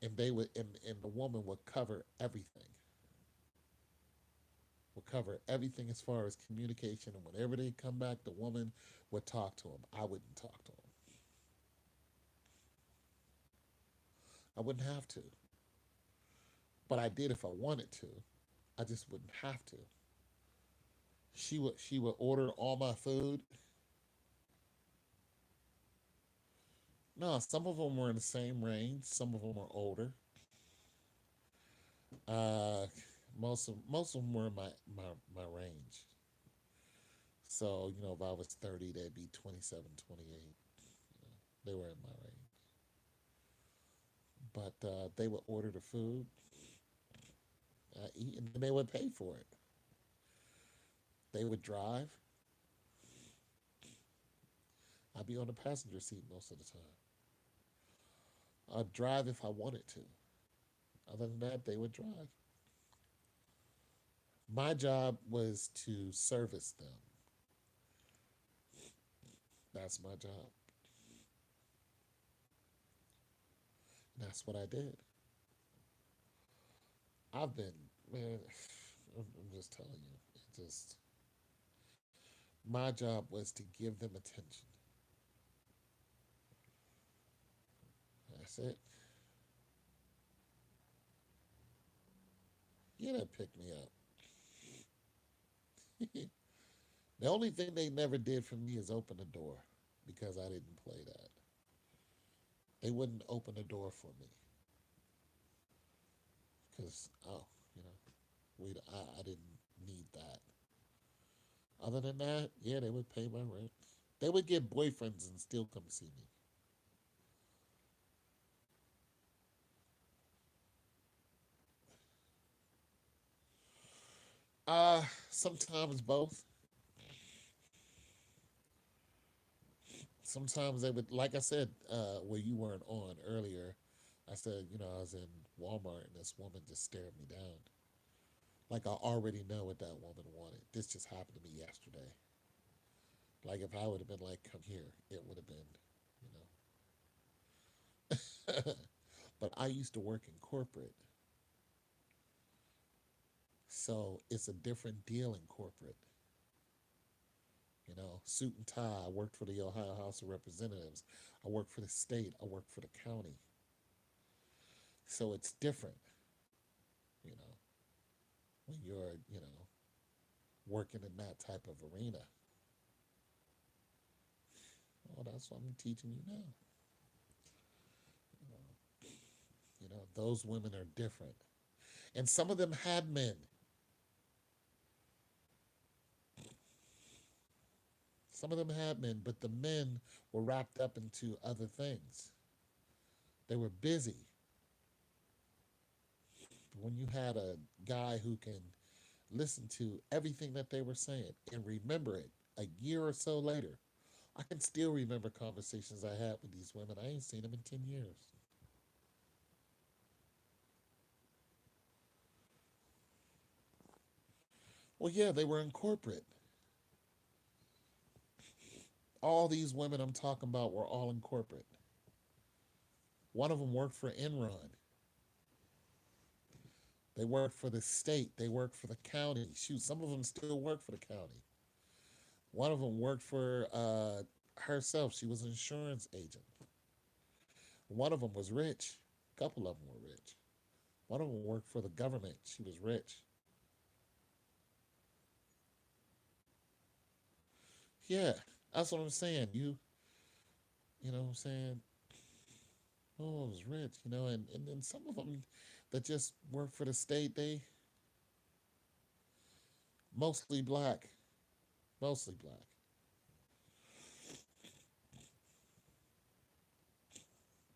And they would, and the woman would cover everything as far as communication. And whenever they come back, the woman would talk to him. I wouldn't talk to him. I wouldn't have to, but I did if I wanted to. I just wouldn't have to. She would order all my food. No, some of them were in the same range. Some of them were older. Uh, most of them were in my range. So if I was 30, they'd be 27, 28. They were in my range. But they would order the food, eat, and then they would pay for it. They would drive. I'd be on the passenger seat most of the time. I'd drive if I wanted to. Other than that, they would drive. My job was to service them. That's my job. And that's what I did. I've been, man, I'm just telling you, it just, my job was to give them attention. That's it. You didn't pick me up. The only thing they never did for me is open the door because I didn't play that. They wouldn't open the door for me because, oh, you know, I didn't need that. Other than that, yeah, they would pay my rent. They would get boyfriends and still come see me. Sometimes both. Sometimes they would, like I said, where you weren't on earlier. I said, I was in Walmart and this woman just stared me down. Like I already know what that woman wanted. This just happened to me yesterday. Like if I would have been like, "Come here," it would have been, you know. But I used to work in corporate, so it's a different deal in corporate. Suit and tie. I worked for the Ohio House of Representatives. I worked for the state. I worked for the county. So it's different, you know, when you're, working in that type of arena. Oh, that's what I'm teaching you now. Those women are different. And some of them had men. Some of them had men, but the men were wrapped up into other things. They were busy. When you had a guy who can listen to everything that they were saying and remember it a year or so later, I can still remember conversations I had with these women. I ain't seen them in 10 years. Well, yeah, they were in corporate. All these women I'm talking about were all in corporate. One of them worked for Enron. They worked for the state. They worked for the county. Shoot, some of them still work for the county. One of them worked for herself. She was an insurance agent. One of them was rich. A couple of them were rich. One of them worked for the government. She was rich. Yeah, that's what I'm saying. You know what I'm saying? Oh, I was rich, and then some of them that just work for the state, they mostly black, mostly black.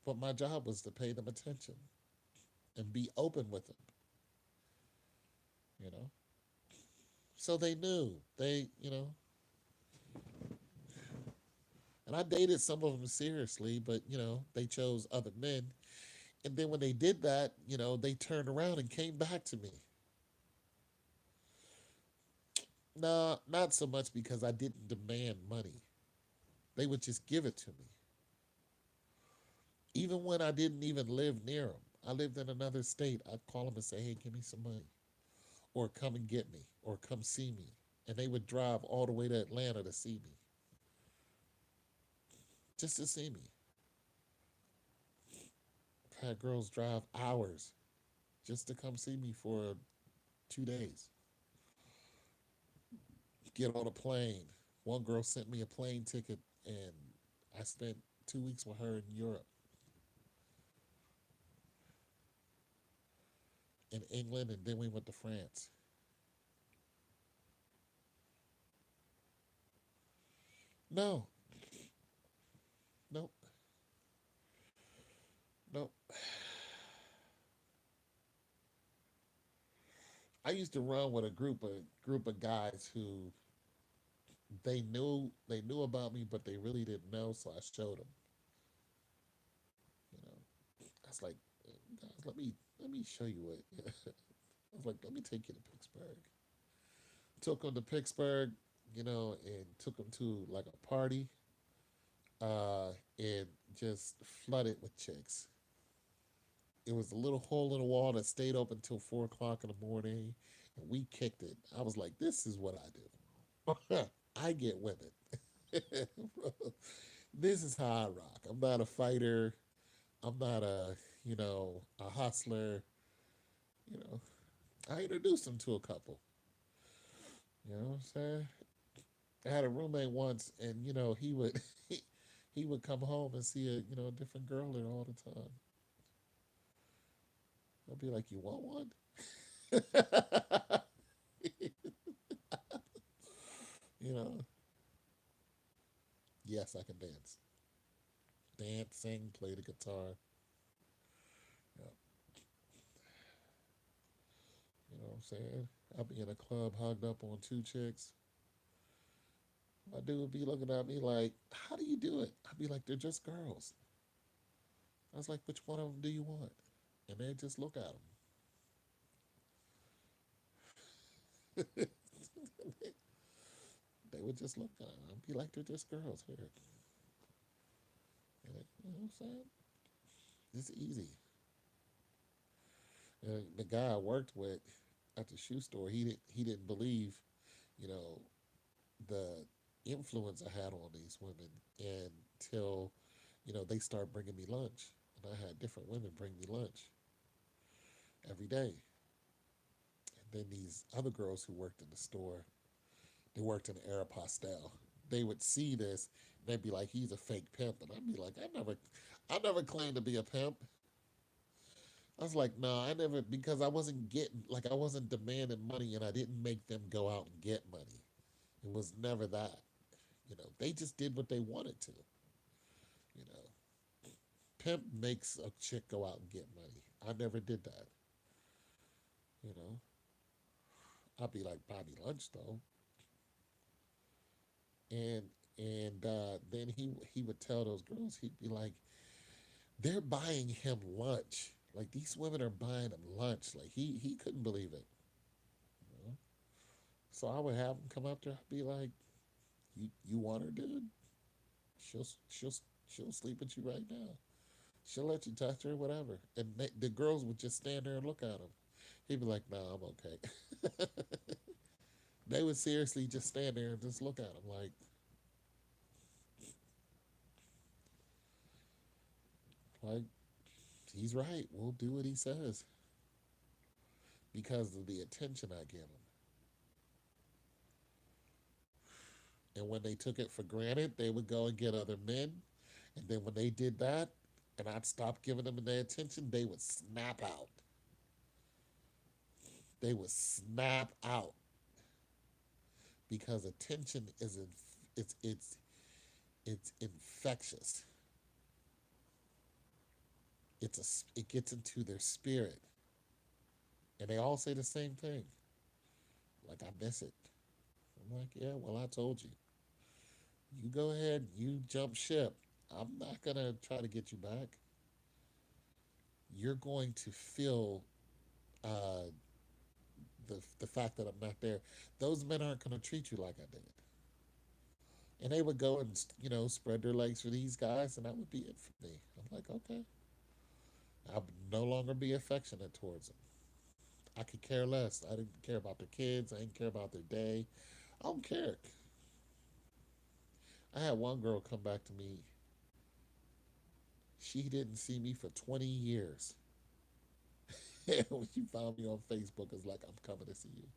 But my job was to pay them attention and be open with them, you know. So they knew and I dated some of them seriously, but they chose other men. And then when they did that, they turned around and came back to me. No, not so much because I didn't demand money. They would just give it to me. Even when I didn't even live near them, I lived in another state. I'd call them and say, "Hey, give me some money," or "Come and get me," or "Come see me," and they would drive all the way to Atlanta to see me, just to see me. I've had girls drive hours just to come see me for 2 days. Get on a plane. One girl sent me a plane ticket, and I spent 2 weeks with her in Europe, in England, and then we went to France. No, nope, nope. I used to run with a group of guys who they knew about me, but they really didn't know, so I showed them. You know, I was like, guys, let me show you what. I was like, let me take you to Pittsburgh. Took them to Pittsburgh, and took them to like a party, and just flooded with chicks. It was a little hole in the wall that stayed open until 4 o'clock in the morning, and we kicked it. I was like, "This is what I do. I get women. This is how I rock. I'm not a fighter. I'm not a hustler. You know, I introduced him to a couple. You know what I'm saying? I had a roommate once, and he would he would come home and see a different girl there all the time. I'd be like, "You want one?" you know, yes, I can dance, sing, play the guitar. Yeah, you know what I'm saying? I'll be in a club hugged up on two chicks. My dude would be looking at me like, "How do you do it?" I'd be like, "They're just girls." I was like, "Which one of them do you want?" And they just look at them. They would just look at them. I'd be like, "They're just girls here." And you know what I'm saying? It's easy. The guy I worked with at the shoe store, he didn't believe, you know, the influence I had on these women until, they start bringing me lunch. And I had different women bring me lunch every day. And then these other girls who worked in the store, they worked in Aeropostale. They would see this, and they'd be like, "He's a fake pimp," and I'd be like, "I never claimed to be a pimp." I was like, "No, I never," because I wasn't demanding money, and I didn't make them go out and get money. It was never that. They just did what they wanted to. You know, pimp makes a chick go out and get money. I never did that. You know, I'd be like, "Buy me lunch though," and then he would tell those girls, he'd be like, "They're buying him lunch. Like these women are buying him lunch." Like he couldn't believe it. You know? So I would have him come up there. I'd be like, "You want her, dude? She'll she'll she'll sleep with you right now. She'll let you touch her, whatever." And the girls would just stand there and look at him. He'd be like, "No, I'm okay." They would seriously just stand there and just look at him like he's right. We'll do what he says because of the attention I give him. And when they took it for granted, they would go and get other men. And then when they did that, and I'd stop giving them their attention, they would snap out. They would snap out because attention it's infectious. It gets into their spirit, and they all say the same thing. Like, "I miss it." I'm like, "Yeah, well, I told you. You go ahead, you jump ship. I'm not gonna try to get you back. You're going to feel uh, the fact that I'm not there. Those men aren't going to treat you like I did." And they would go and spread their legs for these guys, and that would be it for me. I'm like, "Okay, I'll no longer be affectionate towards them. I could care less. I didn't care about their kids. I didn't care about their day. I don't care." I had one girl come back to me. She didn't see me for 20 years. And when she found me on Facebook, it's like, "I'm coming to see you."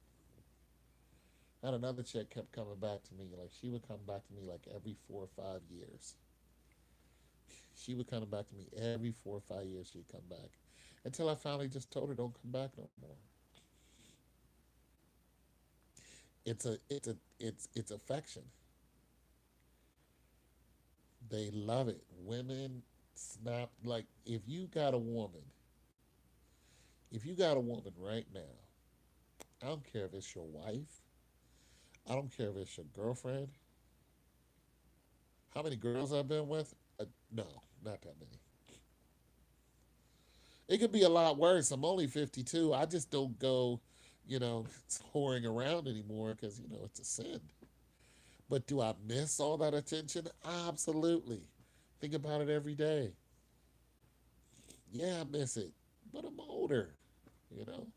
And another chick kept coming back to me. Like, she would come back to me like every 4 or 5 years. She would come back to me every 4 or 5 years. She'd come back until I finally just told her, "Don't come back no more." It's affection. They love it. Women snap like if you got a woman right now, I don't care if it's your wife, I don't care if it's your girlfriend. How many girls I've been with? No, not that many. It could be a lot worse. I'm only 52. I just don't go, whoring around anymore because it's a sin. But do I miss all that attention? Absolutely. Think about it every day. Yeah, I miss it. but I'm older, you know.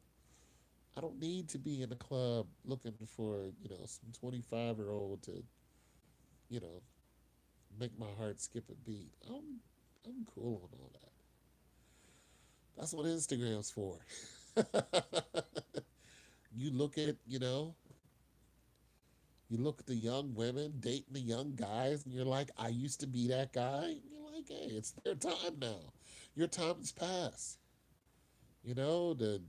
I don't need to be in a club looking for, some 25-year-old to, you know, make my heart skip a beat. I'm cool on all that. That's what Instagram's for. You look at, you look at the young women dating the young guys, and you're like, I used to be that guy. And you're like, hey, it's their time now. Your time has passed. The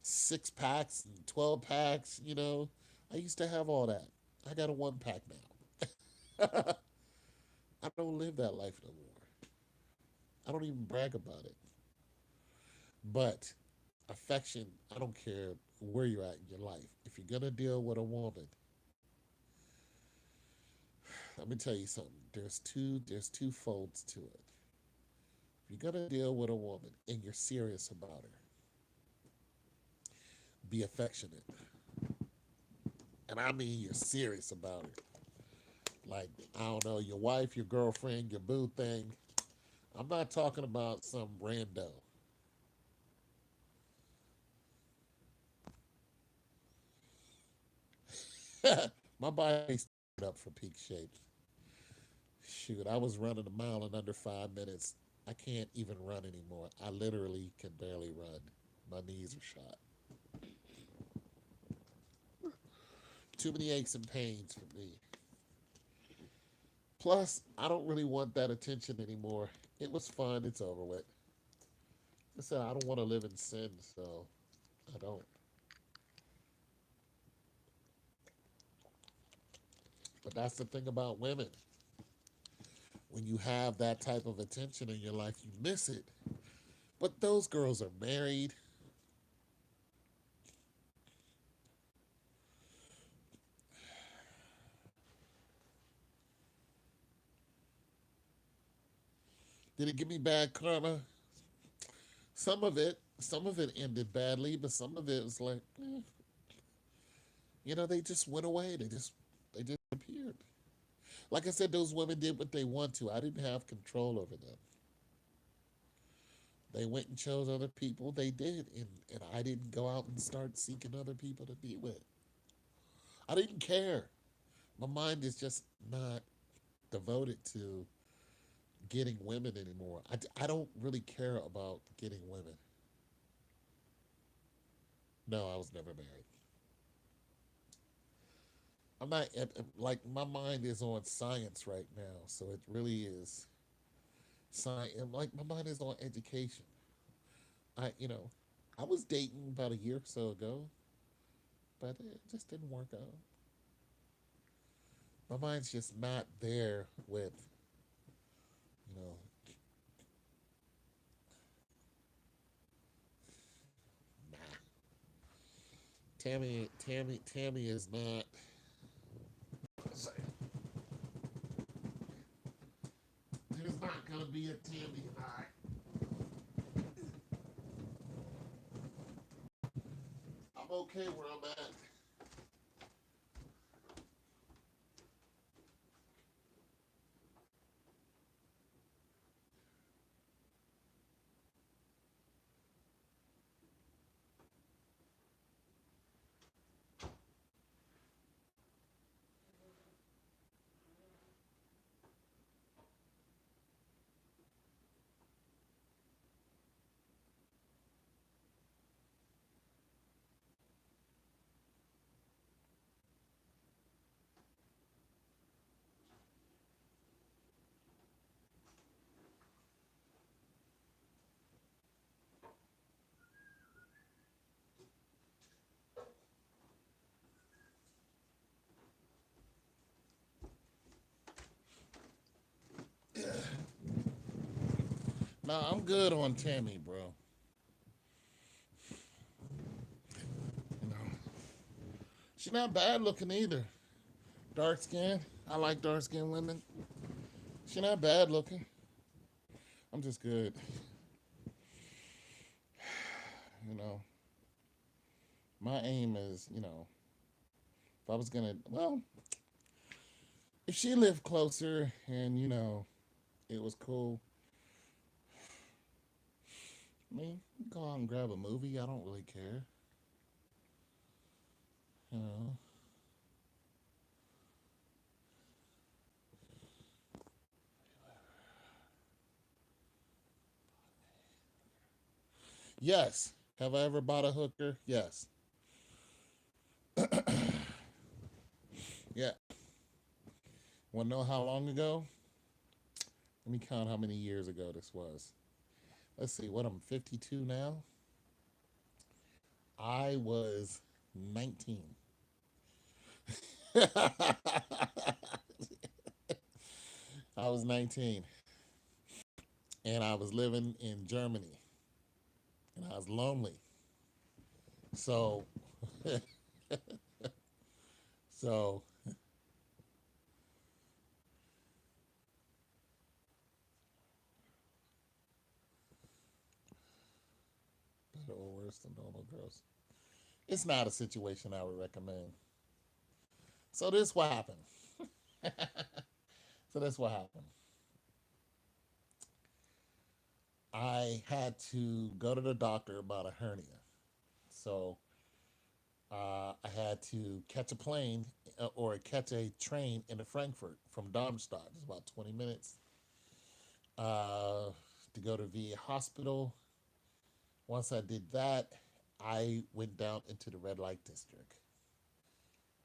6 packs and 12 packs, I used to have all that. I got a 1 pack now. I don't live that life no more. I don't even brag about it. But affection, I don't care where you're at in your life. If you're gonna deal with a woman, let me tell you something. There's two folds to it. If you're gonna deal with a woman and you're serious about her, be affectionate. And I mean you're serious about her. Like, I don't know, your wife, your girlfriend, your boo thing. I'm not talking about some rando. My body's up for peak shape. Shoot, I was running a mile in under 5 minutes. I can't even run anymore. I literally can barely run. My knees are shot. Too many aches and pains for me. Plus, I don't really want that attention anymore. It was fun. It's over with. I said I don't want to live in sin, so I don't. But that's the thing about women. When you have that type of attention in your life, you miss it. But those girls are married. Did it give me bad karma? Some of it ended badly, but some of it was like, they just went away. They just appeared. Like I said, those women did what they want to. I didn't have control over them. They went and chose other people. They did, and I didn't go out and start seeking other people to be with. I didn't care. My mind is just not devoted to getting women anymore. I don't really care about getting women. No, I was never married. I'm not like my mind is on science right now, so it really is science. Like my mind is on education. I you know, I was dating about a year or so ago, but it just didn't work out. My mind's just not there with you know. Nah, Tammy is not. There's not gonna be a Tammy and I. I'm okay where I'm at. No, I'm good on Tammy, bro. You know, she's not bad looking either. Dark skin. I like dark skinned women. She's not bad looking. I'm just good. You know, my aim is, if I was gonna, well, if she lived closer and it was cool, I mean, go out and grab a movie. I don't really care. You know. Yes. Have I ever bought a hooker? Yes. Yeah. Want to know how long ago? Let me count how many years ago this was. Let's see. What, I'm 52 now. I was 19. I was 19, and I was living in Germany, and I was lonely. So, so better or worse than normal girls. It's not a situation I would recommend. So this what happened. So that's what happened. I had to go to the doctor about a hernia. So I had to catch a plane or catch a train into Frankfurt from Darmstadt. It's about 20 minutes uh, to go to VA hospital. Once I did that, I went down into the red light district.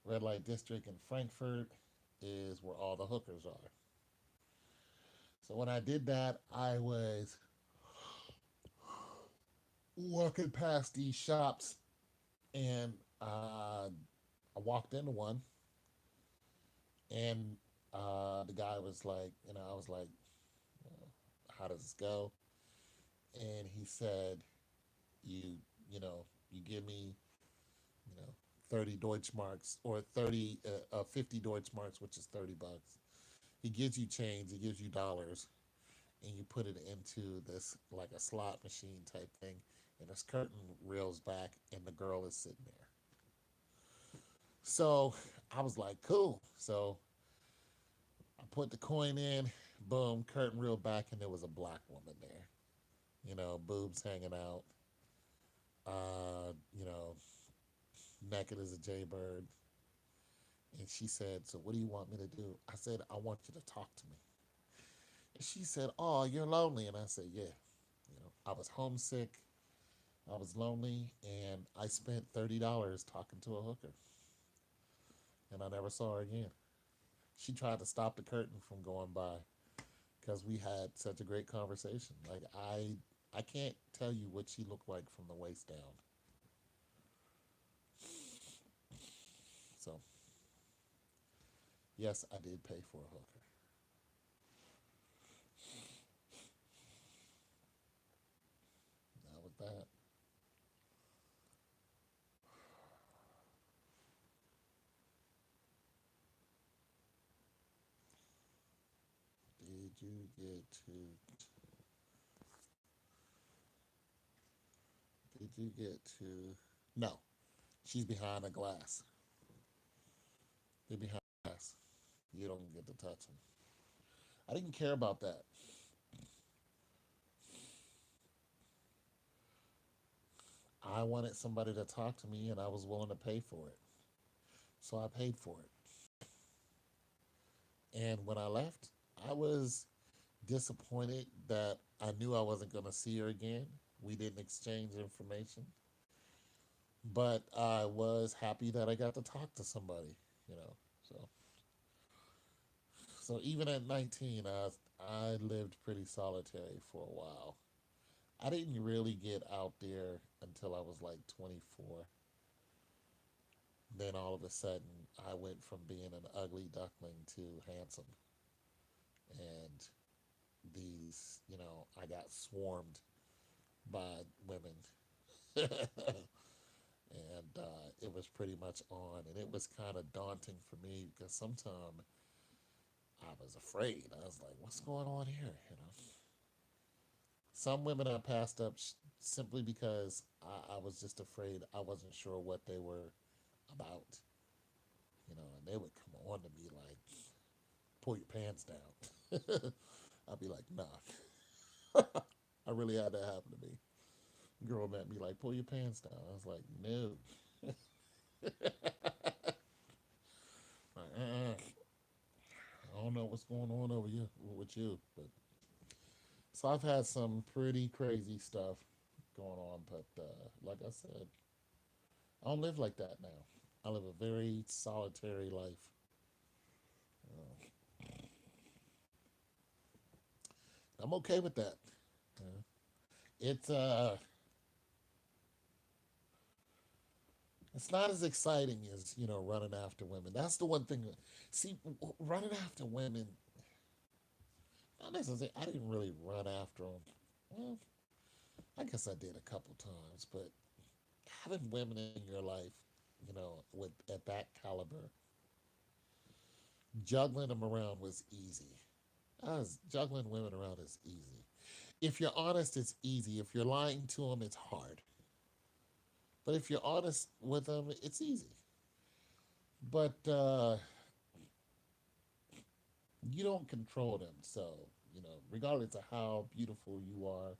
Red light district in Frankfurt is where all the hookers are. So when I did that, I was walking past these shops, and I walked into one, and the guy was like, I was like, how does this go? And he said, you, you give me, 30 Deutschmarks or 50 Deutschmarks, which is $30. He gives you change, he gives you dollars, and you put it into this like a slot machine type thing, and this curtain reels back, and the girl is sitting there. So I was like, cool. So I put the coin in, boom, curtain reeled back, and there was a black woman there. Boobs hanging out, you know, naked as a jaybird. And she said, so what do you want me to do? I said, I want you to talk to me. And she said, oh, you're lonely. And I said, yeah. I was homesick. I was lonely, and I spent $30 talking to a hooker, and I never saw her again. She tried to stop the curtain from going by because we had such a great conversation. Like I can't tell you what she looked like from the waist down. So yes, I did pay for a hooker. That was that. Did you get to? Did you get to? No, she's behind a glass. They're behind glass. You don't get to touch them. I didn't care about that. I wanted somebody to talk to me, and I was willing to pay for it. So I paid for it. And when I left, I was disappointed that I knew I wasn't going to see her again. We didn't exchange information, but I was happy that I got to talk to somebody, you know. So, so even at 19, I lived pretty solitary for a while. I didn't really get out there until I was like 24. Then all of a sudden, I went from being an ugly duckling to handsome. And I got swarmed by women. And it was pretty much on. And it was kind of daunting for me because sometimes I was afraid. I was like, what's going on here? Some women I passed up simply because I was just afraid. I wasn't sure what they were about, and they would come on to me like, pull your pants down. I'd be like, nah. I really had that happen to me. Girl met me like, pull your pants down. I was like, no. Like, I don't know what's going on over you with you, but so I've had some pretty crazy stuff going on. But like I said, I don't live like that now. I live a very solitary life. Uh, I'm okay with that. Uh, it's it's not as exciting as running after women. That's the one thing. See, running after women, not necessarily. I didn't really run after them. Well, I guess I did a couple times, but having women in your life, with at that caliber, juggling them around was easy. Juggling women around is easy. If you're honest, it's easy. If you're lying to them, it's hard. But if you're honest with them, it's easy. But you don't control them. So, regardless of how beautiful you are,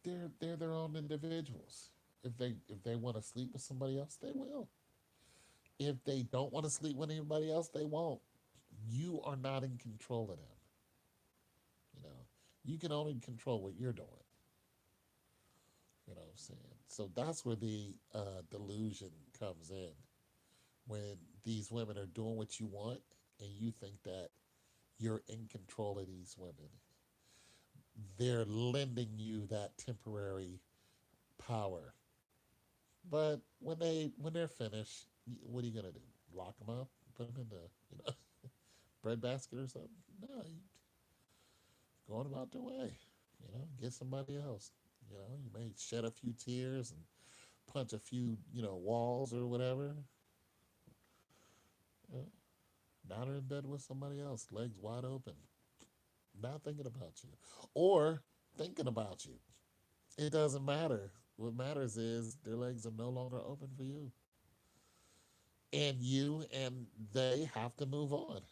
they're their own individuals. If they want to sleep with somebody else, they will. If they don't want to sleep with anybody else, they won't. You are not in control of them. You know, you can only control what you're doing. You know what I'm saying? So that's where the delusion comes in. When these women are doing what you want, and you think that you're in control of these women, they're lending you that temporary power. But when they're finished, what are you gonna do? Lock them up? Put them in the breadbasket or something? No, you going about their way. Get somebody else. You may shed a few tears and punch a few walls or whatever. Uh, Now they're in bed with somebody else, legs wide open, not thinking about you, or thinking about you. It doesn't matter. What matters is their legs are no longer open for you, and you and they have to move on,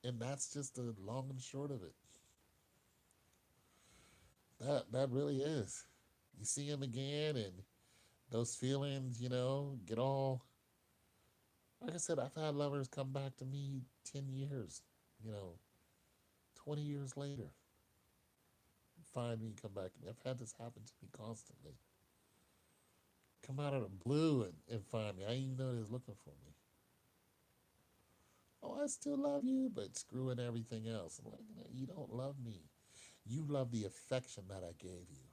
and that's just the long and short of it. That really is. You see him again, and those feelings, get all. Like I said, I've had lovers come back to me 10 years, you know, 20 years later, find me, come back to me. I've had this happen to me constantly. Come out of the blue and find me. I didn't even know they was looking for me. Oh, I still love you, but screwing everything else. I'm like, you don't love me. You love the affection that I gave you.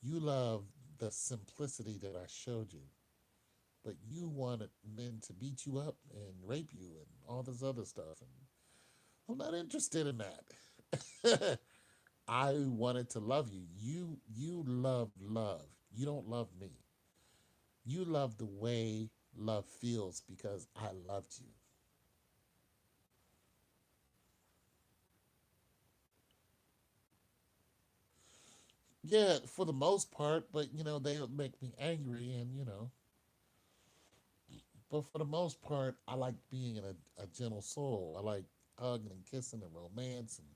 You love the simplicity that I showed you. But you wanted men to beat you up and rape you and all this other stuff. And I'm not interested in that. I wanted to love you. You love love. You don't love me. You love the way love feels because I loved you. Yeah, for the most part, but they'll make me angry and but for the most part, I like being in a gentle soul. I like hugging and kissing and romance and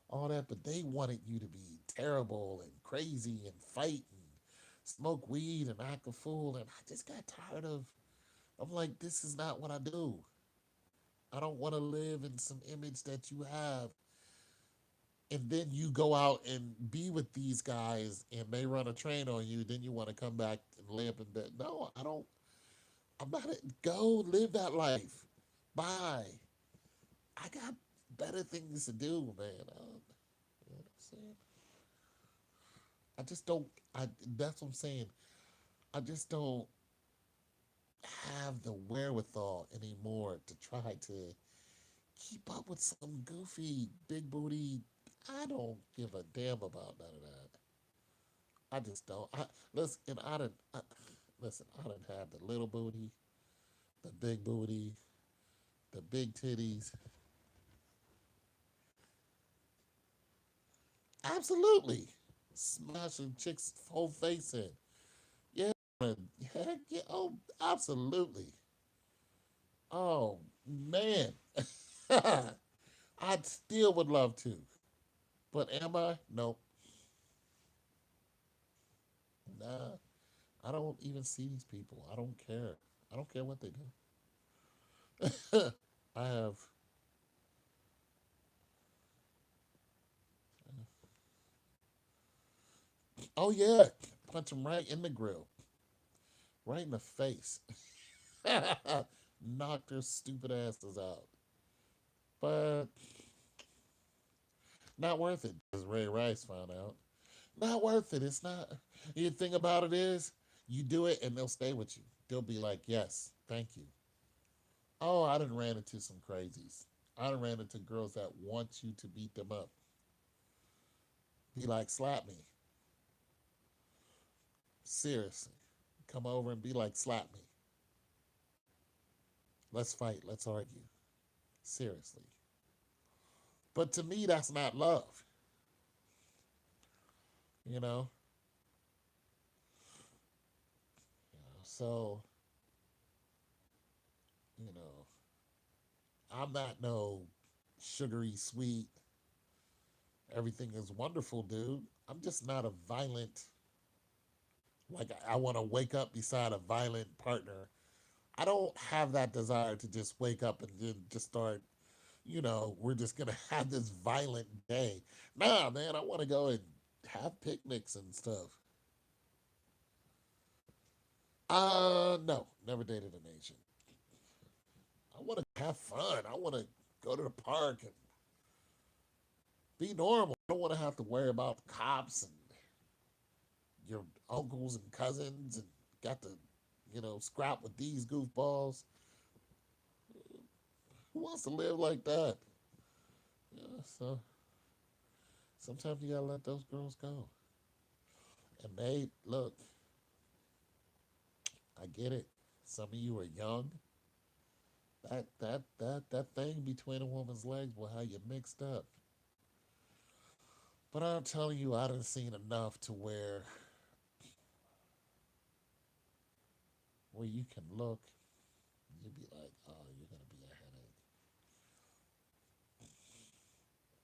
all that, but they wanted you to be terrible and crazy and fight and smoke weed and act a fool. And I just got tired of, I'm like, this is not what I do. I don't want to live in some image that you have. And then you go out and be with these guys and they run a train on you. Then you want to come back and lay up in bed. No, I don't. I'm not. Go live that life. Bye. I got better things to do, man. You know what I'm saying? I just don't. That's what I'm saying. I just don't have the wherewithal anymore to try to keep up with some goofy big booty. I don't give a damn about none of that. I just don't. Listen. I done had the little booty, the big booty, the big titties. Absolutely, smashing chicks' whole face in. Yeah, heck yeah. Oh, absolutely. Oh man, I still would love to, but am I? Nope. Nah, I don't even see these people. I don't care. I don't care what they do. I have. Oh yeah, punch them right in the grill, right in the face. Knock their stupid asses out. But not worth it, as Ray Rice found out. Not worth it. It's not. The thing about it is, you do it and they'll stay with you. They'll be like, yes, thank you. Oh, I done ran into some crazies. I done ran into girls that want you to beat them up. Be like, slap me. Seriously. Come over and be like, slap me. Let's fight. Let's argue. Seriously. But to me, that's not love. You know? So, you know, I'm not no sugary sweet, everything is wonderful dude. I'm just not a violent, like, I want to wake up beside a violent partner. I don't have that desire to just wake up and then just start, we're just going to have this violent day. Nah, man, I want to go and have picnics and stuff. No, never dated an Asian. I want to have fun. I want to go to the park and be normal. I don't want to have to worry about cops and your uncles and cousins and got to, scrap with these goofballs. Who wants to live like that? Yeah, so sometimes you gotta let those girls go. And they look, I get it. Some of you are young. That thing between a woman's legs will have you mixed up. But I'm telling you, I done seen enough to where you can look, you'd be like, oh, you're gonna be a headache.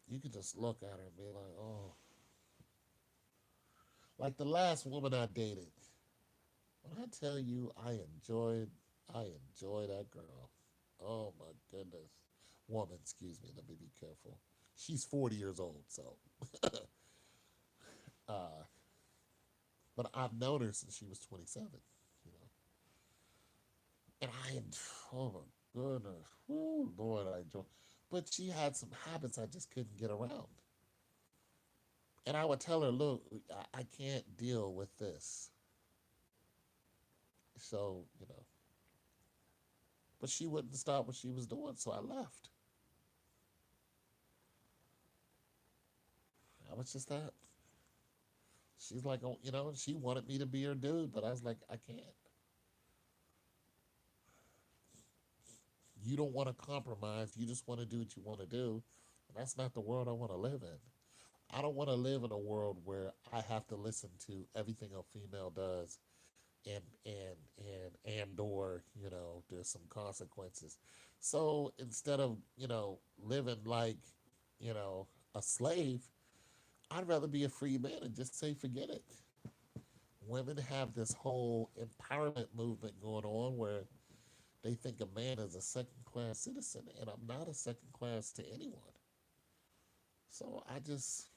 You can just look at her and be like, oh, like the last woman I dated. When I tell you I enjoy that girl. Oh my goodness. Woman, excuse me, let me be careful. She's 40 years old, so uh but I've known her since she was 27, you know. And oh my goodness. Oh Lord, I enjoy, but she had some habits I just couldn't get around. And I would tell her, look, I can't deal with this. So, but she wouldn't stop what she was doing, so I left. I was just that. She's like, oh, she wanted me to be her dude, but I was like, I can't. You don't want to compromise. You just want to do what you want to do. And that's not the world I want to live in. I don't want to live in a world where I have to listen to everything a female does and or, there's some consequences. So instead of, living like, you know, a slave, I'd rather be a free man and just say forget it. Women have this whole empowerment movement going on where they think a man is a second class citizen, and I'm not a second class to anyone. So I just,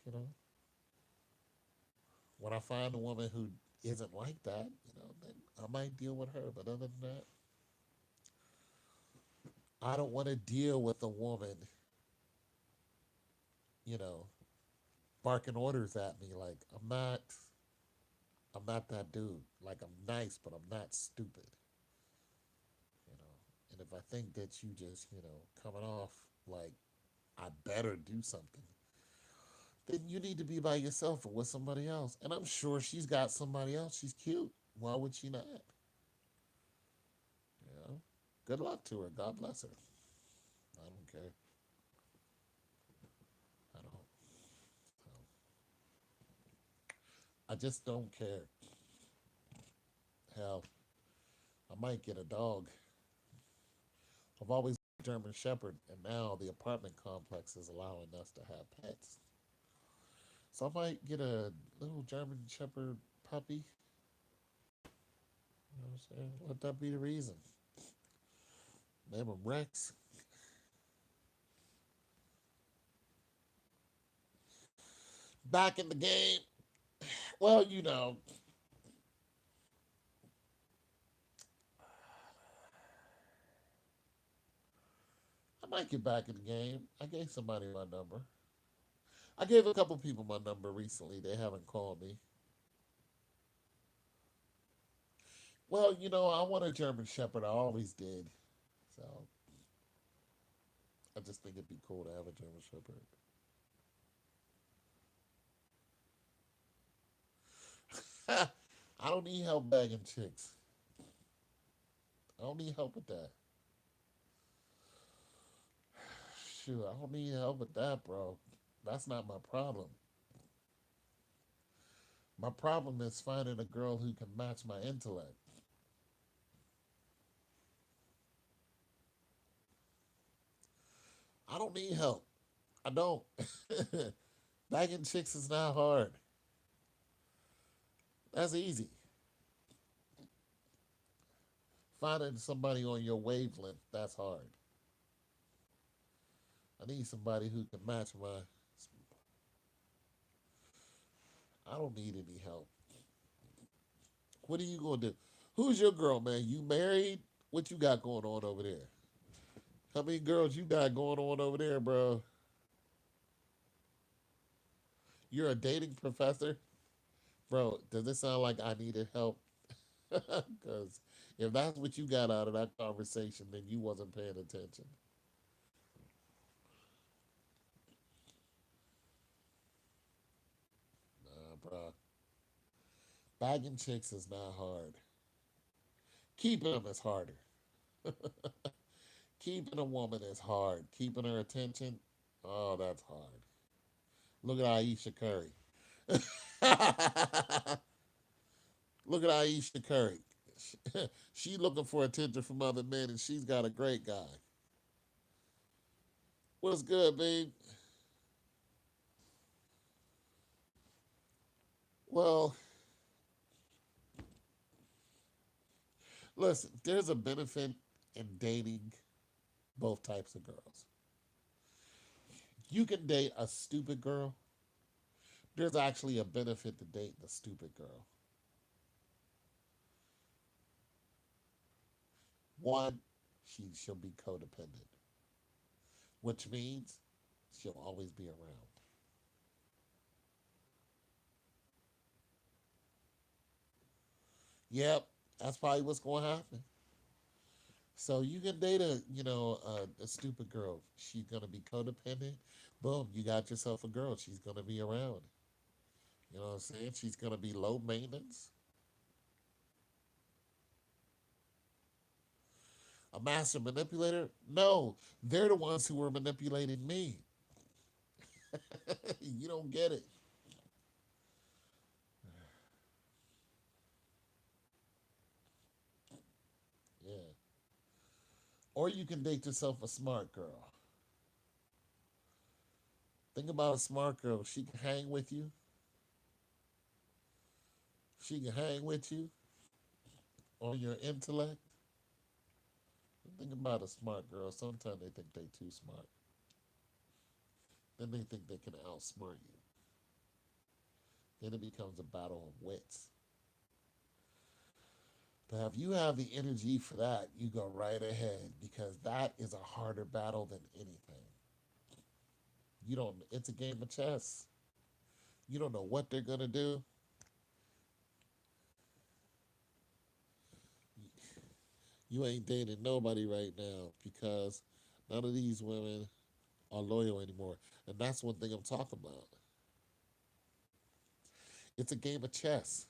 when I find a woman who isn't like that, then I might deal with her. But other than that, I don't want to deal with a woman, you know, barking orders at me. Like I'm not that dude. Like I'm nice, but I'm not stupid. You know. And if I think that you just, coming off like I better do something, then you need to be by yourself or with somebody else. And I'm sure she's got somebody else. She's cute. Why would she not? You know? Good luck to her. God bless her. I don't care. I don't. So, I just don't care. Hell, I might get a dog. I've always German Shepherd, and now the apartment complex is allowing us to have pets. So I might get a little German Shepherd puppy. You know what I'm saying? Let that be the reason. Name him Rex. Back in the game. Well, I might get back in the game. I gave somebody my number. I gave a couple people my number recently. They haven't called me. Well, I want a German Shepherd. I always did. So I just think it'd be cool to have a German Shepherd. I don't need help bagging chicks. I don't need help with that. Shoot, I don't need help with that, bro. That's not my problem. My problem is finding a girl who can match my intellect. I don't need help. I don't. Bagging chicks is not hard. That's easy. Finding somebody on your wavelength, that's hard. I need somebody who can match my. I don't need any help. What are you gonna do? Who's your girl, man? You married? What you got going on over there? How many girls you got going on over there, bro? You're a dating professor, bro. Does it sound like I needed help? Because if that's what you got out of that conversation, then you wasn't paying attention. Nah, bro. Bagging chicks is not hard. Keeping them is harder. Keeping a woman is hard. Keeping her attention, oh, that's hard. Look at Aisha Curry. Look at Aisha Curry. She looking for attention from other men, and she's got a great guy. What's good, babe? Well, listen, there's a benefit in dating both types of girls. You can date a stupid girl. There's actually a benefit to dating a stupid girl. One, she'll be codependent, which means she'll always be around. Yep, that's probably what's going to happen. So you can date a stupid girl. She's gonna be codependent. Boom, you got yourself a girl. She's gonna be around. You know what I'm saying? She's gonna be low maintenance. A master manipulator? No, they're the ones who were manipulating me. You don't get it. Yeah. Or you can date yourself a smart girl. Think about a smart girl. She can hang with you. She can hang with you on your intellect. Think about a smart girl. Sometimes they think they too smart. Then they think they can outsmart you. Then it becomes a battle of wits. But if you have the energy for that, you go right ahead because that is a harder battle than anything. You don't, it's a game of chess. You don't know what they're going to do. You ain't dating nobody right now because none of these women are loyal anymore. And that's one thing I'm talking about. It's a game of chess.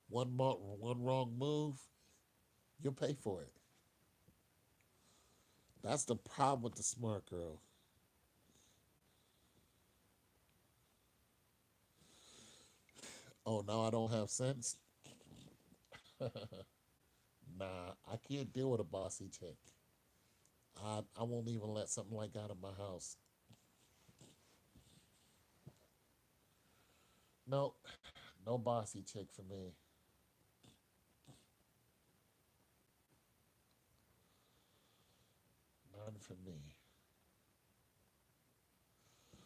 One wrong move, you'll pay for it. That's the problem with the smart girl. Oh, now I don't have sense? Nah, I can't deal with a bossy chick. I won't even let something like that in my house. No, No bossy chick for me. None for me.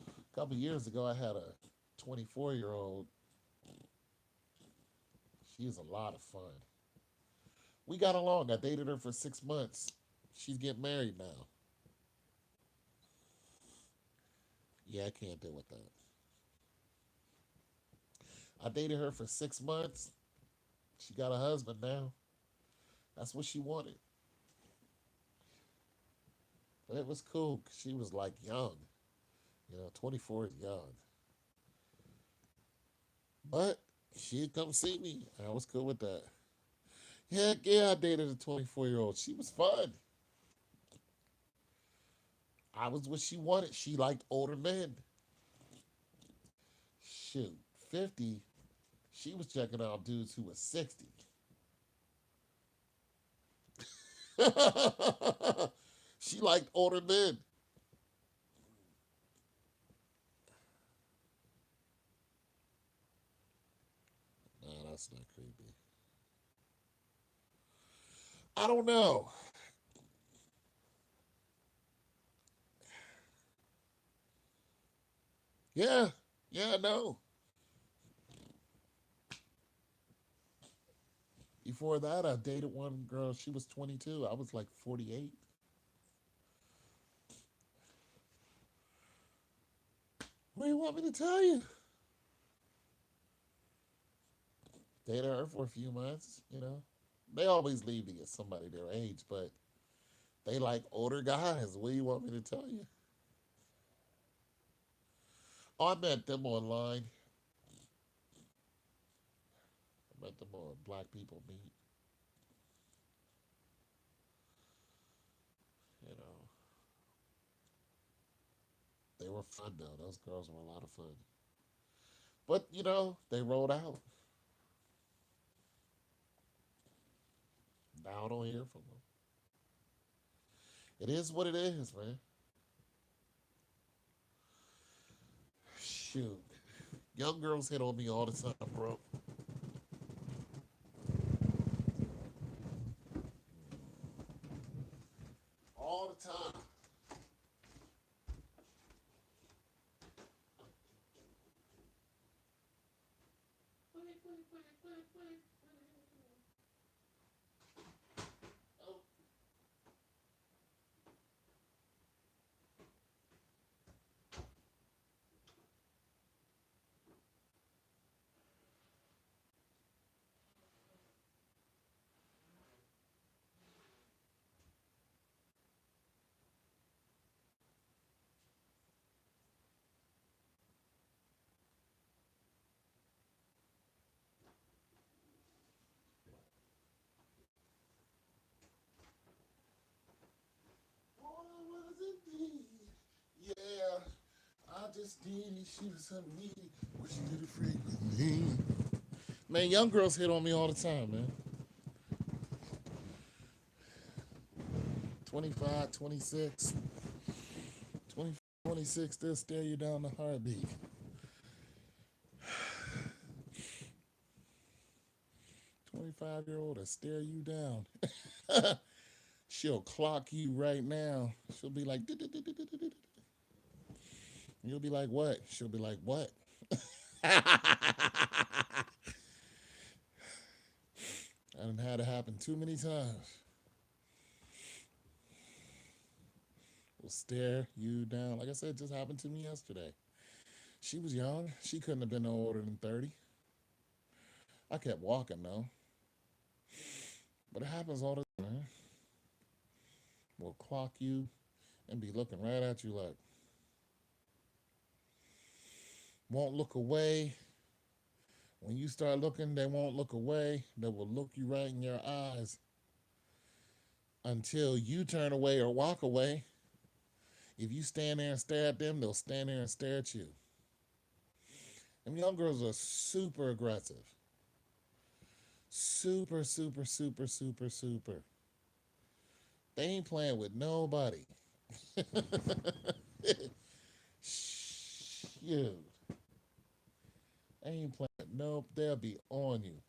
A couple years ago, I had a 24-year-old. She was a lot of fun. We got along. I dated her for 6 months. She's getting married now. Yeah, I can't deal with that. I dated her for 6 months. She got a husband now. That's what she wanted. But it was cool 'cause she was like young. 24 is young. But she'd come see me. I was cool with that. Heck yeah, I dated a 24-year-old. She was fun. I was what she wanted. She liked older men. Shoot, 50. She was checking out dudes who was 60. She liked older men. Nah, that's not creepy. I don't know. Yeah, yeah, I know. Before that, I dated one girl. She was 22. I was like 48. What do you want me to tell you? Dated her for a few months. They always leave to get somebody their age, but they like older guys. What do you want me to tell you? Oh, I met them online. I met them on Black People Meet. You know, they were fun though. Those girls were a lot of fun. But they rolled out. Now I don't hear from them. It is what it is, man. Shoot, young girls hit on me all the time, bro. All the time. Oh, all I was indeed. Yeah, I just needed. She was something needy. Wish you did a freak with me. Man, young girls hit on me all the time, man. 25, 26, 20, 26, they'll stare you down the heartbeat. 25-year-old will stare you down. She'll clock you right now. She'll be like, "Du-du-du-du-du-du-du." You'll be like, what? She'll be like, what? I done had it happen too many times. Will stare you down. Like I said, it just happened to me yesterday. She was young. She couldn't have been no older than 30. I kept walking though. But it happens all the time, man. Will clock you and be looking right at you like, won't look away. When you start looking, they won't look away. They will look you right in your eyes until you turn away or walk away. If you stand there and stare at them, they'll stand there and stare at you. And young girls are super aggressive. Super, super, super, super, super. They ain't playing with nobody. Shoot. They ain't playing with Nope, they'll be on you.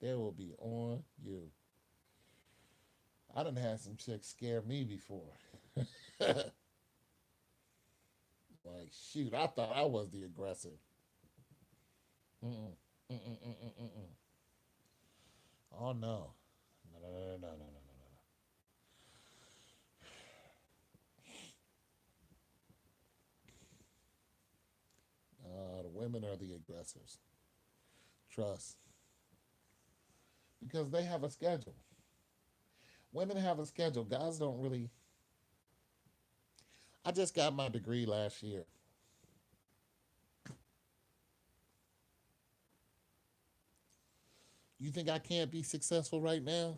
They will be on you. I done had some chicks scare me before. Like, shoot, I thought I was the aggressive. Mm-mm, mm-mm, mm-mm, mm-mm. Oh, no. No, no, no, no, no, no, no, no. The women are the aggressors. Trust. Because they have a schedule. Women have a schedule. Guys don't really. I just got my degree last year. You think I can't be successful right now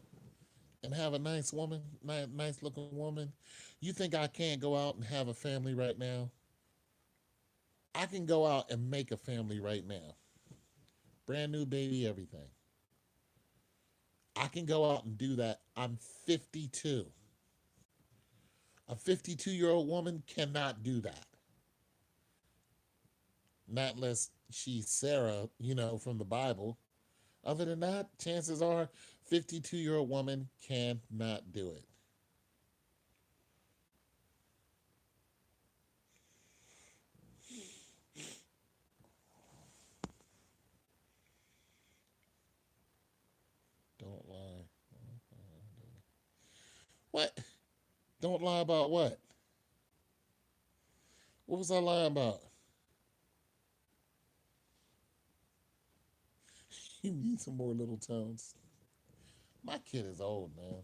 and have a nice woman, nice looking woman? You think I can't go out and have a family right now? I can go out and make a family right now. Brand new baby, everything. I can go out and do that. I'm 52. A 52-year-old woman cannot do that. Not unless she's Sarah, from the Bible. Other than that, chances are 52-year-old woman cannot do it. Don't lie. What? Don't lie about what? What was I lying about? You need some more little tones. My kid is old, man.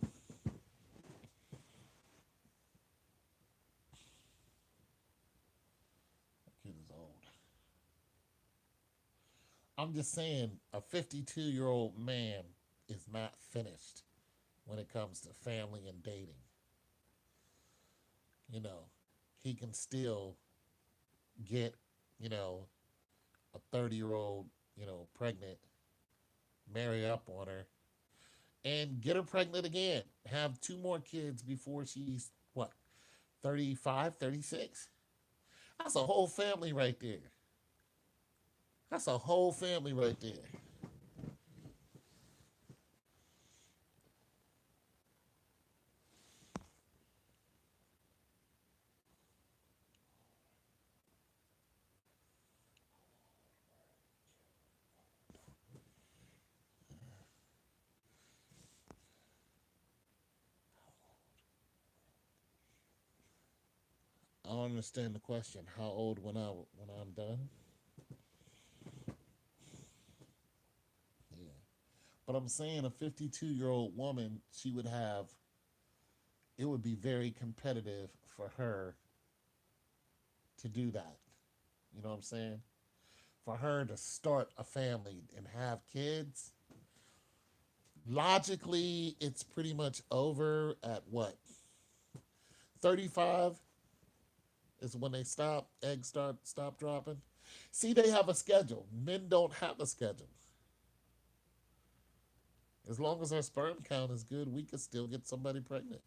My kid is old. I'm just saying, a 52-year-old man is not finished when it comes to family and dating. You know, he can still get, you know, a 30-year-old, pregnant, marry up on her, and get her pregnant again. Have two more kids before she's, what, 35, 36? That's a whole family right there. That's a whole family right there. I don't understand the question. How old when I'm done? Yeah. But I'm saying a 52-year-old woman, she would have it would be very competitive for her to do that. You know what I'm saying? For her to start a family and have kids, logically it's pretty much over at what? 35 is when they stop dropping. See, they have a schedule. Men don't have a schedule. As long as our sperm count is good, we could still get somebody pregnant.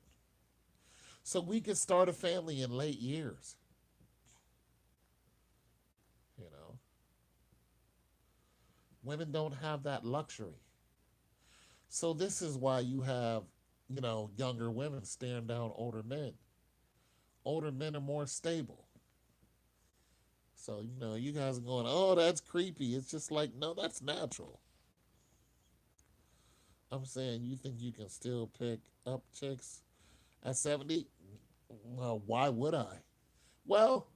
So we could start a family in late years, you know. Women don't have that luxury. So this is why you have, younger women staring down older men. Older men are more stable. So, you guys are going, oh, that's creepy. It's just like, no, that's natural. I'm saying you think you can still pick up chicks at 70? Well, why would I? Well,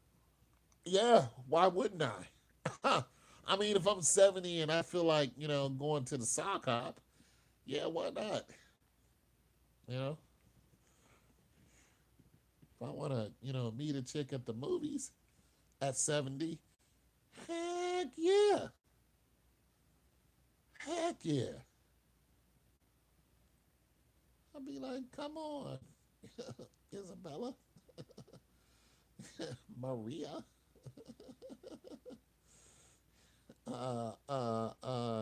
yeah, why wouldn't I? I mean, if I'm 70 and I feel like, going to the sock hop, yeah, why not? You know, if I want to, meet a chick at the movies at 70, heck yeah. Heck yeah. I'd be like, come on, Isabella, Maria,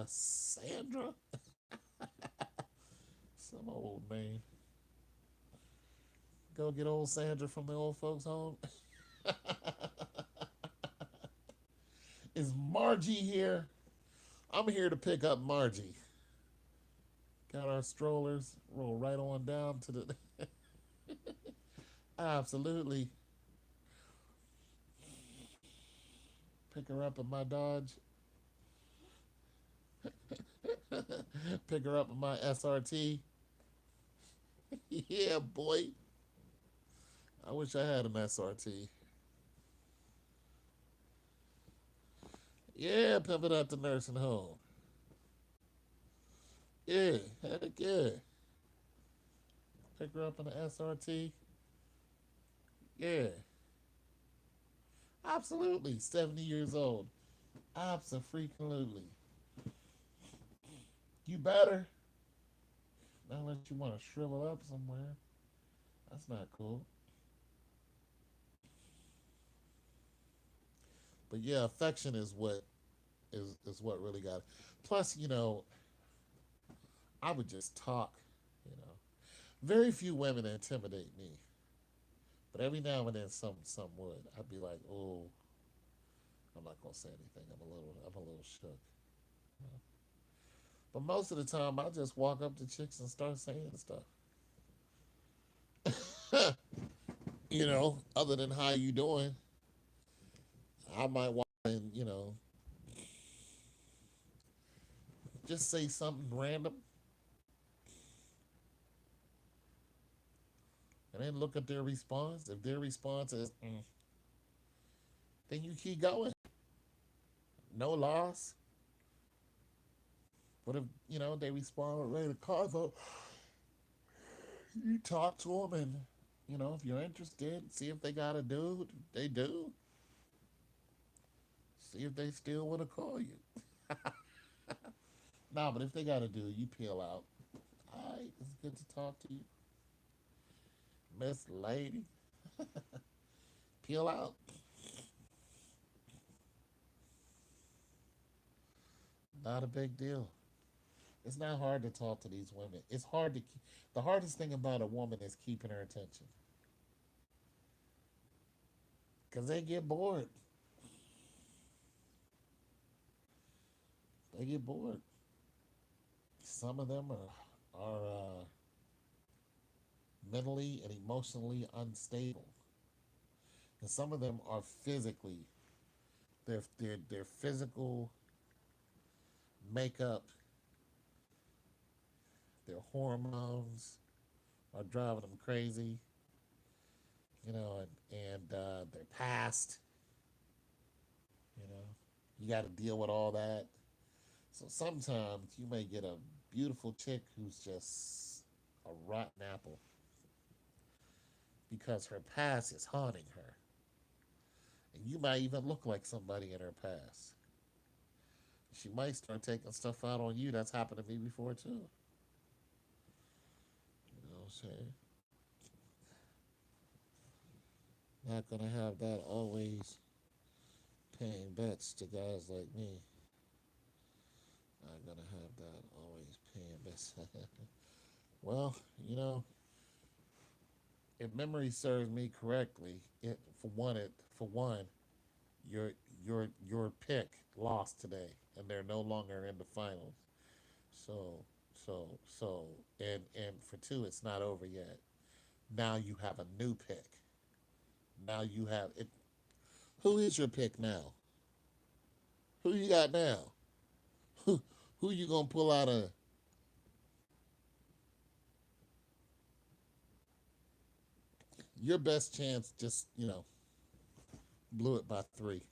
Sandra, some old man. Go get old Sandra from the old folks' home. Is Margie here? I'm here to pick up Margie. Got our strollers. Roll right on down to the. Absolutely. Pick her up in my Dodge. Pick her up in my SRT. Yeah, boy. I wish I had an SRT. Yeah, pimp it at the nursing home. Yeah, heck yeah. Pick her up in the SRT. Yeah, absolutely. 70 years old. Absolutely. You better. Not unless you want to shrivel up somewhere. That's not cool. But yeah, affection is what really got it. Plus, I would just talk, you know. Very few women intimidate me. But every now and then some would. I'd be like, oh, I'm not gonna say anything. I'm a little shook. You know? But most of the time I just walk up to chicks and start saying stuff. Other than how you doing, I might walk and, just say something random and then look at their response. If their response is, then you keep going. No loss. But if, they respond with Ray Carvo, you talk to them and, if you're interested, see if they got a dude. They do. See if they still want to call you. Nah, but if they got a dude, you peel out. All right, it's good to talk to you. Miss Lady. Peel out. Not a big deal. It's not hard to talk to these women. It's hard to keep. The hardest thing about a woman is keeping her attention. Because they get bored. They get bored. Some of them are mentally and emotionally unstable. And some of them are physically, their physical makeup, their hormones are driving them crazy, and their past, you know, you got to deal with all that. So sometimes you may get a beautiful chick who's just a rotten apple because her past is haunting her. And you might even look like somebody in her past. She might start taking stuff out on you. That's happened to me before too. You know what I'm saying? Not gonna have that always paying bets to guys like me. Not gonna have that always paying bets. Well, you know, if memory serves me correctly, for one, your your pick lost today, and they're no longer in the finals. So so, and for two, it's not over yet. Now you have a new pick. Now you have it. Who is your pick now? Who you got now? Who who you gonna pull out of your best chance? Just blew it by three,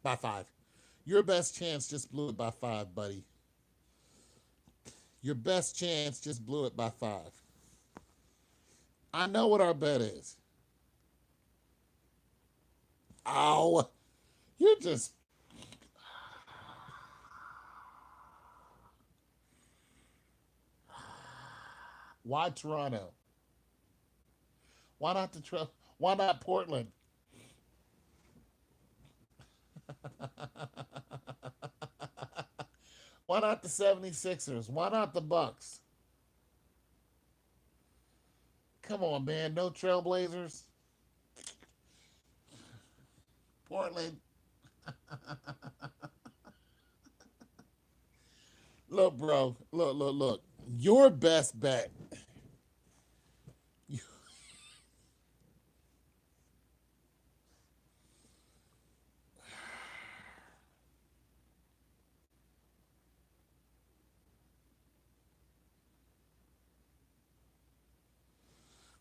by five. Your best chance just blew it by five, buddy. Your best chance just blew it by five. I know what our bet is. Ow! You're just why Toronto? Why not Why not Portland? Why not the 76ers? Why not the Bucks? Come on, man. No Trailblazers. Portland. Look, bro. Look. Your best bet.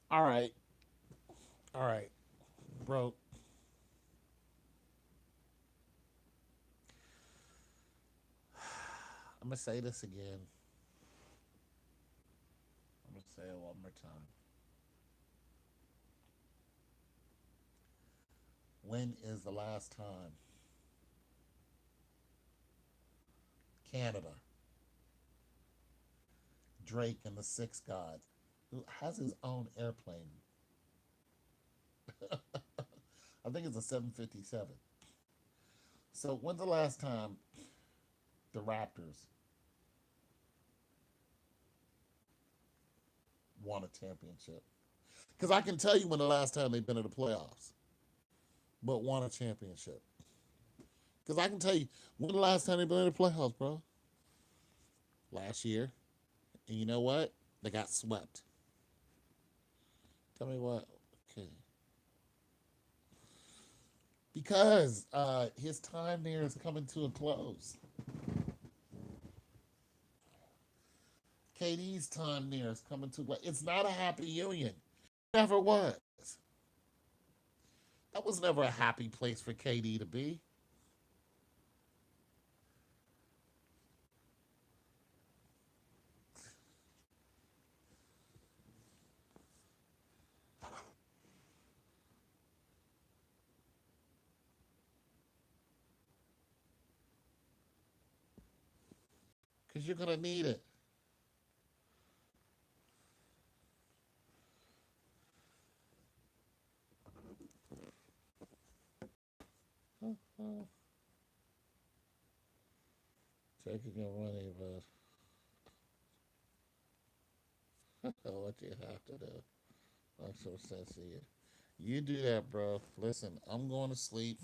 All right. All right, bro. I'm gonna say this again. I'm gonna say it one more time. When is the last time Canada, Drake and the Six God, who has his own airplane, I think it's a 757. So when's the last time the Raptors won a championship? Because I can tell you when the last time they've been in the playoffs, but won a championship. Because I can tell you when the last time they've been in the playoffs, bro. Last year. And you know what? They got swept. Tell me what. Okay. Because his time there is coming to a close. KD's time there is coming to a close. It's not a happy union. Never was. That was never a happy place for KD to be. Because you're going to need it. Taking your money, but what you have to do. Makes some sense to you. You do that, bro. Listen, I'm going to sleep.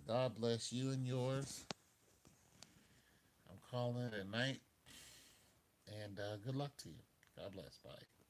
God bless you and yours. I'm calling it a night. And good luck to you. God bless. Bye.